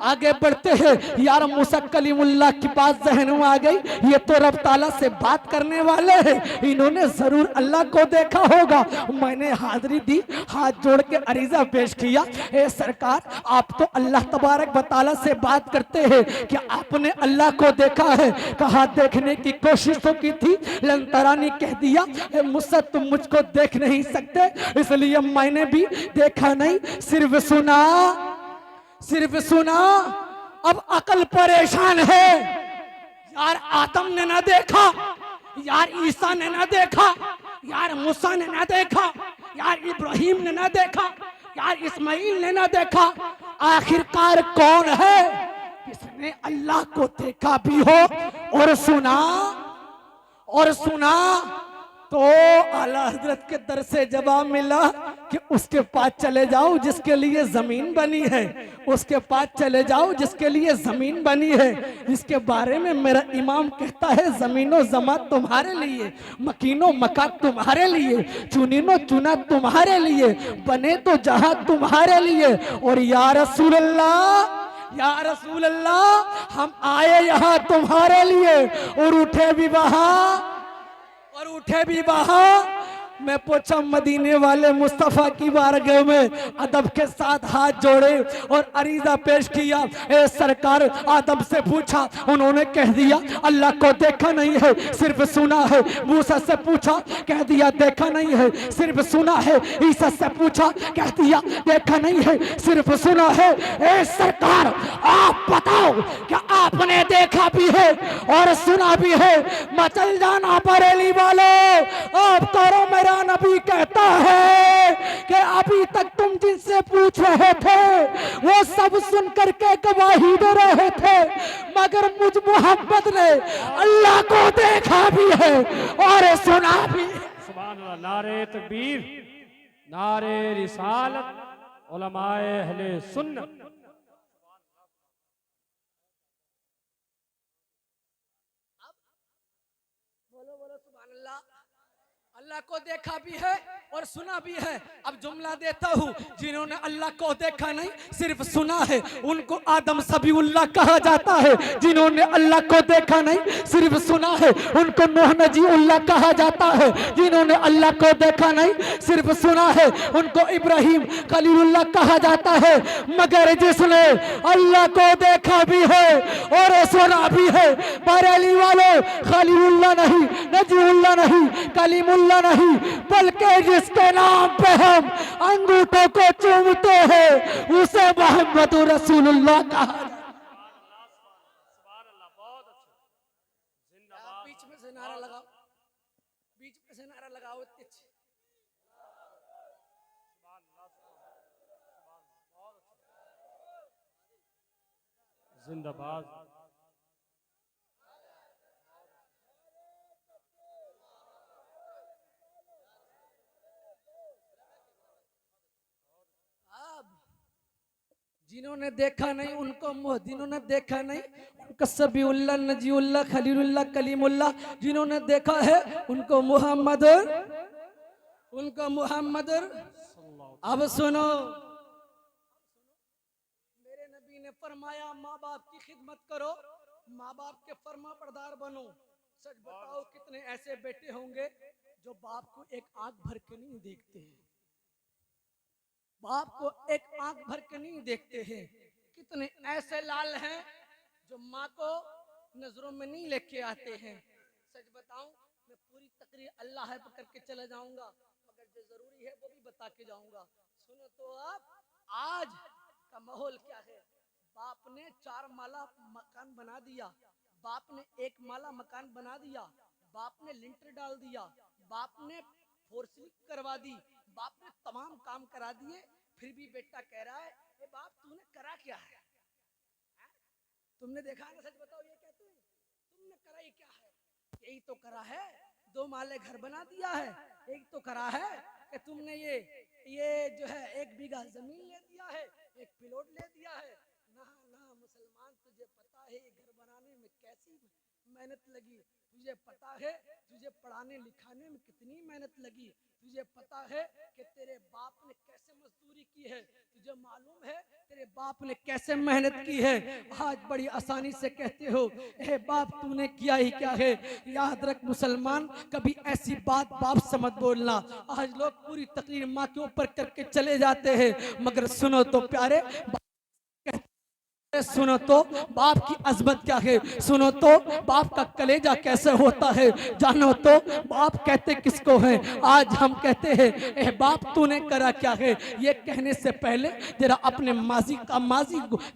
आगे बढ़ते हैं। यार मूसा कलीमुल्लाह के पास जहन में आ गई, ये तो रब ताला से बात करने वाले हैं, इन्होंने जरूर अल्लाह को देखा होगा। मैंने हाजिरी दी, हाथ जोड़ के अरीजा पेश किया, ए सरकार आप तो अल्लाह तबारक व तआला से बात करते हैं, क्या आपने अल्लाह को देखा है? कहा देखने की कोशिश तो की थी, लंतरानी कह दिया मूसा तुम मुझको देख नहीं सकते, इसलिए मैंने भी देखा नहीं सिर्फ सुना, सिर्फ सुना। अब अकल परेशान है। यार आदम ने ना देखा, यार ईसा ने ना देखा, यार मूसा ने ना देखा, यार इब्राहिम ने ना देखा, यार इस्माइल ने ना देखा, आखिरकार कौन है जिसने अल्लाह को देखा भी हो और सुना, और सुना? तो आला हजरत के दर से जवाब मिला कि उसके पास चले जाओ जिसके लिए जमीन बनी है, उसके पास चले जाओ जिसके लिए जमीन बनी है, जिसके बारे में मेरा इमाम कहता है जमीनो जमा तुम्हारे लिए, मकीनो मका तुम्हारे लिए, चुनीनो चुना तुम्हारे लिए, बने तो जहां तुम्हारे लिए। और या रसूल अल्लाह, या रसूल अल्लाह हम आए यहाँ तुम्हारे लिए और उठे भी वहां, और उठे भी वहां। मैं पूछा मदीने वाले मुस्तफ़ा की बारगाह में अदब के साथ हाथ जोड़े और अरीजा पेश किया। ए सरकार, आदम से पूछा, उन्होंने कह दिया अल्लाह को देखा नहीं है, सिर्फ सुना है। मूसा से पूछा, कह दिया देखा नहीं है, सिर्फ सुना है। ईसा से पूछा, कह दिया देखा नहीं है, सिर्फ सुना है। ए सरकार, आप बताओ क्या आपने देखा भी है और सुना भी है? मचल जाना बरेली वाले, आप करो मेरा नबी कहता है कि अभी तक तुम जिनसे पूछ रहे थे वो सब सुन करके गवाही दे रहे थे, मगर मुझ मोहम्मद ने अल्लाह को देखा भी है और सुना भी। सुभान अल्लाह, नारे तकबीर, नारे रिसालत, उलमाए अहले सुन्नत। बोलो बोलो सुभान अल्लाह। अल्लाह को देखा भी है और सुना भी है। अब जुमला देता हूँ, जिन्होंने अल्लाह को देखा नहीं सिर्फ सुना है उनको आदम सबीउल्लाह कहा जाता है। जिन्होंने अल्लाह को देखा नहीं सिर्फ सुना है उनको नूह नजीउल्लाह कहा जाता है। जिन्होंने अल्लाह को देखा नहीं सिर्फ सुना है उनको इब्राहिम खलीलुल्लाह कहा जाता है। मगर जिसने अल्लाह को देखा भी है और सुना भी है, बरेली वाले, खलीलुल्लाह नहीं, नजीउल्लाह नहीं, कलीमुल्लाह नहीं, बल्कि जिसके नाम पे हम अंगूठों को चूमते हैं उसे मोहम्मद रसूलुल्लाह कहा। बीच में से नारा लगाओ, बीच में से नारा लगाओ। जिंदाबाद। जिन्होंने देखा नहीं उनको, जिन्होंने देखा नहीं उनको सबीउल्लाह, नजीउल्लाह, खलीलुल्लाह, कलीमुल्लाह। जिन्होंने देखा है उनको मोहम्मद, उनको मोहम्मद। अब सुनो, मेरे नबी ने फरमाया माँ बाप की खिदमत करो, माँ बाप के फरमा बरदार बनो। सच बताओ कितने ऐसे बेटे होंगे जो बाप को एक आंख भर के नहीं देखते हैं, बाप को एक आंख भर के नहीं देखते हैं। कितने ऐसे लाल हैं जो माँ को नजरों में नहीं लेके आते हैं। सच बताऊं, मैं पूरी तकरीर अल्लाह है करके चले जाऊंगा, मगर जो जरूरी है वो भी बता के जाऊंगा। सुनो तो आप, आज का माहौल क्या है। बाप ने 4 माला मकान बना दिया, बाप ने 1 माला मकान बना दिया, बाप ने लिंटर डाल दिया, बाप ने फोर्सिंग करवा दी, बाप ने तमाम काम करा दिए, फिर भी बेटा कह रहा है ए बाप तूने करा क्या है? तुमने देखा ना, सच बताओ ये कहते हैं तुमने करा ये क्या है? यही तो करा है, 2 माले घर बना दिया है। यही तो करा है कि तुमने ये जो है 1 बीघा जमीन ले दिया है, 1 प्लॉट ले दिया है। ना ना मुसलमान, तुझे पता है ये घर बनाने में कैसी मेहनत लगी, तुझे पता है तुझे पढ़ाने लिखाने में कितनी मेहनत लगी, तुझे पता है कि तेरे बाप ने कैसे मजदूरी की है, तुझे मालूम है तेरे बाप ने कैसे मेहनत की है। आज बड़ी आसानी से कहते हो ए बाप तूने किया ही क्या है। याद रख मुसलमान, कभी ऐसी बात बाप से मत बोलना। आज लोग पूरी तकरीर माँ के ऊपर करके चले जाते हैं, मगर सुनो तो प्यारे, सुनो तो बाप की अजमत क्या है, सुनो तो बाप का कलेजा कैसे होता है, जानो तो बाप कहते किसको है। आज हम कहते हैं ए बाप तूने करा क्या है। ये कहने से पहले जरा अपने माजी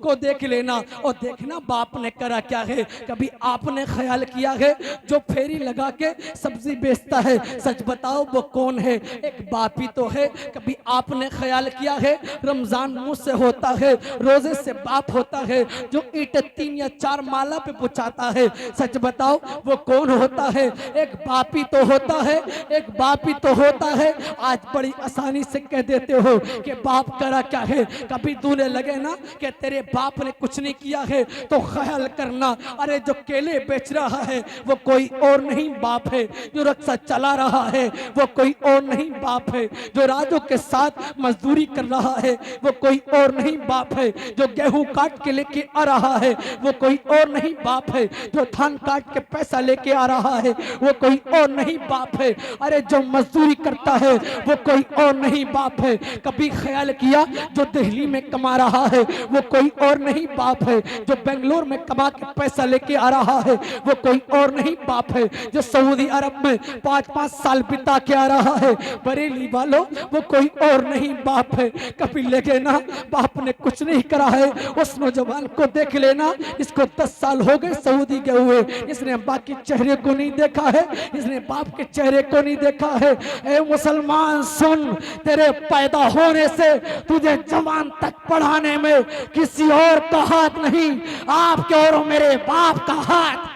को देख लेना और देखना बाप ने करा क्या है। कभी आपने ख्याल किया है जो फेरी लगा के सब्जी बेचता है, सच बताओ वो कौन है? एक बाप ही तो है। कभी आपने ख्याल किया है रमजान मुंह से होता है, रोजे से बाप होता है, जो ईंट 3 या 4 माला पे पहुंचाता है, सच बताओ वो कौन होता है? एक बाप ही तो होता है, एक बाप ही तो होता है। आज बड़ी आसानी से कह देते हो कि बाप करा क्या है। कभी तूने लगे ना कि तेरे बाप ने कुछ नहीं किया है तो ख्याल करना, अरे जो केले बेच रहा है वो कोई और नहीं बाप है, जो रक्षा चला रहा है वो कोई और नहीं बाप है, जो राजों के साथ मजदूरी कर रहा है वो कोई और नहीं बाप है, जो गेहूं काट के लेके आ रहा है वो कोई और नहीं बाप है, जो धान काट के पैसा लेके आ रहा है वो कोई और नहीं बाप है, अरे जो मजदूरी करता है वो कोई और नहीं बाप है। कभी ख्याल किया जो दिल्ली में कमा रहा है वो कोई और नहीं बाप है, जो बेंगलोर में कमा के पैसा लेके आ रहा है वो कोई और नहीं बाप है, जो सऊदी अरब में 5-5 साल बिता के आ रहा है बरेली वालों वो कोई और नहीं बाप है। कभी लगे ना बाप ने कुछ नहीं करा है, उस नौजवान को देख लेना, इसको 10 साल हो गए सऊदी गए हुए, इसने बाकी चेहरे को नहीं देखा है, इसने बाप के चेहरे को नहीं देखा है। ए मुसलमान सुन, तेरे पैदा होने से तुझे जवान तक पढ़ाने में किसी और का हाथ नहीं, आपके और मेरे बाप का हाथ।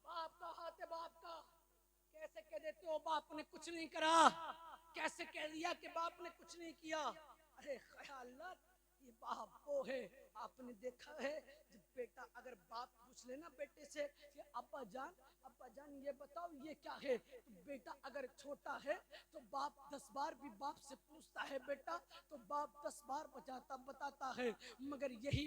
बाप का हाथ है, बाप का। कैसे कह देते हो बाप ने कुछ नहीं करा, कैसे कह दिया कि बाप ने कुछ नहीं किया। अरे ख्याल ये बाप वो है, आपने देखा है जब बेटा अगर बाप पूछ लेना बेटे से कि अब्बा जान ये बताओ ये क्या है, तो बेटा अगर छोटा है तो बाप 10 बार भी बाप से पूछता है बेटा, तो बाप 10 बार बताता है, मगर यही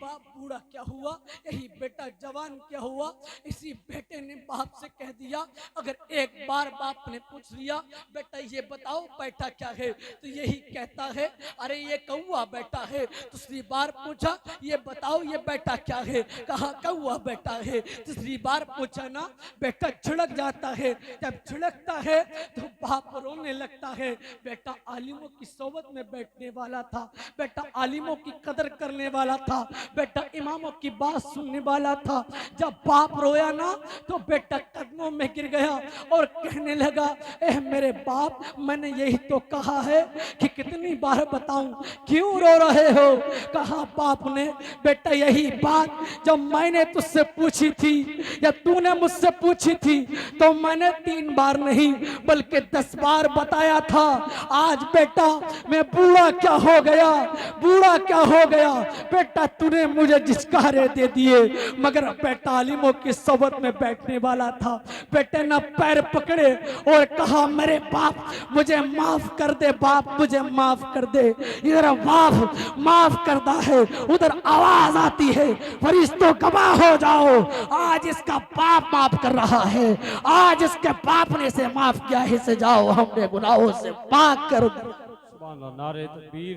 बाप बूढ़ा क्या हुआ, यही बेटा जवान क्या हुआ। इसी बेटे ने बाप से कह दिया, अगर एक बार बाप ने पूछ लिया बेटा ये बताओ बेटा क्या है, तो यही कहता है अरे ये कौवा बेटा है। दूसरी बार पूछा ये बताओ ये बेटा क्या है, कहा कौवा बेटा है। तीसरी बार पूछा ना बेटा छिड़क जाता है, जब छिड़कता है तो बाप रोने लगता है। बेटा आलिमों की सोबत में बैठने वाला था, बेटा आलिमों की कदर करने वाला था, बेटा इमामों की बात सुनने वाला था। जब बाप रोया ना तो बेटा कदमों में गिर गया और कहने लगा ए मेरे बाप, मैंने यही तो कहा है कि कितनी बार बताऊं, क्यों रो रहे हो। कहा बाप ने बेटा यही बात जब मैंने तुझसे पूछी थी या तूने मुझसे पूछी थी तो मैंने 3 बार नहीं बल्कि 10 बार बताया था। आज बेटा मैं बूढ़ा क्या हो गया बेटा, तूने मुझे जिसकारे दे दिए, मगर बेटा आलिमों की सोबत में बैठने वाला था। बेटे ने पैर पकड़े और कहा मेरे बाप मुझे माफ कर दे, बाप मुझे माफ कर दे। इधर बाप माफ करता है, उधर आवाज आती है फरिश्तों गवाह हो जाओ, आज इसका बाप माफ कर रहा है, आज इसके बाप ने इसे माफ किया है, इसे जाओ हमने गुनाहों से पाक कर। सुभान अल्लाह, नारे तकबीर,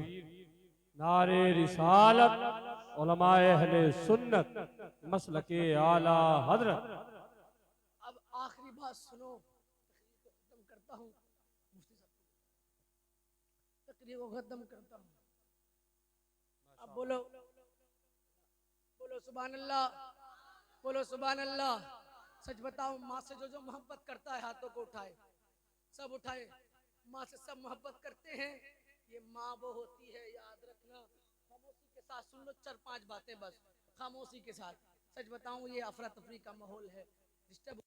नारे रिसालत, उलमाए अहले सुन्नत, मसलके आला हजरत। अब आखिरी बात सुनो, खत्म करता हूँ, तकरीर को खत्म करता हूँ। अब बोलो सुभान अल्लाह, बोलो सुभान अल्लाह। सच बताओ माँ से जो मोहब्बत करता है हाथों को उठाए, सब उठाए। माँ से सब मोहब्बत करते हैं, ये माँ वो होती है, याद रखना। खामोशी के साथ सुन लो 4-5 बातें बस, खामोशी के साथ। सच बताऊं ये अफरा तफरी का माहौल है, डिस्टर्ब।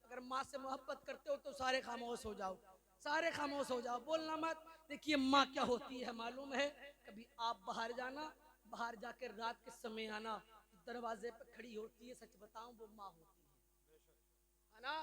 अगर माँ से मोहब्बत करते हो तो सारे खामोश हो जाओ, सारे खामोश हो जाओ, बोलना मत। देखिए माँ क्या होती है मालूम है, कभी आप बाहर जाना, बाहर जाकर रात के समय आना, दरवाजे पे खड़ी होती है, सच बताऊं वो माँ होती है ना।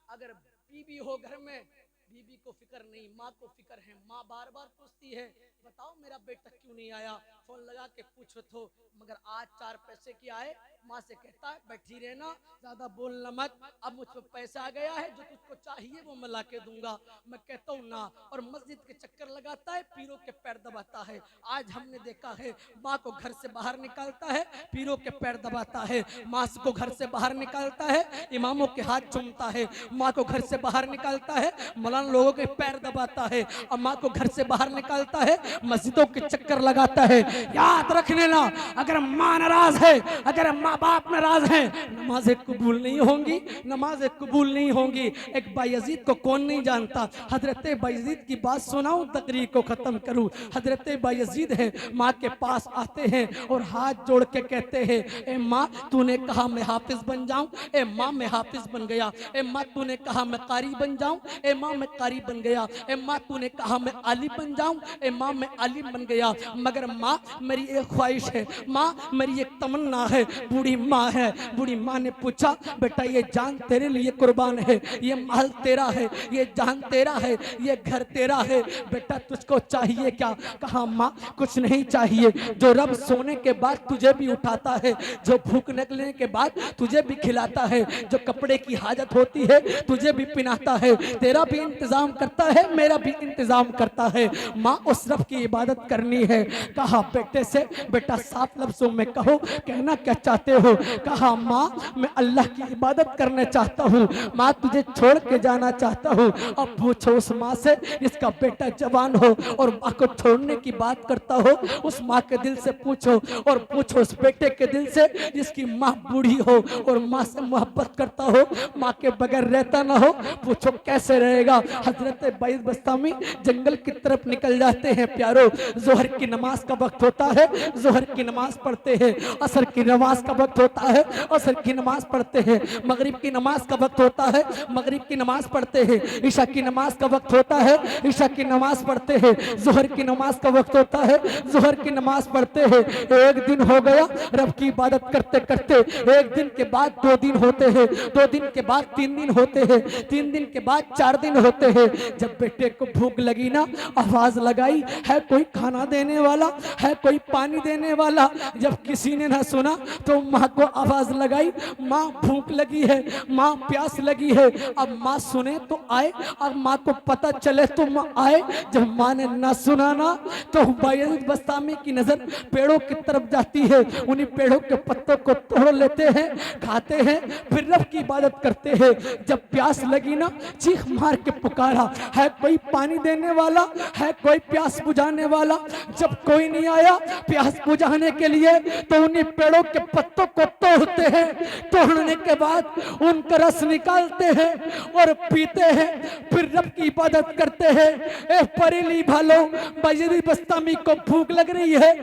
अगर बीबी हो घर में, बीबी को फिक्र नहीं, माँ को फिक्र है। माँ बार बार पूछती है बताओ मेरा बेटा क्यों नहीं आया, फोन लगा के पूछो तो, मगर आज 4 पैसे की आए, माँ से कहता है बैठी रहना, ज्यादा बोलना मत, अब मुझ पर पैसा आ गया है, जो तुझको चाहिए वो मैं ला के दूंगा। मैं कहता हूँ ना, और मस्जिद के चक्कर लगाता है, पीरों के पैर दबाता है। आज हमने देखा है माँ को घर से बाहर निकालता है, पीरों के पैर दबाता है, माँ को घर से बाहर निकालता है, इमामों के हाथ चूमता है, माँ को घर से बाहर निकालता है, मौलाना लोगों के पैर दबाता है, और माँ को घर से बाहर निकालता है, मस्जिदों के चक्कर लगाता है। याद रखने ना, अगर माँ नाराज है, अगर माँ बाप नाराज है, नमाजें कबूल नहीं होंगी, नमाजें कबूल नहीं होंगी। एक बायजीद को कौन नहीं जानता, हजरत बायजीद की बात सुनाऊं, तकरीर को खत्म करूं। हजरत बायजीद है, माँ के पास आते हैं और हाथ जोड़ के कहते हैं ए माँ तूने कहा मैं हाफिज बन जाऊं, ए माँ मैं हाफिज बन गया। ए माँ तूने कहा मैं कारी बन जाऊं, ए माँ मैं कारी बन गया। ए माँ तूने कहा मैं आलिम बन जाऊं, ए माँ मैं आलिम बन गया। मगर माँ मेरी एक ख्वाहिश है, माँ मेरी एक तमन्ना है। बूढ़ी माँ है। बूढ़ी माँ ने पूछा बेटा ये जान तेरे लिए कुर्बान है, ये माल तेरा है, ये जान तेरा है, ये घर तेरा है, बेटा तुझको चाहिए क्या? कहा माँ कुछ नहीं चाहिए, जो रब सोने के बाद तुझे भी उठाता है, जो भूख निकलने के बाद तुझे भी खिलाता है, जो कपड़े की हाजत होती है तुझे भी पहनाता है, तेरा भी इंतजाम करता है, मेरा भी इंतजाम करता है। माँ उस रब की इबादत करनी है। कहा बेटे से बेटा साफ लफ्जों में कहो कहना क्या चाहते हो? कहा माँ मैं अल्लाह की इबादत करना चाहता हूँ, माँ तुझे छोड़ के जाना चाहता हूँ। अब पूछो उस माँ से जिसका बेटा जवान हो और माँ को छोड़ने की बात करता हो, उस माँ के दिल से पूछो, और पूछो उस बेटे के दिल से जिसकी माँ बूढ़ी हो और माँ से मोहब्बत करता हो, माँ के बगैर रहता ना हो, पूछो कैसे रहेगा? हजरत बैस बस्तामी जंगल की तरफ निकल जाते हैं। प्यारो जोहर की नमाज का वक्त होता है, जोहर की नमाज पढ़ते हैं। असर की नमाज का वक्त होता है, असर की नमाज पढ़ते हैं। मगरिब की नमाज का वक्त होता है, मगरिब की नमाज पढ़ते हैं। ईशा की नमाज का वक्त होता है, ईशा की नमाज पढ़ते हैं। जोहर की नमाज का वक्त होता है, जोहर की नमाज पढ़ते हैं। एक दिन हो गया रब की इबादत करते करते, एक दिन के बाद 2 दिन होते हैं, 2 दिन के बाद 3 दिन होते हैं, 3 दिन के बाद 4 दिन होते हैं। जब बेटे को भूख लगी ना, आवाज लगाई है कोई खाना देने वाला, है कोई पानी देने वाला। जब किसी ने ना सुना तो माँ को आवाज लगाई, माँ भूख लगी है, माँ प्यास लगी है। अब माँ सुने तो आए, अब माँ को पता चले तो माँ आए। जब माँ ने ना सुना ना तो बैस बस्तामी की नजर पेड़ों की तरफ जाती है, उन्हीं पेड़ों के पत्तों को तोड़ लेते हैं, खाते हैं, फिर रब की इबादत करते हैं। जब प्यास लगी ना चीख मार के पुकारा, है कोई पानी देने वाला, है कोई प्यास बुझाने वाला। जब कोई नहीं आया प्यास बुझाने के लिए तो उन्हीं पेड़ों के पत्तों को तोड़ते हैं, तोड़ने के बाद उनका रस निकालते हैं और पीते हैं, फिर रब की इबादत करते हैं। ए बरेली भालो, बैस बस्तामी को भूख लग रही है,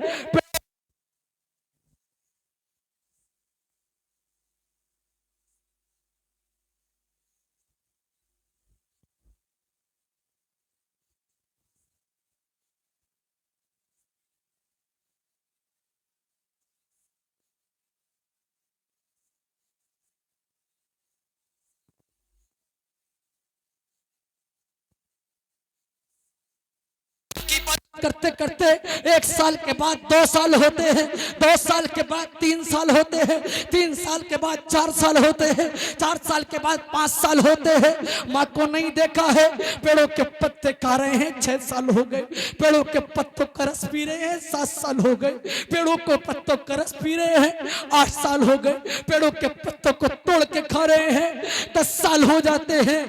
करते करते 1 साल के बाद 2 साल होते हैं, 2 साल के बाद 3 साल होते हैं, 3 साल के बाद 4 साल होते हैं, 4 साल के बाद 5 साल होते हैं। माँ को नहीं देखा है, पेड़ों के पत्ते खा रहे हैं, 6 साल हो गए। पेड़ों के पत्तों का रस पी रहे हैं, 7 साल हो गए। पेड़ों को पत्तों का रस पी रहे हैं, 8 साल हो गए। पेड़ों के पत्तों को तोड़ के खा रहे हैं, 10 साल हो जाते हैं।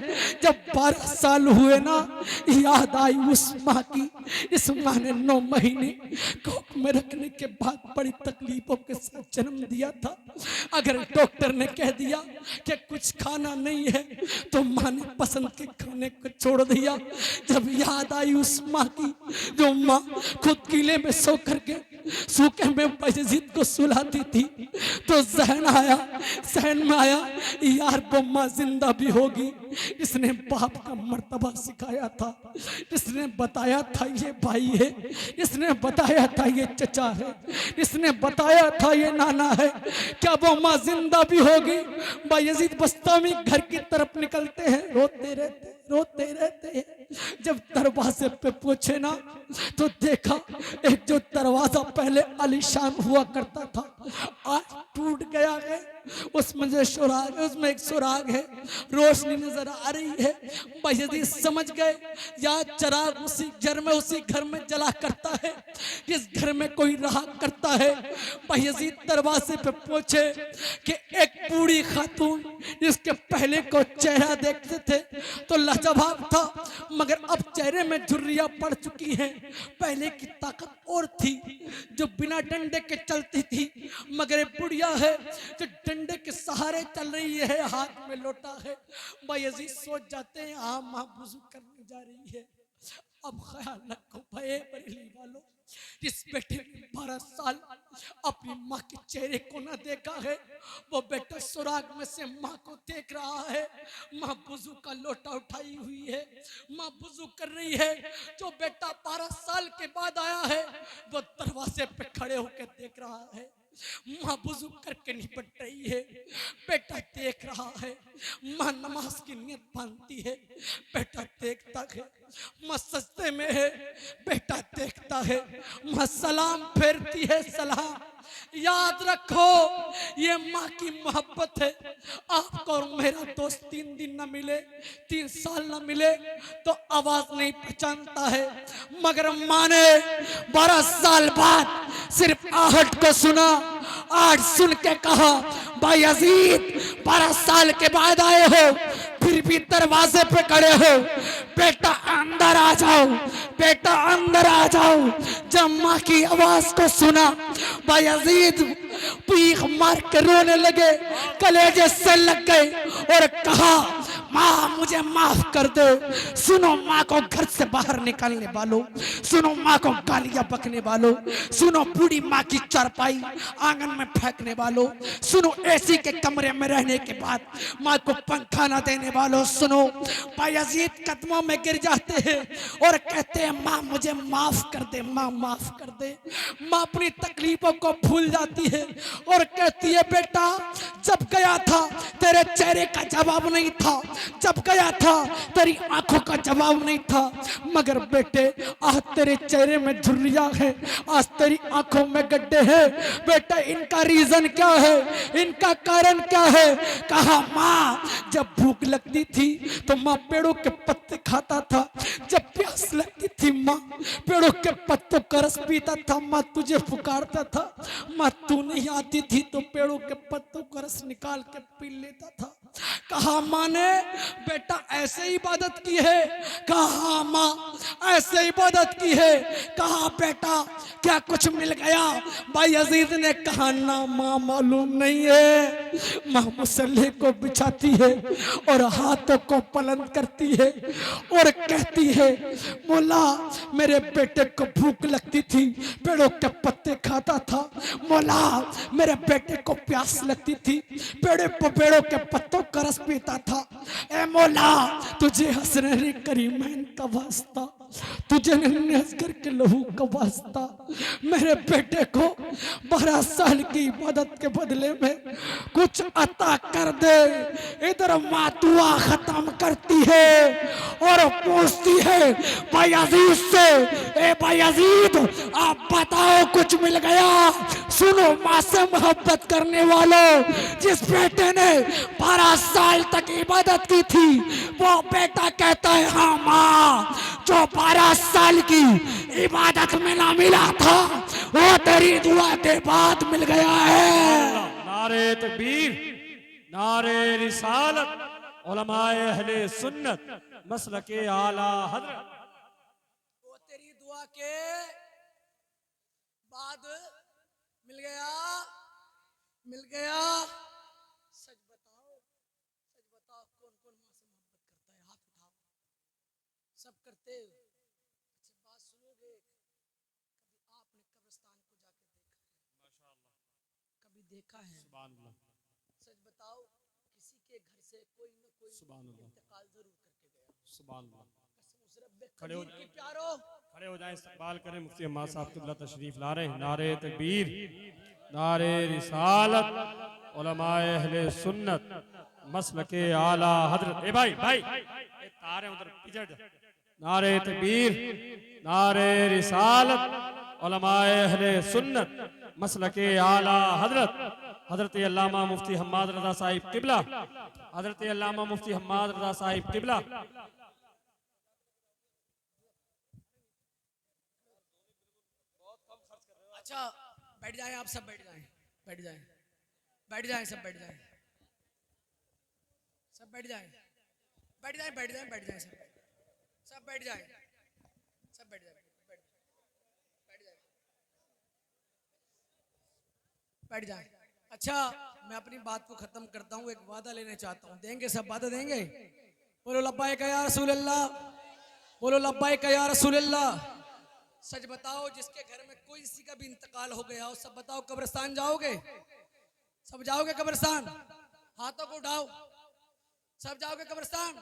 जब 12 साल हुए ना, याद आई उस माँ की। इस माँ ने 9 महीने कोख में रखने के बाद बड़ी तकलीफों के साथ जन्म दिया था। अगर डॉक्टर ने कह दिया कि कुछ खाना नहीं है तो माँ ने पसंद के खाने को छोड़ दिया। जब याद आई उस माँ की, जो माँ खुद किले में सो करके सूखे में यजीद को सुलाती थी, तो जहन में आया यार वो माँ जिंदा भी होगी। इसने बाप का मर्तबा सिखाया था, इसने बताया था ये भाई है, इसने बताया था ये चचा है, इसने बताया था ये नाना है। क्या वो माँ जिंदा भी होगी? यजीद बस्तामी घर की तरफ निकलते हैं, रोते रहते हैं। जब दरवाजे पे पूछे ना तो देखा एक जो दरवाजा पहले आलीशान हुआ करता था आज टूट गया है, उसमें जो सुराग है उसमें एक सुराग है, रोशनी नजर आ रही है। यजीद समझ गए या चिराग उसी घर में जला करता है जिस घर में कोई रहा करता है। यजीद दरवाजे पे पूछे कि एक बूढ़ी खातून जिसके पहले को चेहरा देखते थे तो लाजवाब था, मगर अब चेहरे में झुर्रियां पड़ चुकी हैं। पहले की ताकत और थी, जो बिना डंडे के चलती थी, मगर एक बुढ़िया है जो डंडे के सहारे चल रही है, हाथ में लोटा है। यजीद सोच जाते हैं हाँ माँ वुज़ू करने जा रही है, अब ख्याल रखो भाई बरेली वालों, जिस बेटे ने 12 साल अपनी माँ के चेहरे को न देखा है, वो बेटा सुराग में से माँ को देख रहा है। माँ वुजू का लोटा उठाई हुई है, माँ वुजू कर रही है। जो बेटा 12 साल के बाद आया है, वो दरवाजे पे खड़े होकर देख रहा है। माँ वुजू करके निपट रही है, बेटा देख रहा है। माँ नमाज की नियत बांधती है, बेटा देखता है। माँ सजदे में है, बेटा देखता है। माँ सलाम फेरती है, सलाम। याद रखो, ये माँ की मोहब्बत है। आपको और मेरा दोस्त 3 दिन न मिले, 3 साल न मिले तो आवाज नहीं पहचानता है, मगर माँ ने 12 साल बाद सिर्फ आहट को सुना। आज सुन के कहा, भाई अजीत 12 साल के बाद आए हो, फिर भी दरवाजे पे खड़े हो, बेटा अंदर आ जाओ, बेटा अंदर आ जाओ। जब माँ की आवाज को सुना, भाई अजीत पीख मार के रोने लगे, कलेजे से लग गए और कहा, माँ मुझे माफ कर दो। सुनो माँ को घर से बाहर निकालने वालों, सुनो माँ को गालियां बकने वालों, सुनो बूढ़ी माँ की चारपाई आंगन में फेंकने वालों, सुनो एसी के कमरे में रहने के बाद माँ को पंखा ना देने वालों, सुनो बायजीद कदमों में गिर जाते हैं और कहते हैं, माँ मुझे माफ कर दे, माँ माफ कर दे। माँ अपनी तकलीफों को भूल जाती है और कहती है, बेटा जब गया था तेरे चेहरे का जवाब नहीं था, जब गया था तेरी आंखों का जवाब नहीं था, मगर बेटे आज तेरे चेहरे में झुर्रियां है, आज तेरी आंखों में गड्ढे हैं। बेटा इनका रीजन क्या है, इनका कारण क्या है? कहा, माँ जब भूख लगती थी तो माँ पेड़ों के पत्ते खाता था, जब प्यास लगती थी माँ पेड़ों के पत्तों का रस पीता था, माँ तुझे पुकारता था, माँ तू नहीं आती थी तो पेड़ों के पत्तों का रस निकाल के पी लेता था। कहा माँ ने, बेटा ऐसे इबादत की है? कहा माँ ऐसे इबादत की है। कहा बेटा क्या कुछ मिल गया? भाई अजीज ने कहा, ना माँ मालूम नहीं है। माँ मुसल्ले को बिछाती है और हाथों को बुलंद करती है और कहती है, मौला मेरे बेटे को भूख लगती थी, पेड़ों के पत्ते खाता था, मौला मेरे बेटे को प्यास लगती थी, पेड़ों के पत्तों का रस पीता था। ए मौला तुझे हसरत करीमैन का वास्ता, तुझे असगर के लहू का वास्ता, मेरे बेटे को 12 साल की इबादत के बदले में कुछ अता कर दे। इधर माँ दुआ खत्म करती है और पूछती है भाई अजीज से, ए भाई अजीज आप बताओ कुछ मिल गया? सुनो माँ से मोहब्बत करने वालों, जिस बेटे ने 12 साल तक इबादत की थी वो बेटा कहता है, हाँ माँ जो 12 साल की इबादत में ना मिला था वो तेरी दुआ के बाद मिल गया है। नारे तकबीर, नारे रिसालत, उलमाए अहले सुन्नत, मसलके आला हजरत। वो तेरी दुआ के बाद मिल गया, मिल गया। सच बताओ, सच बताओ कौन कौन माँ से मोहब्बत करता है? हाथ उठाओ। सब करते हो? अच्छा बात सुनोगे, कभी आपने कब्रिस्तान को जाके देखा है? माशाअल्लाह, कभी देखा है? सुभान अल्लाह। सच बताओ, किसी के घर से कोई न कोई इंतकाल जरूर करके गया। सुभान अल्लाह। खड़े हो प्यारो, खड़े हो जाएं, इस्तकबाल करें। मुफ्ती अम्मा साहब किबला तशरीफ ला रहे हैं। नारे तकबीर, नारे रिसालत, उलमाए अहले सुन्नत, मसलके आला हजरत। ए भाई भाई ए तारे उधर पीछे जा। नारे तकबीर, नारे रिसालत, उलमाए अहले सुन्नत, मसलके आला हजरत, हजरत अल्लामा मुफ्ती हम्माद रजा साहिब किबला, हजरत अल्लामा मुफ्ती हम्माद रजा साहिब किबला। अच्छा बैठ जाएं, आप सब बैठ जाएं, बैठ जाएं, बैठ जाएं, सब बैठ जाएं, सब बैठ जाएं, बैठ जाएं, बैठ जाएं, बैठ जाएं, सब बैठ जाएं, सब बैठ जाएं, बैठ जाएं, बैठ जाएं। अच्छा मैं अपनी बात को खत्म करता हूँ, एक वादा लेने चाहता हूँ। देंगे सब? वादा देंगे? बोलो लब्बाइक या रसूल अल्लाह। बोलो लब्बाइक या रसूल अल्लाह। सच बताओ, जिसके घर में कोई किसी का भी इंतकाल हो गया हो, सब बताओ कब्रिस्तान जाओगे? सब जाओगे कब्रिस्तान? हाथों को उठाओ। सब जाओगे कब्रिस्तान?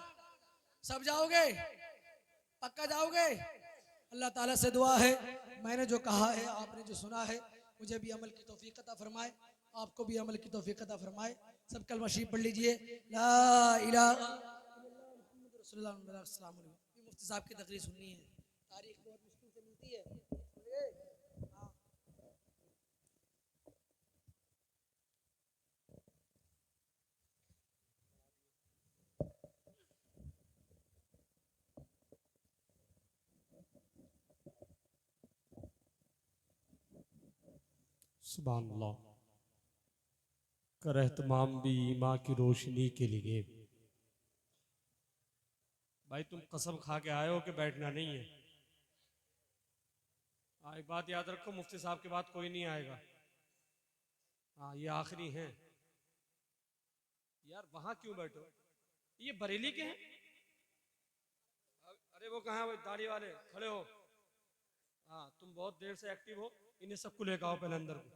सब जाओगे? पक्का जाओगे? अल्लाह ताला से दुआ है, मैंने जो कहा है, आपने जो सुना है, मुझे भी अमल की तौफीक अता फरमाए, आपको भी अमल की तौफीक अता फरमाए। सब कलमा शरीफ पढ़ लीजिए, ला इलाहा मुहम्मद रसूलुल्लाह सल्लल्लाहु अलैहि वसल्लम। मुफ्ती साहब की तकरीर सुननी है, तारीख बहुत मुश्किल से मिलती है। हाँ। सुभान अल्लाह। कर एहतमाम भी ईमा की रोशनी के लिए। भाई तुम कसम खा के आए हो कि बैठना नहीं है। हाँ, एक बात याद रखो, मुफ्ती साहब के बाद कोई नहीं आएगा। हाँ, ये आखिरी हैं। यार वहां क्यों बैठो? ये बरेली के हैं? अरे वो कहाँ, वो दाढ़ी वाले खड़े हो। हाँ, तुम बहुत देर से एक्टिव हो, इन्हें सबको लेकर आओ पहले अंदर को।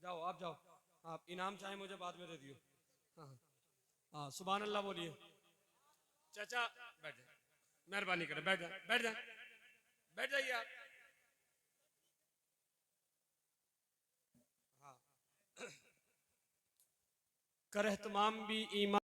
जाओ, आप जाओ। आप इनाम चाहे मुझे बाद में दे दियो। हाँ हाँ, सुभान अल्लाह बोलिए। चाचा बैठ जाए, मेहरबानी करें, बैठ जाए, बैठ जाए, बैठ जाइए आप। हाँ। कर एहतमाम भी ईमान